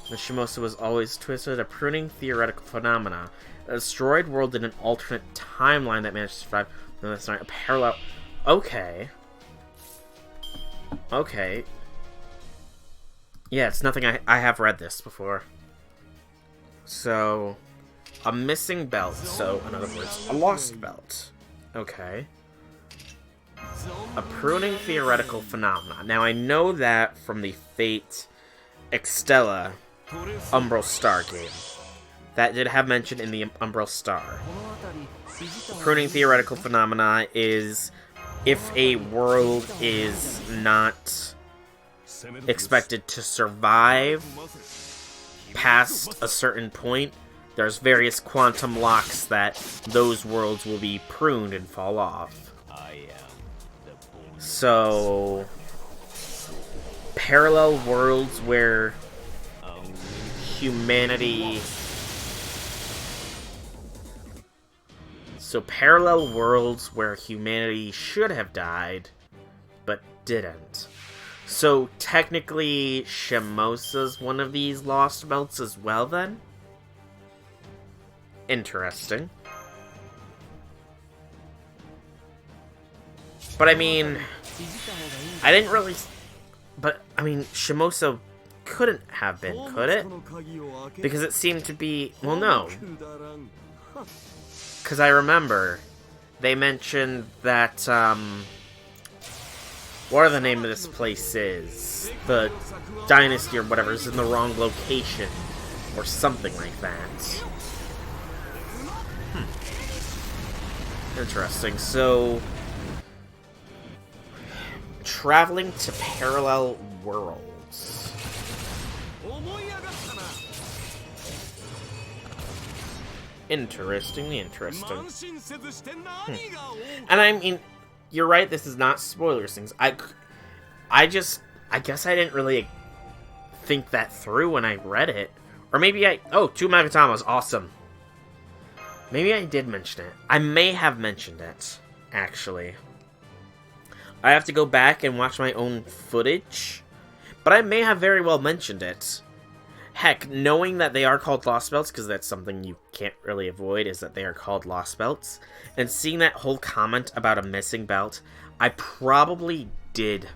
The Shimosa was always twisted, a pruning theoretical phenomena. A destroyed world in an alternate timeline that managed to survive. No, that's not a parallel. Okay. Okay. Yeah, it's nothing I have read this before. So, a missing belt. So, in other words, a lost belt. Okay. A pruning theoretical phenomena. Now, I know that from the Fate Extella Umbral Star game. That did have mention in the Umbral Star. The pruning theoretical phenomena is if a world is not expected to survive past a certain point, there's various quantum locks that those worlds will be pruned and fall off. So, parallel worlds where humanity... So, parallel worlds where humanity should have died, but didn't. So, technically, Shimosa's one of these lost belts as well, then? Interesting. But, I mean... I didn't really... But, I mean, Shimosa couldn't have been, could it? Because it seemed to be... Well, no. Because I remember they mentioned that, what the name of this place is? The dynasty or whatever is in the wrong location. Or something like that. Interesting. So, traveling to parallel worlds. Interesting. And I mean, you're right, this is not spoilers things. I guess I didn't really think that through when I read it. Or maybe oh, 2 Magatamas, awesome. Maybe I did mention it. I may have mentioned it, actually. I have to go back and watch my own footage. But I may have very well mentioned it. Heck, knowing that they are called Lost Belts, because that's something you can't really avoid, is that they are called Lost Belts. And seeing that whole comment about a missing belt, I probably did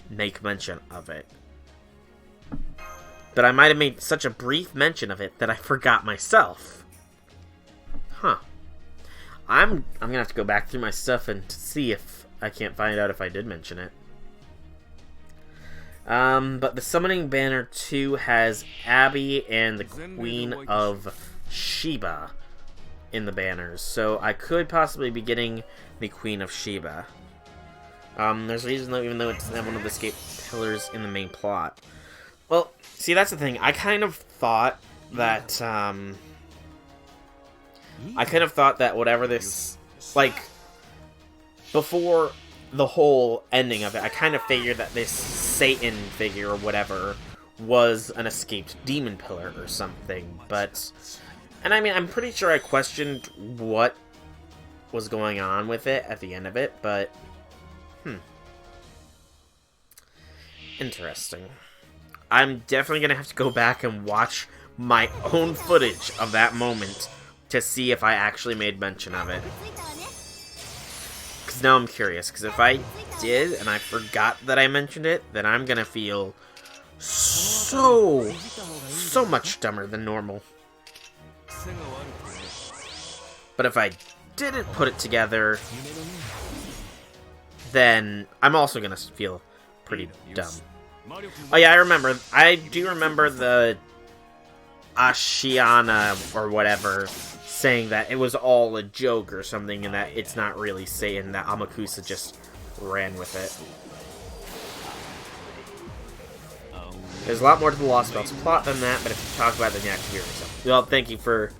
make mention of it. But I might have made such a brief mention of it that I forgot myself. Huh. I'm gonna have to go back through my stuff and see if I can't find out if I did mention it. But the Summoning Banner 2 has Abby and the Queen of Sheba in the banners, so I could possibly be getting the Queen of Sheba. There's a reason though, even though it's not one of the escape pillars in the main plot. Well, see, that's the thing. I kind of thought that, whatever this, like, before the whole ending of it, I kind of figured that this Satan figure or whatever was an escaped demon pillar or something, but, and I mean, I'm pretty sure I questioned what was going on with it at the end of it, but, interesting. I'm definitely gonna have to go back and watch my own footage of that moment to see if I actually made mention of it. Because now I'm curious, because if I did and I forgot that I mentioned it, then I'm gonna feel so much dumber than normal. But if I didn't put it together, then I'm also gonna feel pretty dumb. Oh yeah, I do remember the Ashiana or whatever saying that it was all a joke or something and that it's not really Satan, that Amakusa just ran with it. There's a lot more to the Lost Belts plot than that, but if you talk about it, then you have to hear yourself. Well, thank you for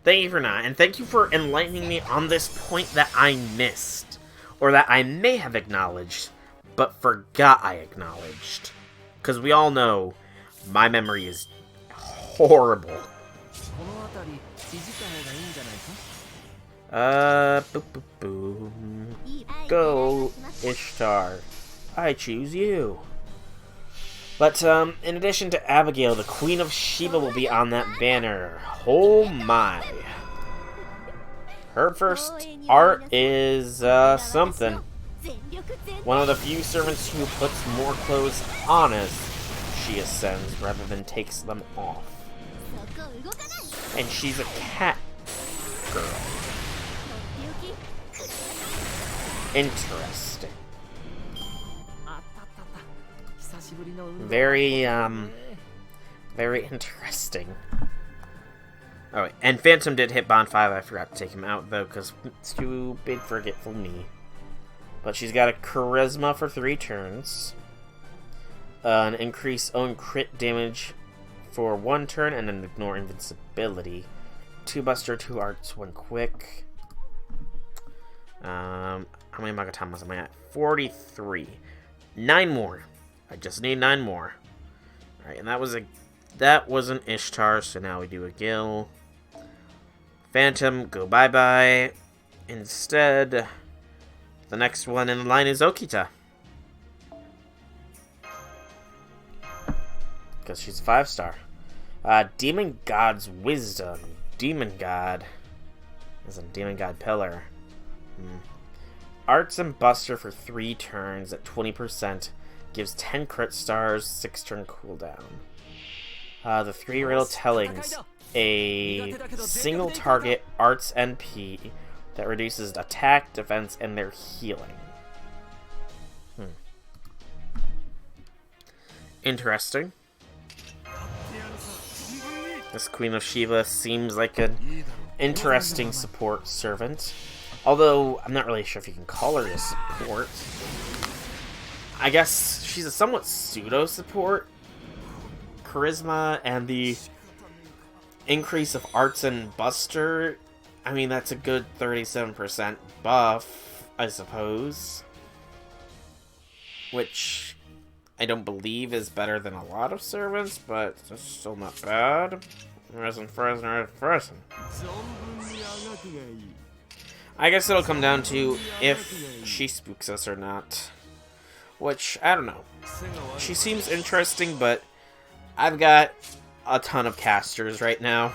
not, and thank you for enlightening me on this point that I missed, or that I may have acknowledged, but forgot I acknowledged. Because we all know my memory is horrible. Go, Ishtar. I choose you. But, in addition to Abigail, the Queen of Sheba will be on that banner. Oh my. Her first art is, something. One of the few servants who puts more clothes on as she ascends rather than takes them off. And she's a cat girl. Interesting. Very interesting. Oh, wait. And Phantom did hit Bond 5. I forgot to take him out, though, because stupid forgetful me. But she's got a Charisma for 3 turns. An increased own crit damage for 1 turn, and an ignore invincibility. 2 Buster, 2 Arts, 1 Quick. How many Magatamas am I at? 43. 9 more. I just need 9 more. Alright, and that was an Ishtar, so now we do a Gil. Phantom, go bye-bye. Instead, the next one in line is Okita. Because she's 5-star. Demon God's Wisdom. Demon God. As a Demon God Pillar. Arts and Buster for 3 turns at 20%. Gives 10 crit stars, 6 turn cooldown. The 3 riddle tellings. A single target Arts NP that reduces attack, defense, and their healing. Interesting. This Queen of Sheba seems like an interesting support servant. Although, I'm not really sure if you can call her a support. I guess she's a somewhat pseudo-support. Charisma and the increase of Arts and Buster, I mean, that's a good 37% buff, I suppose. Which I don't believe is better than a lot of servants, but it's still not bad. Resin. I guess it'll come down to if she spooks us or not. Which, I don't know. She seems interesting, but I've got a ton of casters right now.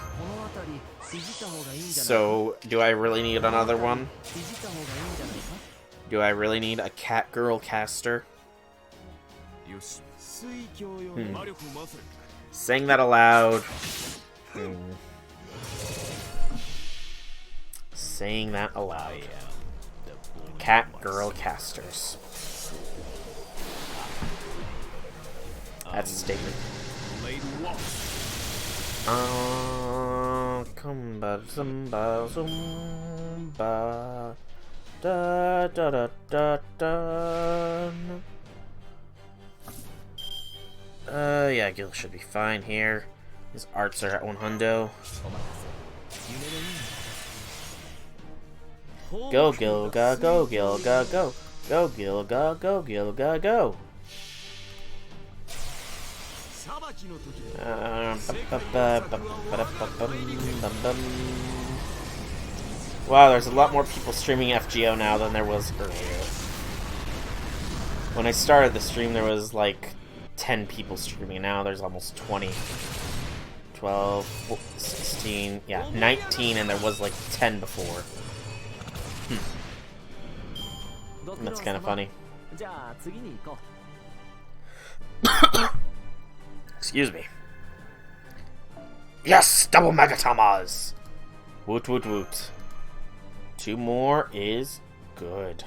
So, do I really need another one? Do I really need a cat girl caster? Saying that aloud. Saying that aloud. Cat girl casters. That's a statement. Kumba zumba zumba da da da da da. Yeah, Gil should be fine here. His arts are at 100. Go Gil ga go Gil ga go. Go Gil ga go Gil ga go. Wow, there's a lot more people streaming FGO now than there was earlier. When I started the stream, there was like 10 people streaming. Now there's almost 20. 12, 16, yeah, 19, and there was like 10 before. That's kind of funny. Excuse me. Yes! Double Magatamas! Woot woot woot. 2 more is good.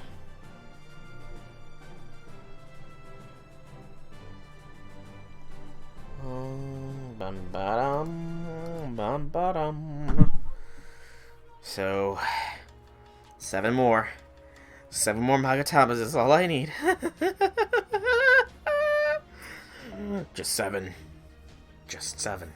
So, 7 more. 7 more Magatamas is all I need. Just 7. Just 7.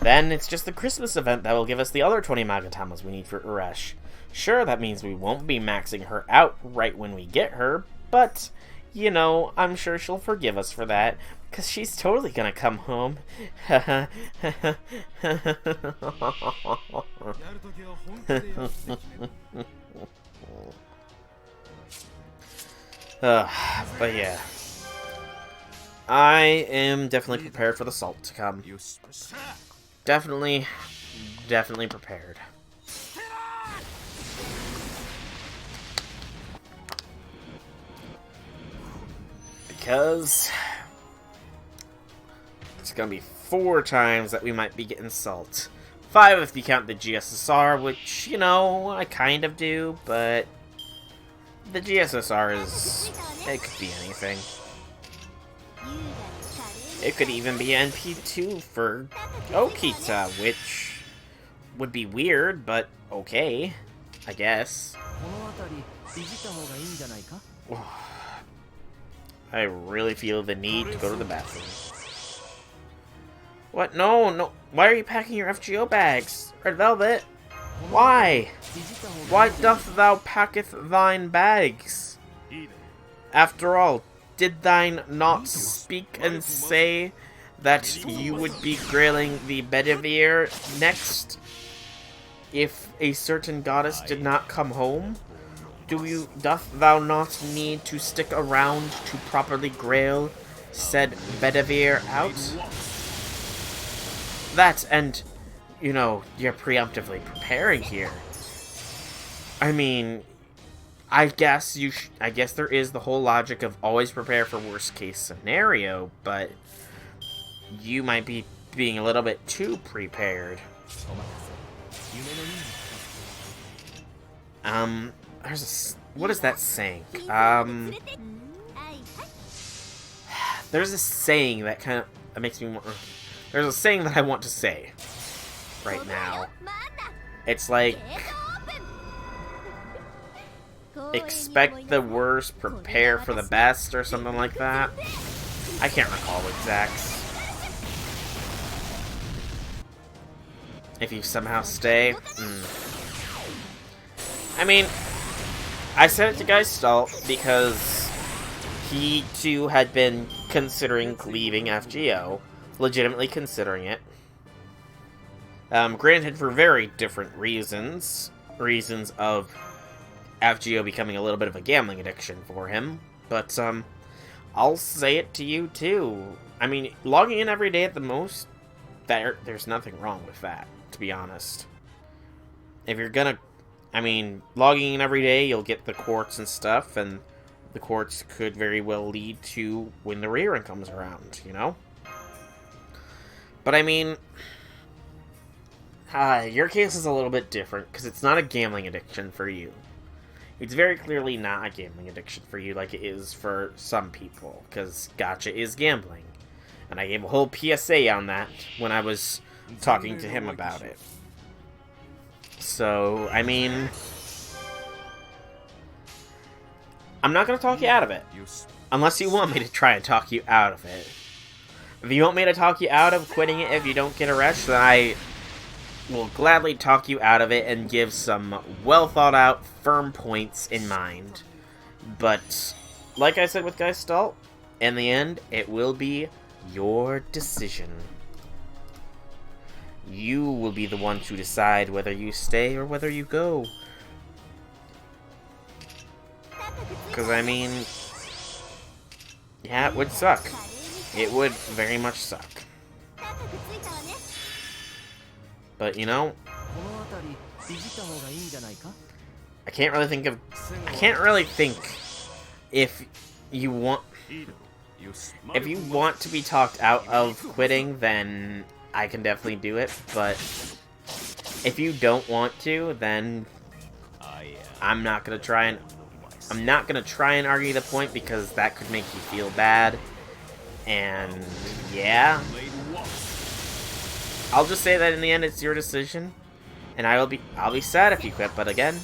Then it's just the Christmas event that will give us the other 20 Magatamas we need for Eresh. Sure, that means we won't be maxing her out right when we get her, but, you know, I'm sure she'll forgive us for that, because she's totally gonna come home. But yeah. I am definitely prepared for the salt to come. Definitely prepared. Because it's gonna be 4 times that we might be getting salt. 5 if you count the GSSR, which, you know, I kind of do, but the GSSR is... it could be anything. It could even be NP2 for Okita, which would be weird, but okay, I guess. I really feel the need to go to the bathroom. What? No, no. Why are you packing your FGO bags? Red Velvet? Why? Why doth thou packeth thine bags? After all, did thine not speak and say that you would be grailing the Bedivere next if a certain goddess did not come home? Doth thou not need to stick around to properly grail said Bedivere out? That, and, you know, you're preemptively preparing here. I mean, I guess there is the whole logic of always prepare for worst case scenario, but you might be being a little bit too prepared. What is that saying? There's a saying that kind of makes me want. There's a saying that I want to say right now. It's like, expect the worst, prepare for the best, or something like that. I can't recall exacts. If you somehow stay. I mean, I said it to Guy Stalt because he too had been considering leaving FGO. Legitimately considering it. Granted, for very different reasons. Reasons of FGO becoming a little bit of a gambling addiction for him. But, I'll say it to you, too. I mean, logging in every day at the most, there's nothing wrong with that, to be honest. If you're gonna... I mean, logging in every day, you'll get the quartz and stuff, and the quartz could very well lead to when the rerun comes around, you know? But, I mean... your case is a little bit different, because it's not a gambling addiction for you. It's very clearly not a gambling addiction for you like it is for some people, because gacha is gambling. And I gave a whole PSA on that when I was talking to him about it. So, I mean, I'm not going to talk you out of it. Unless you want me to try and talk you out of it. If you want me to talk you out of quitting it if you don't get Eresh, then I will gladly talk you out of it and give some well thought out, firm points in mind. But, like I said with Geistalt, in the end, it will be your decision. You will be the one to decide whether you stay or whether you go. Because, I mean, yeah, it would suck. It would very much suck. But, you know, I can't really think if you want to be talked out of quitting, then I can definitely do it, but if you don't want to, then I'm not gonna try and argue the point, because that could make you feel bad. And yeah, I'll just say that in the end it's your decision, and I'll be sad if you quit, but again,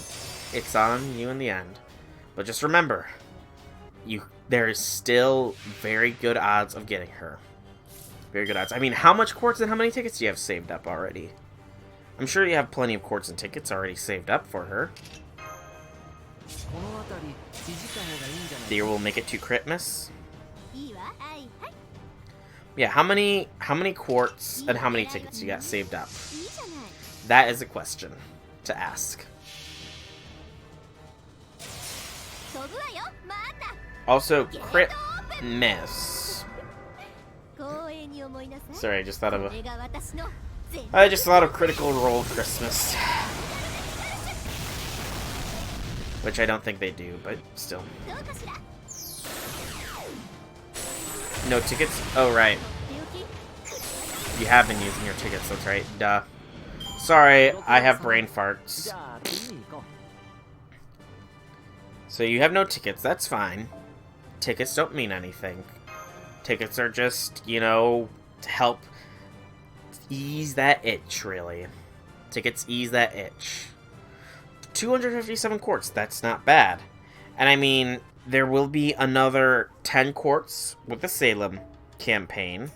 it's on you in the end. But just remember, there is still very good odds of getting her. Very good odds. I mean, how much quartz and how many tickets do you have saved up already? I'm sure you have plenty of quartz and tickets already saved up for her. Deer will make it to Christmas. Yeah, how many quartz and how many tickets you got saved up? That is a question to ask. Also, Christmas. Sorry, I just thought of Critical Role Christmas. Which I don't think they do, but still. No tickets? Oh, right. You have been using your tickets, that's right. Duh. Sorry, I have brain farts. So you have no tickets, that's fine. Tickets don't mean anything. Tickets are just, you know, to help ease that itch, really. Tickets ease that itch. 257 quartz, that's not bad. And I mean, there will be another 10 quartz with the Salem campaign.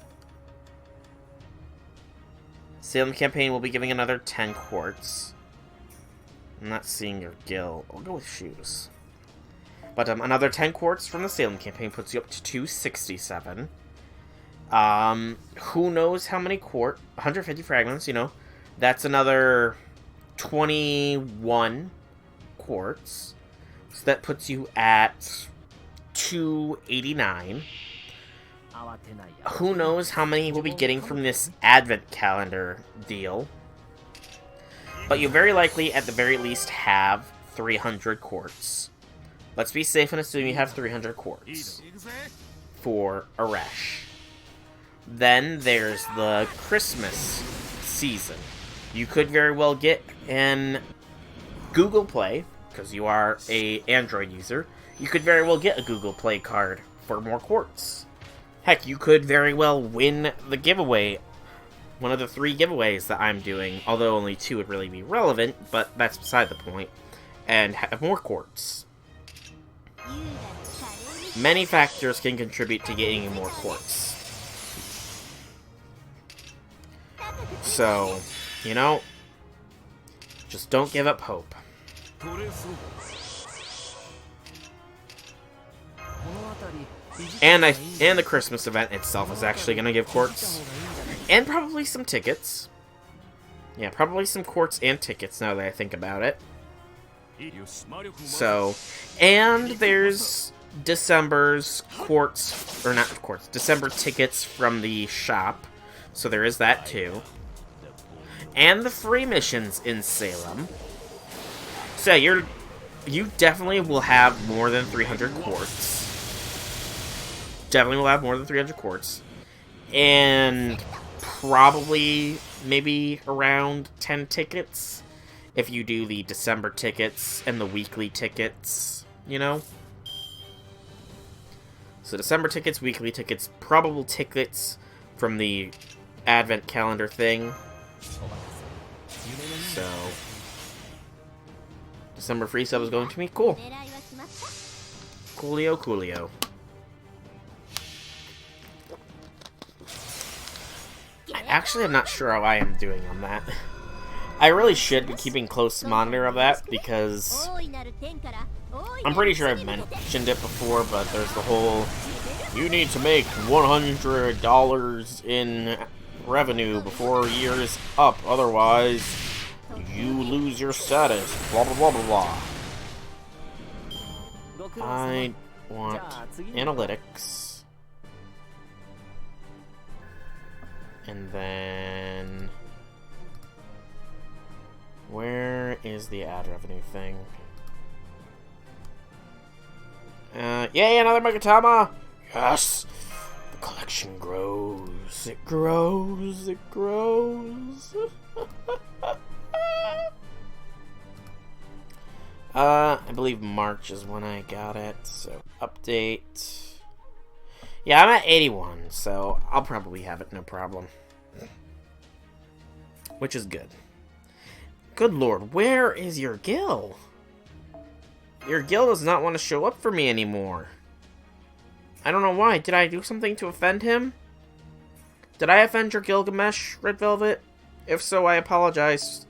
Salem campaign will be giving another 10 quartz. I'm not seeing your gill. I'll go with shoes. But another 10 quartz from the Salem campaign puts you up to 267. Who knows how many quartz? 150 fragments, you know. That's another 21 quartz. So that puts you at 289. Who knows how many we'll be getting from this advent calendar deal. But you very likely, at the very least, have 300 quartz. Let's be safe and assume you have 300 quartz for Eresh. Then there's the Christmas season. You could very well get an Google Play, because you are a Android user. You could very well get a Google Play card for more quartz. Heck, you could very well win the giveaway. One of the 3 giveaways that I'm doing, although only 2 would really be relevant, but that's beside the point, and have more quartz. Many factors can contribute to getting more quartz. So, you know, just don't give up hope. And the Christmas event itself is actually going to give quartz. And probably some tickets. Yeah, probably some quartz and tickets now that I think about it. So, and there's December's quartz, or not quartz, December tickets from the shop. So there is that too. And the free missions in Salem. So you definitely will have more than 300 quartz. Definitely will have more than 300 quartz. And probably maybe around 10 tickets if you do the December tickets and the weekly tickets, you know? So December tickets, weekly tickets, probable tickets from the advent calendar thing. So, December free sub is going to me. Cool. Coolio, coolio. Actually, I'm not sure how I am doing on that. I really should be keeping close monitor of that, because I'm pretty sure I've mentioned it before, but there's the whole, you need to make $100 in revenue before a year is up, otherwise you lose your status, blah blah blah blah blah. I want analytics. And then, where is the ad revenue thing? Yay, another Magatama! Yes! The collection grows. It grows. It grows. I believe March is when I got it, so update. Yeah, I'm at 81, so I'll probably have it, no problem. Which is good. Good lord, where is your Gil? Your Gil does not want to show up for me anymore. I don't know why. Did I do something to offend him? Did I offend your Gilgamesh, Red Velvet? If so, I apologize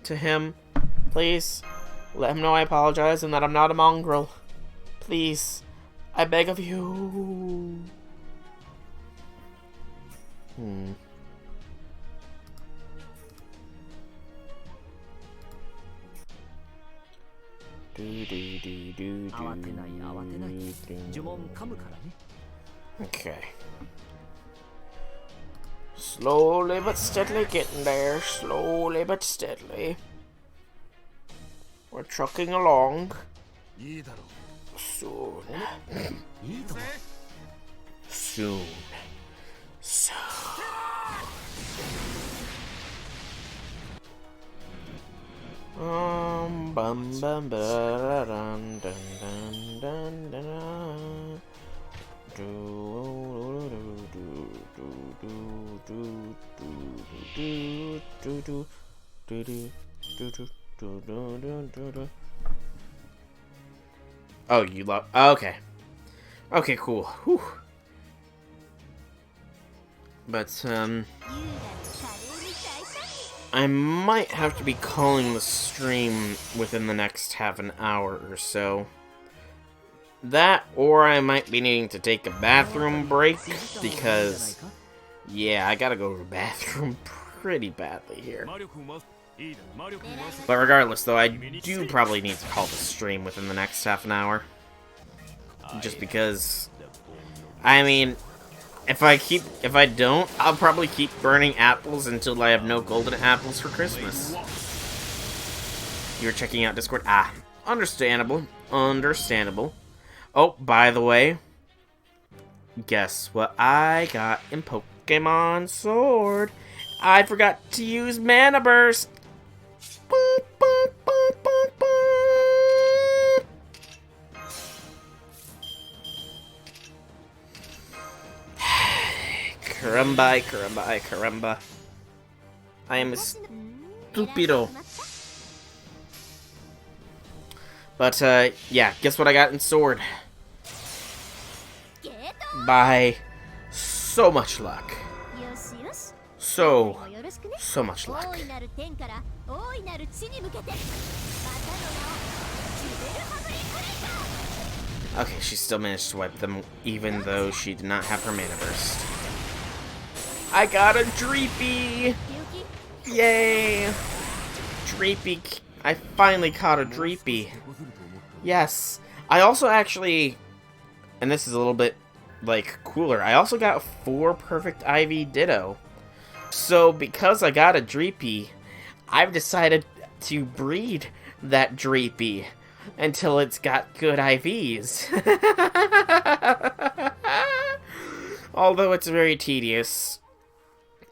to him. Please, let him know I apologize and that I'm not a mongrel. Please. I beg of you. Okay. Slowly but steadily getting there. Slowly but steadily. We're trucking along. Soon. Soon. Soon. Bum bum ba dun dun dun dun dun. Do do do do do do do do do do do do do do. Oh, you love. Oh, okay. Okay, cool. Whew. But, I might have to be calling the stream within the next half an hour or so. That, or I might be needing to take a bathroom break, because, yeah, I gotta go to the bathroom pretty badly here. But regardless, though, I do probably need to call the stream within the next half an hour. Just because, I mean, if I don't, I'll probably keep burning apples until I have no golden apples for Christmas. You're checking out Discord? Ah, understandable. Understandable. Oh, by the way, guess what I got in Pokemon Sword? I forgot to use Mana Burst. Boop, boop, boop, boop, boop. Caramba, caramba, caramba. I am a stupido. But, yeah, guess what I got in Sword? By so much luck. So much luck. Okay, she still managed to wipe them, even though she did not have her Mana Burst. I got a Dreepy! Yay! Dreepy. I finally caught a Dreepy. Yes. I also actually, and this is a little bit, like, cooler, I also got 4 perfect IV Ditto. So, because I got a Dreepy, I've decided to breed that Dreepy until it's got good IVs. Although it's very tedious.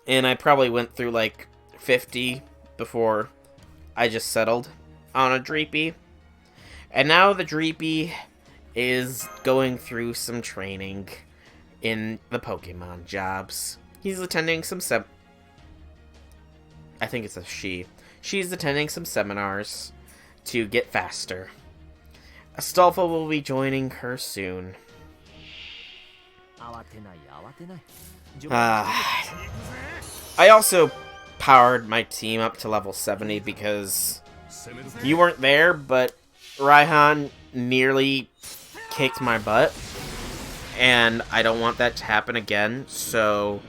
And I probably went through like 50 before I just settled on a Dreepy. And now the Dreepy is going through some training in the Pokemon jobs. He's attending some I think it's a she. She's attending some seminars to get faster. Astolfo will be joining her soon. I also powered my team up to level 70 because you weren't there, but Raihan nearly kicked my butt, and I don't want that to happen again. So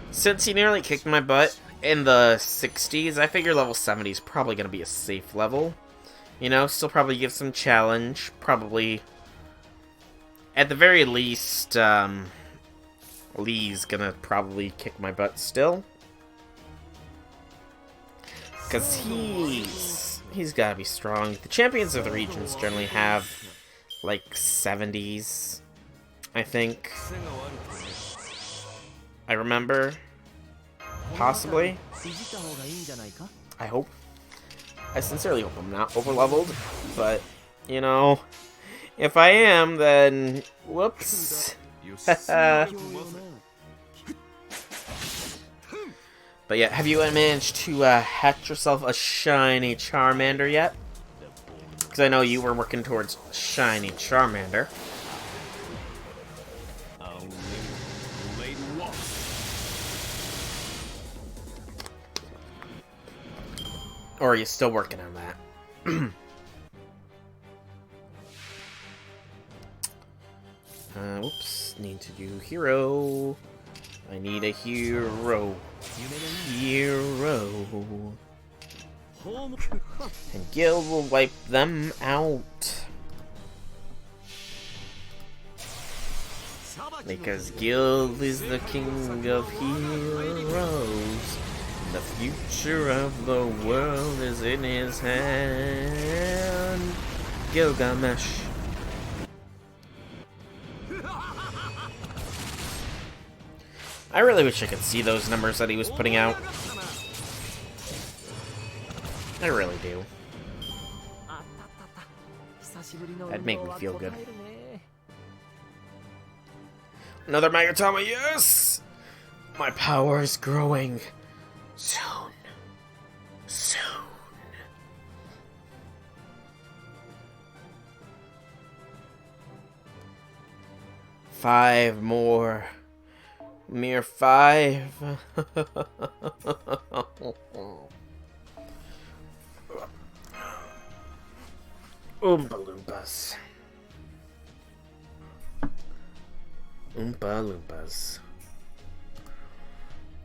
since he nearly kicked my butt in the 60s, I figure level 70 is probably going to be a safe level. You know, still probably give some challenge. Probably, at the very least, Lee's gonna probably kick my butt still. Because he's gotta be strong. The champions of the regions generally have, like, 70s, I think. I remember. Possibly. I hope. I sincerely hope I'm not over-leveled, but, you know, if I am, then whoops. But yeah, have you managed to hatch yourself a shiny Charmander yet? Because I know you were working towards shiny Charmander. Or are you still working on that? Whoops. Need to do hero. I need a hero. Hero. And Gil will wipe them out. Because Gil is the king of heroes. The future of the world is in his hand. Gilgamesh. I really wish I could see those numbers that he was putting out. I really do. That'd make me feel good. Another Magatama, yes! My power is growing. Soon. Soon. Five more. Mere 5. Oompa Loompas. Oompa Loompas.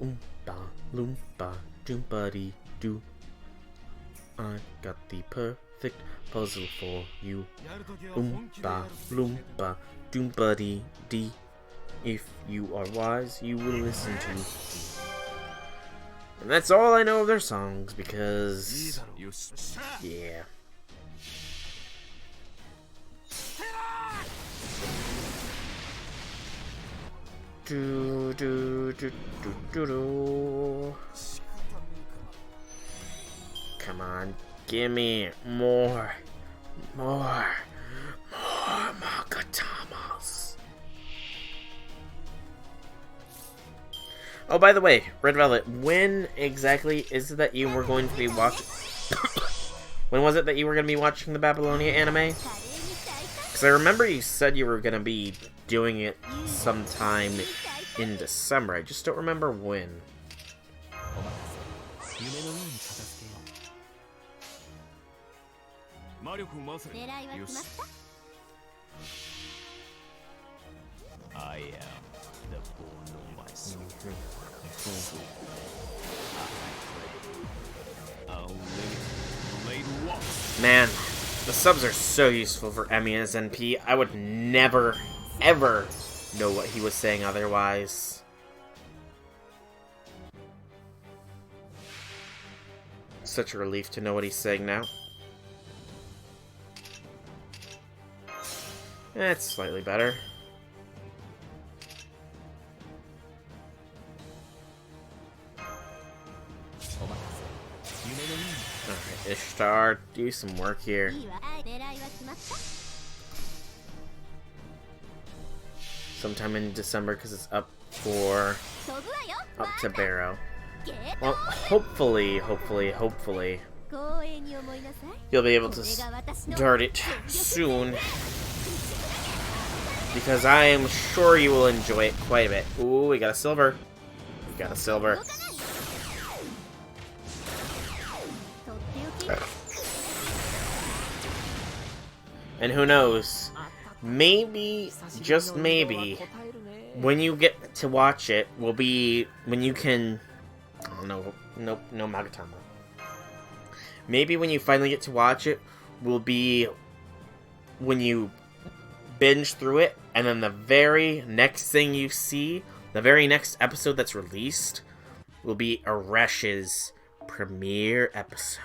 Oompa Loompa Doompity Doo. I got the perfect puzzle for you. Oompa Loompa Doompity Dee. If you are wise, you will listen to me. And that's all I know of their songs, because... yeah. Do, do, do, do, do, do. Come on, gimme more Magatamas. Oh, by the way, Red Velvet, when exactly is it that you were going to be watching... when was it that you were going to be watching the Babylonia anime? Because I remember you said you were going to be doing it sometime in December. I just don't remember when. I am the born of myself. Man, the subs are so useful for Emmy as NP. I would never, ever know what he was saying otherwise. Such a relief to know what he's saying now. It's slightly better. Alright, Ishtar, do some work here. Sometime in December, because it's up for up to Barrow. Well, hopefully, you'll be able to start it soon. Because I am sure you will enjoy it quite a bit. Ooh, we got a silver. We got a silver. And who knows, maybe, just maybe, when you get to watch it, will be when you can... Oh, no, nope, no Magatama. Maybe when you finally get to watch it, will be when you binge through it, and then the very next thing you see, the very next episode that's released, will be Eresh's premiere episode.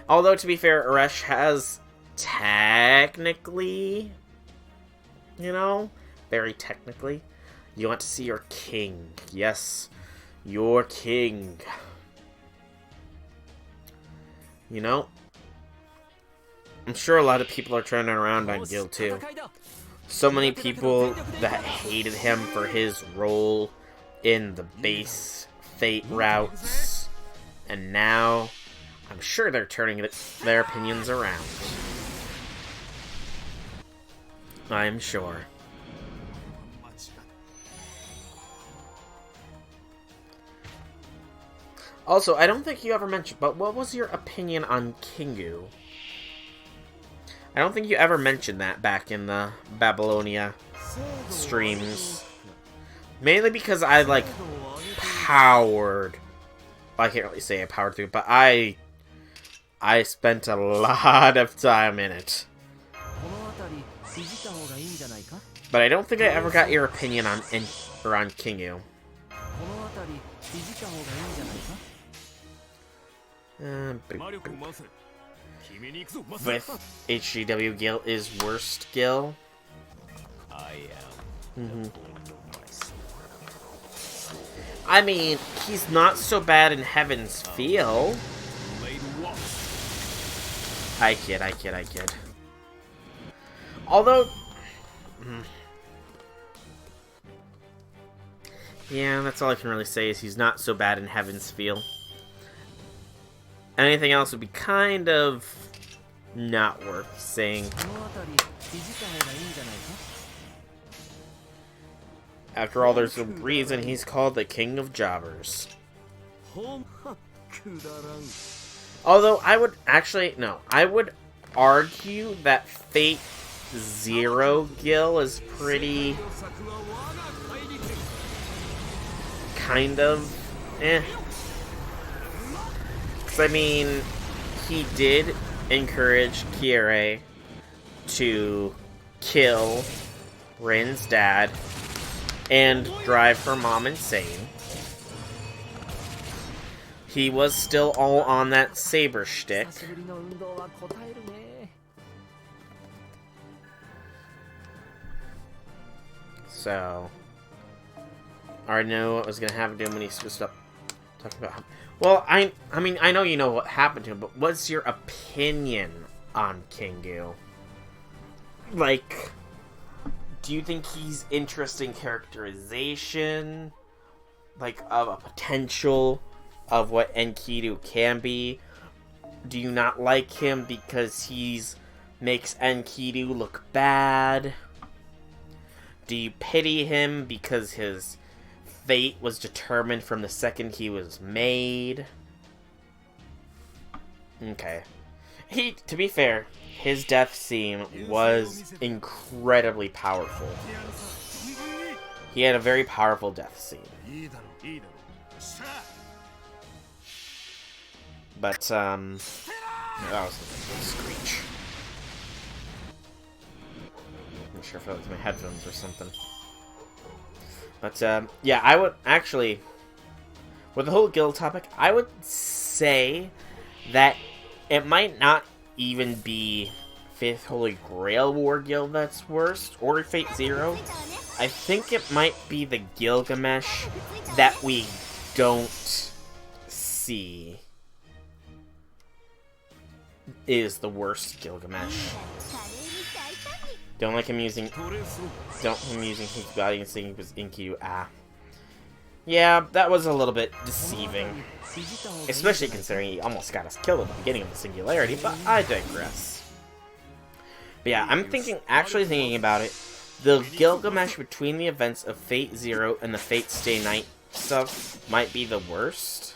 Although, to be fair, Eresh has technically, you know, very technically, you want to see your king. Yes, your king. You know, I'm sure a lot of people are turning around on Gil too. So many people that hated him for his role in the base Fate routes, and now I'm sure they're turning their opinions around. I'm sure. Also, I don't think you ever mentioned, but what was your opinion on Kingu? I don't think you ever mentioned that back in the Babylonia streams. Mainly because I, like, powered... Well, I can't really say I powered through, but I spent a lot of time in it. But I don't think I ever got your opinion on Kingu. With HGW Gil is worst Gil. I mean, he's not so bad in Heaven's Feel. I kid. Although... yeah, that's all I can really say is he's not so bad in Heaven's Feel. Anything else would be kind of not worth saying. After all, there's a reason he's called the King of Jobbers. Although, I would actually... No, I would argue that Fate Zero Gil is pretty... kind of... eh. I mean, he did encourage Kiere to kill Rin's dad and drive her mom insane. He was still all on that saber shtick. So, I already know what was going to happen to him when he switched up talking about him. Well, I mean, I know you know what happened to him, but what's your opinion on Kingu? Like, do you think he's interesting characterization? Like, of a potential of what Enkidu can be? Do you not like him because he's makes Enkidu look bad? Do you pity him because his fate was determined from the second he was made? Okay. To be fair, his death scene was incredibly powerful. He had a very powerful death scene. But, that was a screech. I'm not sure if that was my headphones or something. But, yeah, I would actually, with the whole guild topic, I would say that it might not even be 5th Holy Grail War Guild that's worst, or Fate Zero. I think it might be the Gilgamesh that we don't see is the worst Gilgamesh. Don't like him using... Don't him using his body and saying he was Inkyu. Ah. Yeah, that was a little bit deceiving. Especially considering he almost got us killed at the beginning of the Singularity, but I digress. But yeah, I'm actually thinking about it. The Gilgamesh between the events of Fate Zero and the Fate Stay Night stuff might be the worst.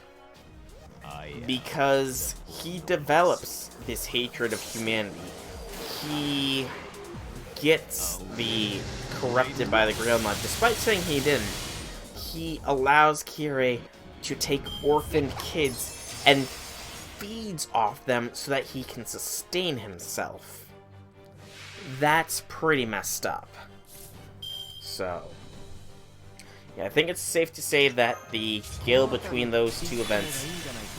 Because he develops this hatred of humanity. He gets the corrupted by the Grail Mud, despite saying he didn't. He allows Kirei to take orphaned kids and feeds off them so that he can sustain himself. That's pretty messed up. So, yeah, I think it's safe to say that the skill between those two events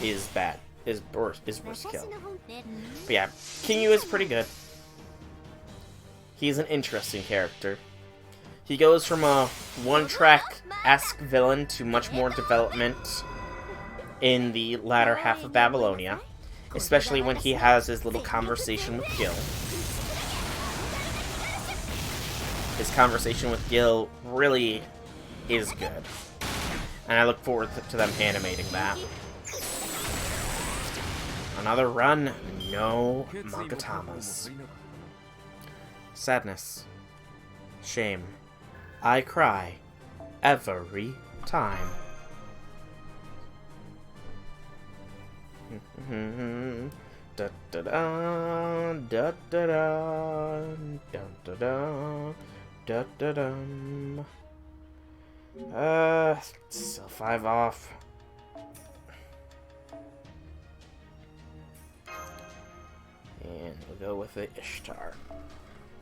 is bad. Is worse kill. But yeah, King Yu is pretty good. He's an interesting character. He goes from a one-track-esque villain to much more development in the latter half of Babylonia, especially when he has his little conversation with Gil. His conversation with Gil really is good, and I look forward to them animating that. Another run, no Magatamas. Sadness. Shame. I cry. Every time. Da da da da da da da da da da da. Still 5 off. And we'll go with the Ishtar.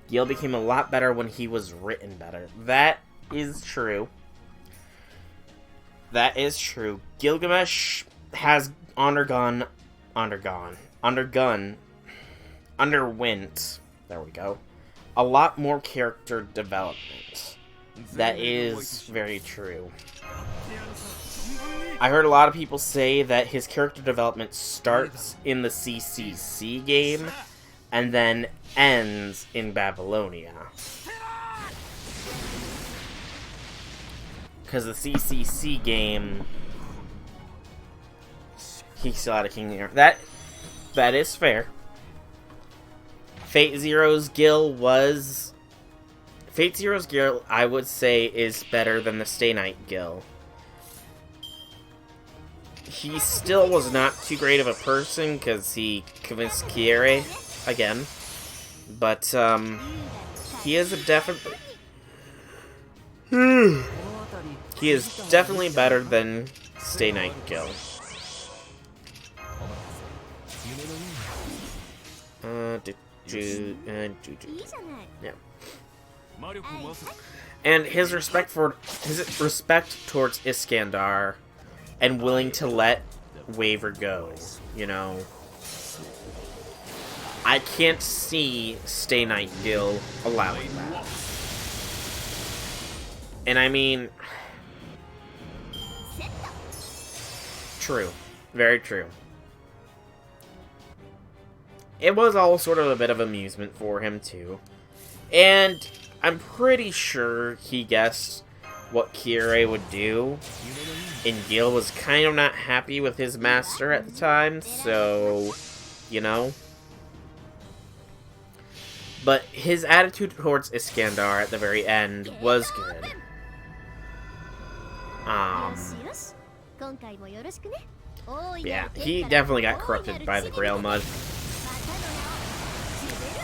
Gil became a lot better when he was written better. That is true. That is true. Gilgamesh has underwent, there we go, a lot more character development. That is very true. I heard a lot of people say that his character development starts in the CCC game and then ends in Babylonia. Because the CCC game, he still had a King here. That is fair. Fate Zero's Gil, I would say, is better than the Stay Night Gil. He still was not too great of a person because he convinced Kiere again, but he is definitely better than Stay Night Gil. Yeah. And his respect towards Iskandar and willing to let Waver go, you know. I can't see Stay Night Gil allowing that. And I mean, true. Very true. It was all sort of a bit of amusement for him, too. And I'm pretty sure he guessed what Kiere would do. And Gil was kind of not happy with his master at the time, so, you know. But his attitude towards Iskandar at the very end was good. Yeah, he definitely got corrupted by the Grail Mud.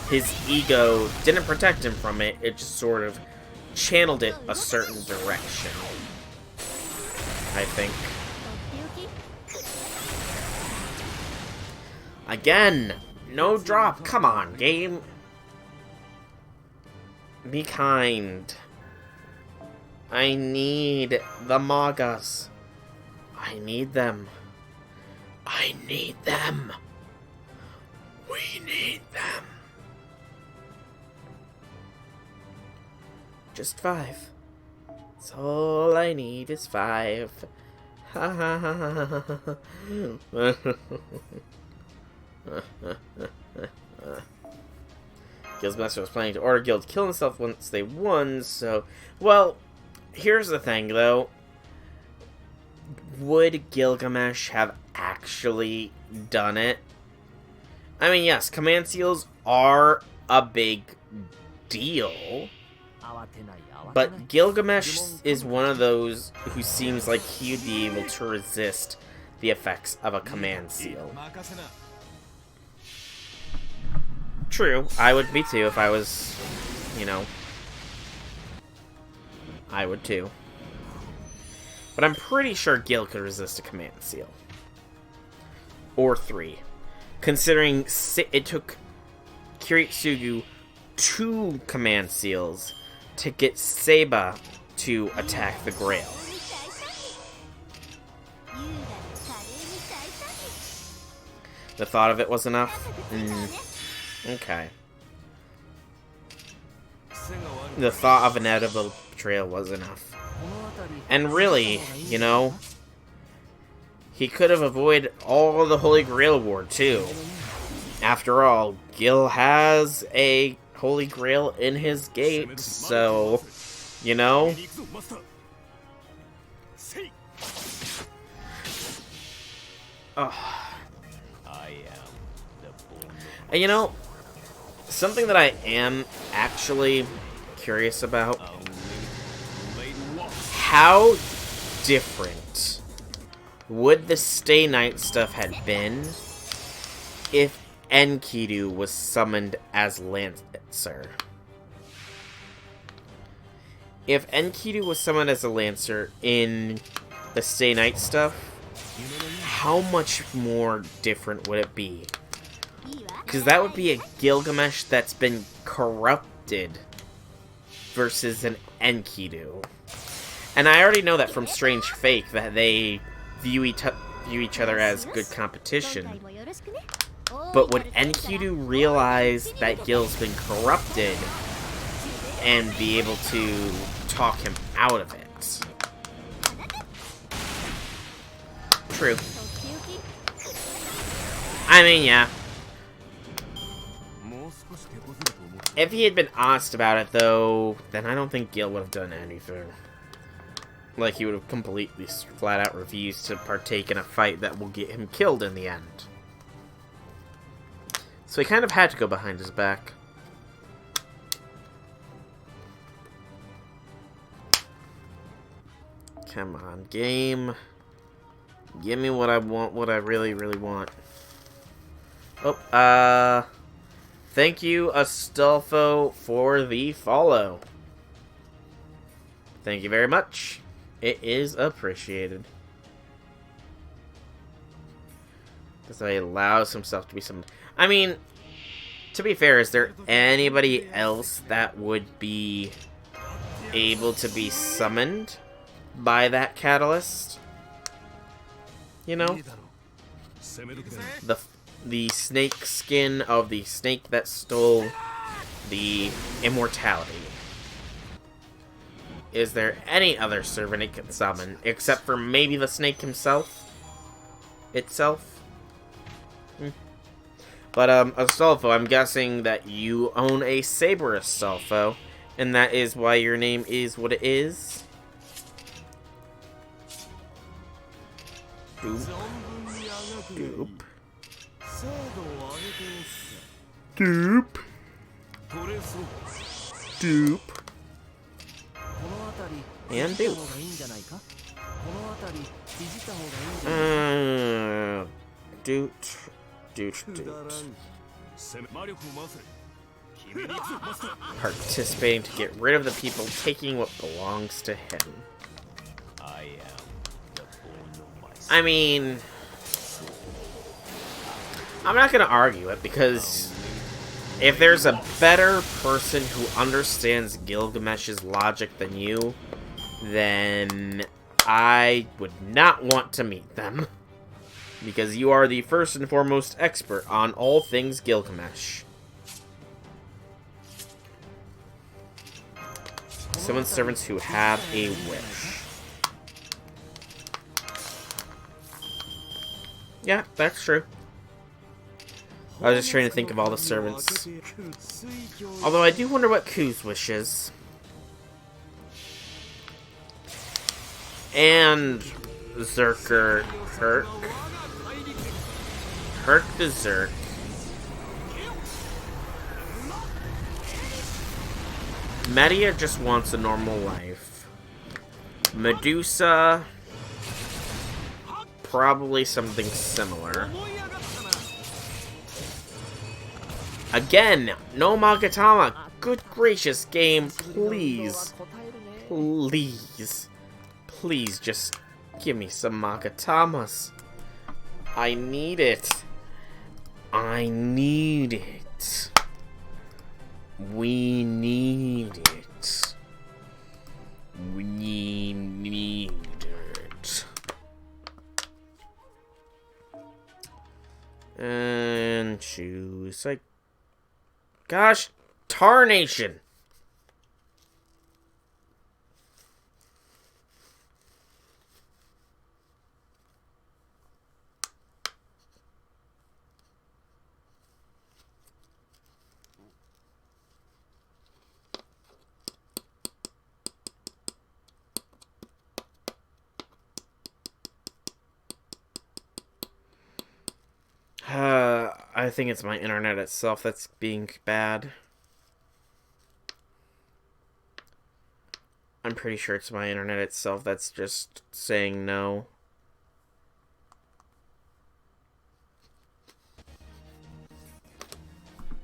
His ego didn't protect him from it, it just sort of channeled it a certain direction, I think. Again, no drop. Come on, game. Be kind. I need the Magas. I need them. I need them. We need them. Just 5. That's all I need is 5. Ha ha ha ha. Gilgamesh was planning to order Gil to kill himself once they won, so... Well, here's the thing, though. Would Gilgamesh have actually done it? I mean, yes, command seals are a big deal. But Gilgamesh is one of those who seems like he'd be able to resist the effects of a command seal. True, I would be too if I was, you know, I would too. But I'm pretty sure Gil could resist a command seal. Or 3. Considering it took Kiritsugu 2 command seals to get Seba to attack the Grail. The thought of it was enough? Okay. The thought of inevitable betrayal was enough. And really, you know, he could have avoided all the Holy Grail War, too. After all, Gil has a Holy Grail in his gate, so, you know. Oh. And you know, something that I am actually curious about, how different would the Stay Night stuff had been if Enkidu was summoned as Lancer? If Enkidu was summoned as a Lancer in the Stay Night stuff, how much more different would it be? Because that would be a Gilgamesh that's been corrupted versus an Enkidu. And I already know that from Strange Fake that they view each other as good competition. But would Enkidu realize that Gil's been corrupted and be able to talk him out of it? True. I mean, yeah. If he had been honest about it, though, then I don't think Gil would have done anything. Like, he would have completely, flat-out refused to partake in a fight that will get him killed in the end. So he kind of had to go behind his back. Come on, game. Give me what I want, what I really, really want. Oh, thank you, Astolfo, for the follow. Thank you very much. It is appreciated. Because he allows himself to be summoned. I mean, to be fair, is there anybody else that would be able to be summoned by that catalyst? You know? The snake skin of the snake that stole the immortality. Is there any other servant it can summon, except for maybe the snake himself? But, Astolfo, I'm guessing that you own a saber, Astolfo, and that is why your name is what it is? Doop. Doop. Doop. Doop. And doop. Doot. Doot. Doot. Participating to get rid of the people taking what belongs to him. I mean, I'm not gonna argue it, because if there's a better person who understands Gilgamesh's logic than you, then I would not want to meet them. Because you are the first and foremost expert on all things Gilgamesh. Summon servants who have a wish. Yeah, that's true. I was just trying to think of all the servants. Although I do wonder what Ku's wish is. And Zerker Herc. Herc to Zerk. Media just wants a normal life. Medusa, probably something similar. Again, no Magatama. Good gracious, game, please. Please. Please, just give me some Magatamas. I need it. I need it. We need it. We need it. And choose, like, gosh, tarnation. I think it's my internet itself that's being bad. I'm pretty sure it's my internet itself that's just saying no.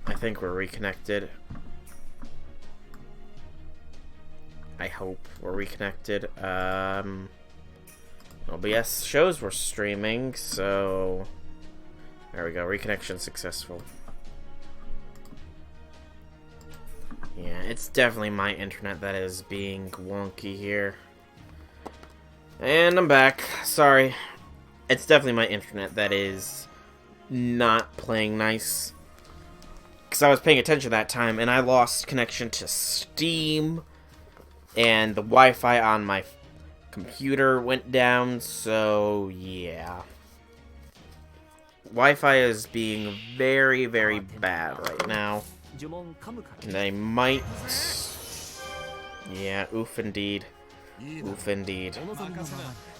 I think we're reconnected. I hope we're reconnected. OBS shows we're streaming, so... There we go, reconnection successful. Yeah, it's definitely my internet that is being wonky here. And I'm back. Sorry. It's definitely my internet that is not playing nice. Because I was paying attention that time, and I lost connection to Steam. And the Wi-Fi on my computer went down, so yeah. Wi-Fi is being very, very bad right now. And I might... Yeah, oof indeed. Oof indeed.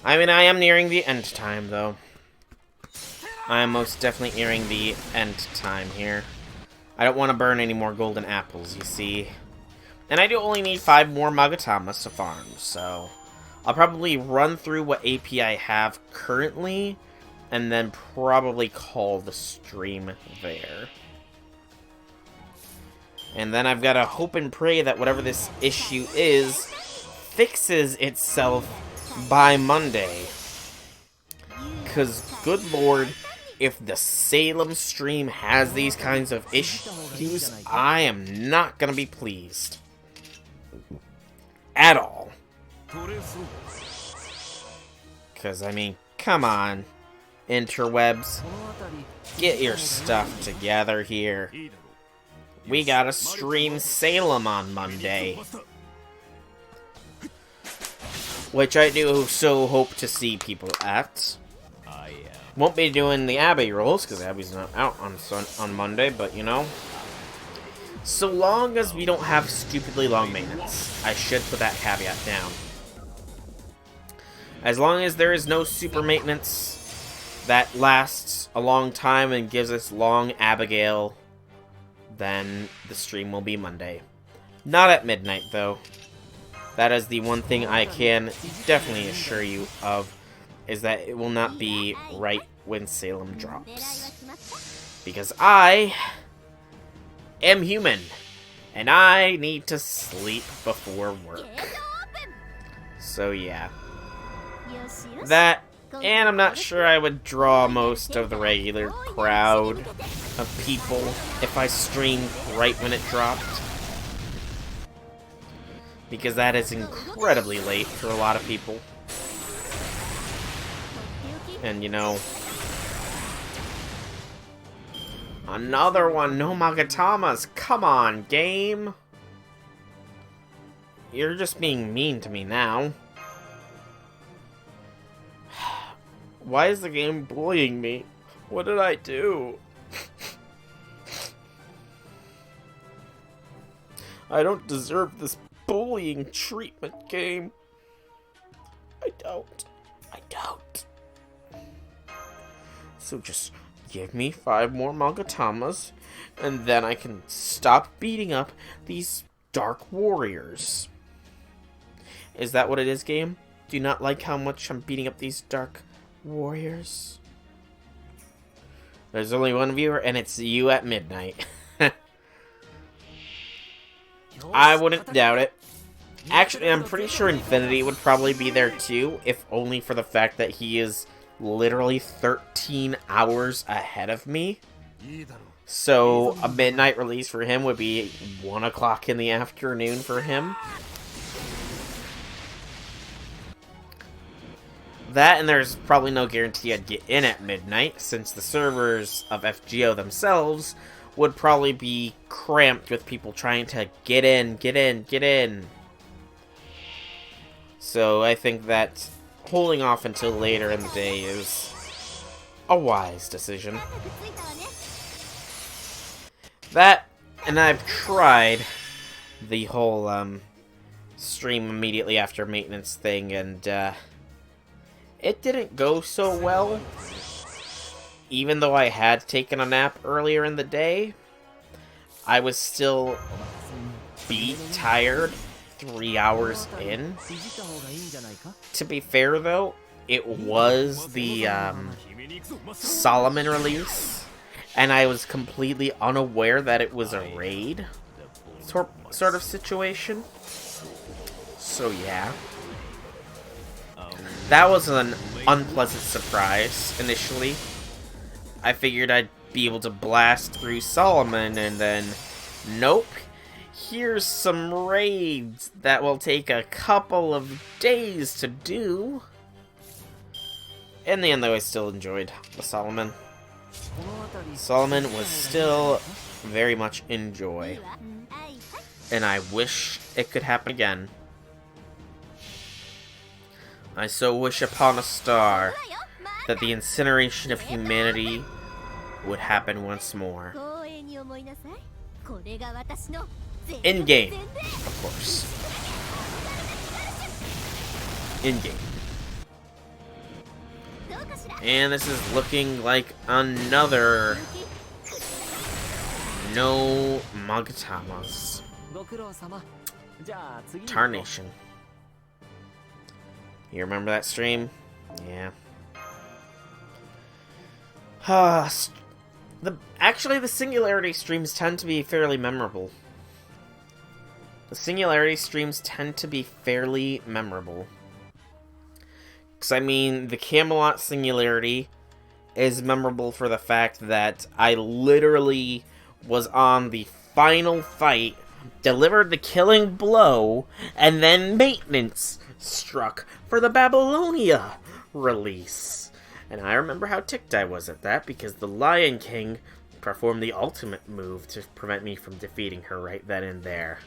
I mean, I am nearing the end time, though. I am most definitely nearing the end time here. I don't want to burn any more golden apples, you see. And I do only need 5 more Magatamas to farm, so... I'll probably run through what AP I have currently, and then probably call the stream there. And then I've got to hope and pray that whatever this issue is fixes itself by Monday. Because, good lord, if the Salem stream has these kinds of issues, I am not going to be pleased. At all. Because, I mean, come on. Interwebs, get your stuff together here. We gotta stream Salem on Monday. Which I do so hope to see people at. Won't be doing the Abby rolls, because Abby's not out on Monday, but you know. So long as we don't have stupidly long maintenance. I should put that caveat down. As long as there is no super maintenance that lasts a long time and gives us long Abigail, then the stream will be Monday. Not at midnight, though. That is the one thing I can definitely assure you of, is that it will not be right when Salem drops. Because I am human, and I need to sleep before work. So yeah. That, and I'm not sure I would draw most of the regular crowd of people if I streamed right when it dropped. Because that is incredibly late for a lot of people. And you know... Another one, no Magatamas, come on, game! You're just being mean to me now. Why is the game bullying me? What did I do? I don't deserve this bullying treatment, game. I don't. I don't. So just give me 5 more Magatamas, and then I can stop beating up these dark warriors. Is that what it is, game? Do you not like how much I'm beating up these dark warriors? There's only one viewer, and it's you at midnight. I wouldn't doubt it. Actually, I'm pretty sure Infinity would probably be there too, if only for the fact that he is literally 13 hours ahead of me. So, a midnight release for him would be 1 o'clock in the afternoon for him. That, and there's probably no guarantee I'd get in at midnight, since the servers of FGO themselves would probably be cramped with people trying to get in, get in, get in. So I think that holding off until later in the day is a wise decision. That, and I've tried the whole stream immediately after maintenance thing, and it didn't go so well. Even though I had taken a nap earlier in the day, I was still beat, tired, 3 hours in. To be fair though, it was the Solomon release, and I was completely unaware that it was a raid sort of situation. So yeah. That was an unpleasant surprise initially. I figured I'd be able to blast through Solomon, and then nope. Here's some raids that will take a couple of days to do. In the end, though, I still enjoyed the Solomon. Solomon was still very much in joy, and I wish it could happen again. I so wish upon a star that the incineration of humanity would happen once more. In-game, of course. In-game. And this is looking like another no Magatamas. Tarnation. You remember that stream? Yeah. Actually, the Singularity streams tend to be fairly memorable. The Singularity streams tend to be fairly memorable. Because, I mean, the Camelot Singularity is memorable for the fact that I literally was on the final fight, delivered the killing blow, and then maintenance struck for the Babylonia release. And I remember how ticked I was at that, because the Lion King performed the ultimate move to prevent me from defeating her right then and there.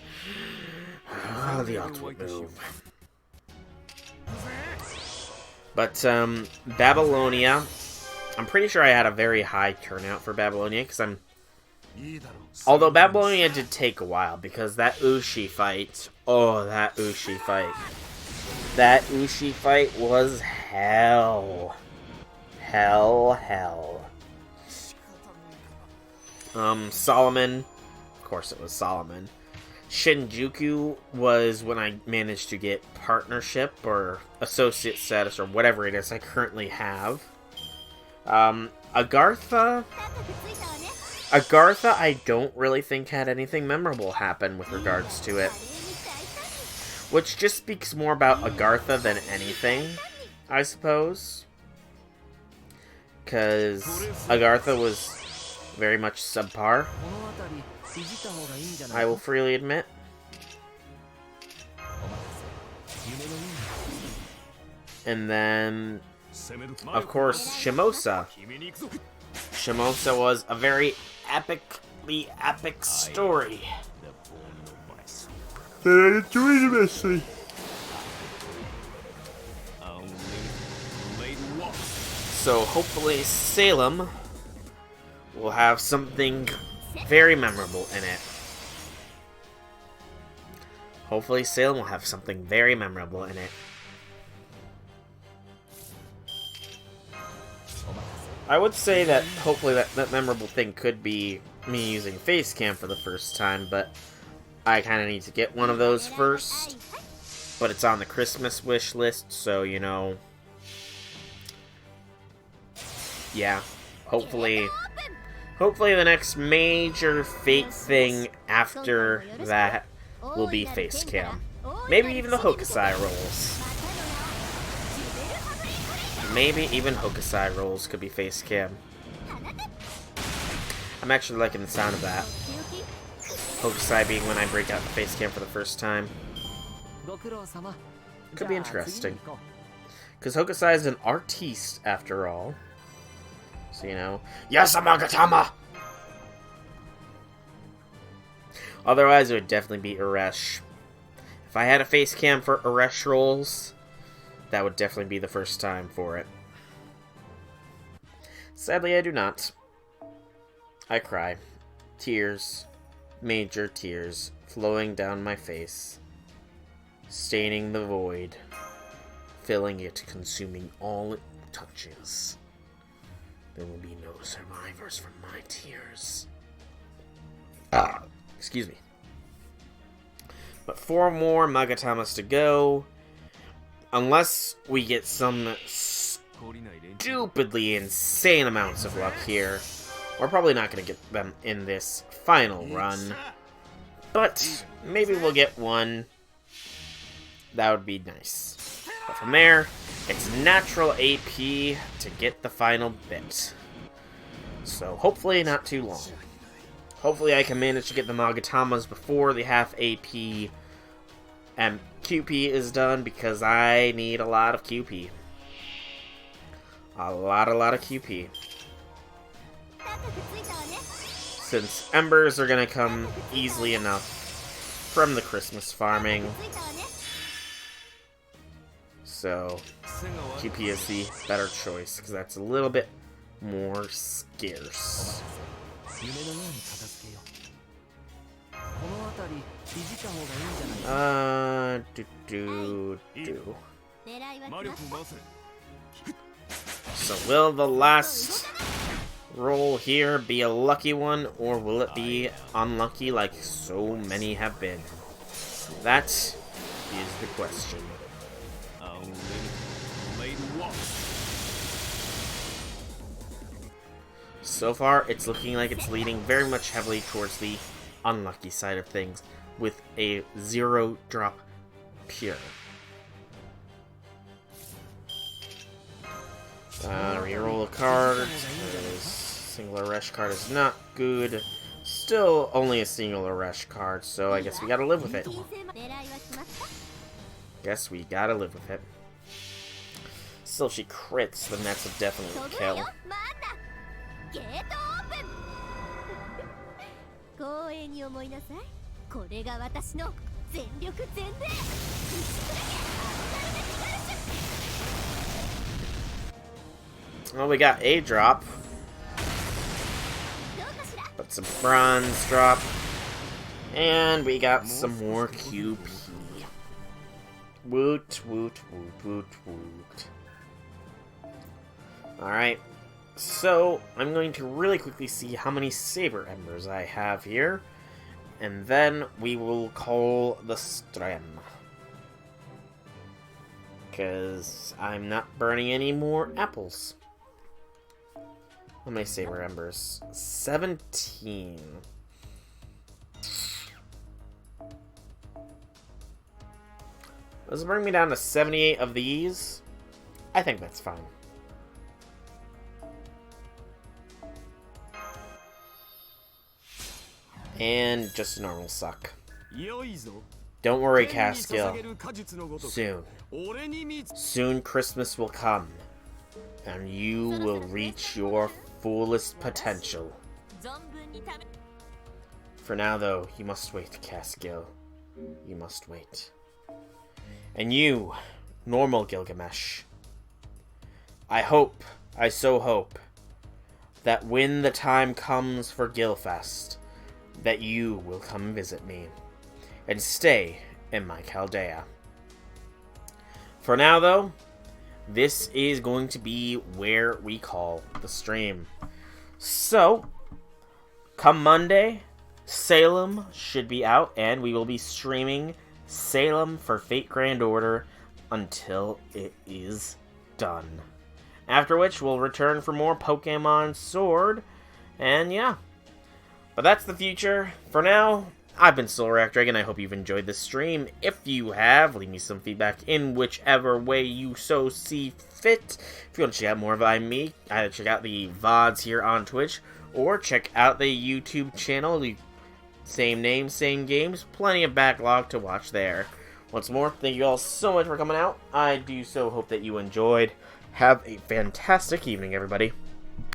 Oh, the ultimate move. But, Babylonia, I'm pretty sure I had a very high turnout for Babylonia, because although Babylonia did take a while, because that Ushi fight, oh, that Ushi fight. That Ushi fight was hell. Hell. Solomon, of course it was Solomon. Shinjuku was when I managed to get partnership or associate status or whatever it is I currently have. Agartha, I don't really think had anything memorable happen with regards to it. Which just speaks more about Agartha than anything, I suppose. Because Agartha was very much subpar, I will freely admit. And then, of course, Shimosa. Shimosa was a very epic story. So hopefully Salem will have something very memorable in it. Hopefully Salem will have something very memorable in it. I would say that hopefully that memorable thing could be me using Facecam for the first time, but I kind of need to get one of those first. But it's on the Christmas wish list, so, you know... Yeah, hopefully the next major fate thing after that will be Facecam. Maybe even the Hokusai rolls. Maybe even Hokusai rolls could be Facecam. I'm actually liking the sound of that. Hokusai being when I break out the Facecam for the first time. Could be interesting. Because Hokusai is an artiste, after all. So, you know... Yes, Magatama! Otherwise, it would definitely be Eresh. If I had a Facecam for Eresh rolls, that would definitely be the first time for it. Sadly, I do not. I cry. Tears. Major tears. Flowing down my face. Staining the void. Filling it, consuming all it touches. There will be no survivors from my tears. Excuse me. But 4 more Magatamas to go. Unless we get some stupidly insane amounts of luck here. We're probably not going to get them in this final run. But maybe we'll get one. That would be nice. But from there, it's natural AP to get the final bit. So hopefully not too long. Hopefully I can manage to get the Magatamas before the half AP and QP is done, because I need a lot of QP. A lot of QP. Since Embers are going to come easily enough from the Christmas farming. So, QP is the better choice, because that's a little bit more scarce. So will the last roll here be a lucky one, or will it be unlucky like so many have been? That is the question. So far, it's looking like it's leaning very much heavily towards the unlucky side of things, with a 0 drop pure. Reroll a card. Single Eresh card is not good. Still only a single Eresh card, so I guess we gotta live with it. Still, if she crits, then that's a definite kill. Well, we got a drop. But some bronze drop. And we got some more QP. Woot, woot, woot, woot, woot. Alright. So, I'm going to really quickly see how many Saber Embers I have here. And then we will call the stream. Because I'm not burning any more apples. How many Saber Embers? 17. Does it bring me down to 78 of these? I think that's fine. And just a normal suck. Don't worry, Caskill. Soon Christmas will come, and you will reach your fullest potential. For now, though, you must wait, Caskill. You must wait. And you, normal Gilgamesh. I so hope, that when the time comes for Gilfest, that you will come visit me, and stay and my Chaldea. For now, though, this is going to be where we call the stream. So, come Monday, Salem should be out, and we will be streaming Salem for Fate Grand Order until it is done. After which, we'll return for more Pokemon Sword, and yeah. But that's the future. For now, I've been Solrak Dragon. I hope you've enjoyed this stream. If you have, leave me some feedback in whichever way you so see fit. If you want to check out more by me, either check out the VODs here on Twitch, or check out the YouTube channel. Same name, same games, plenty of backlog to watch there. Once more, thank you all so much for coming out. I do so hope that you enjoyed. Have a fantastic evening, everybody.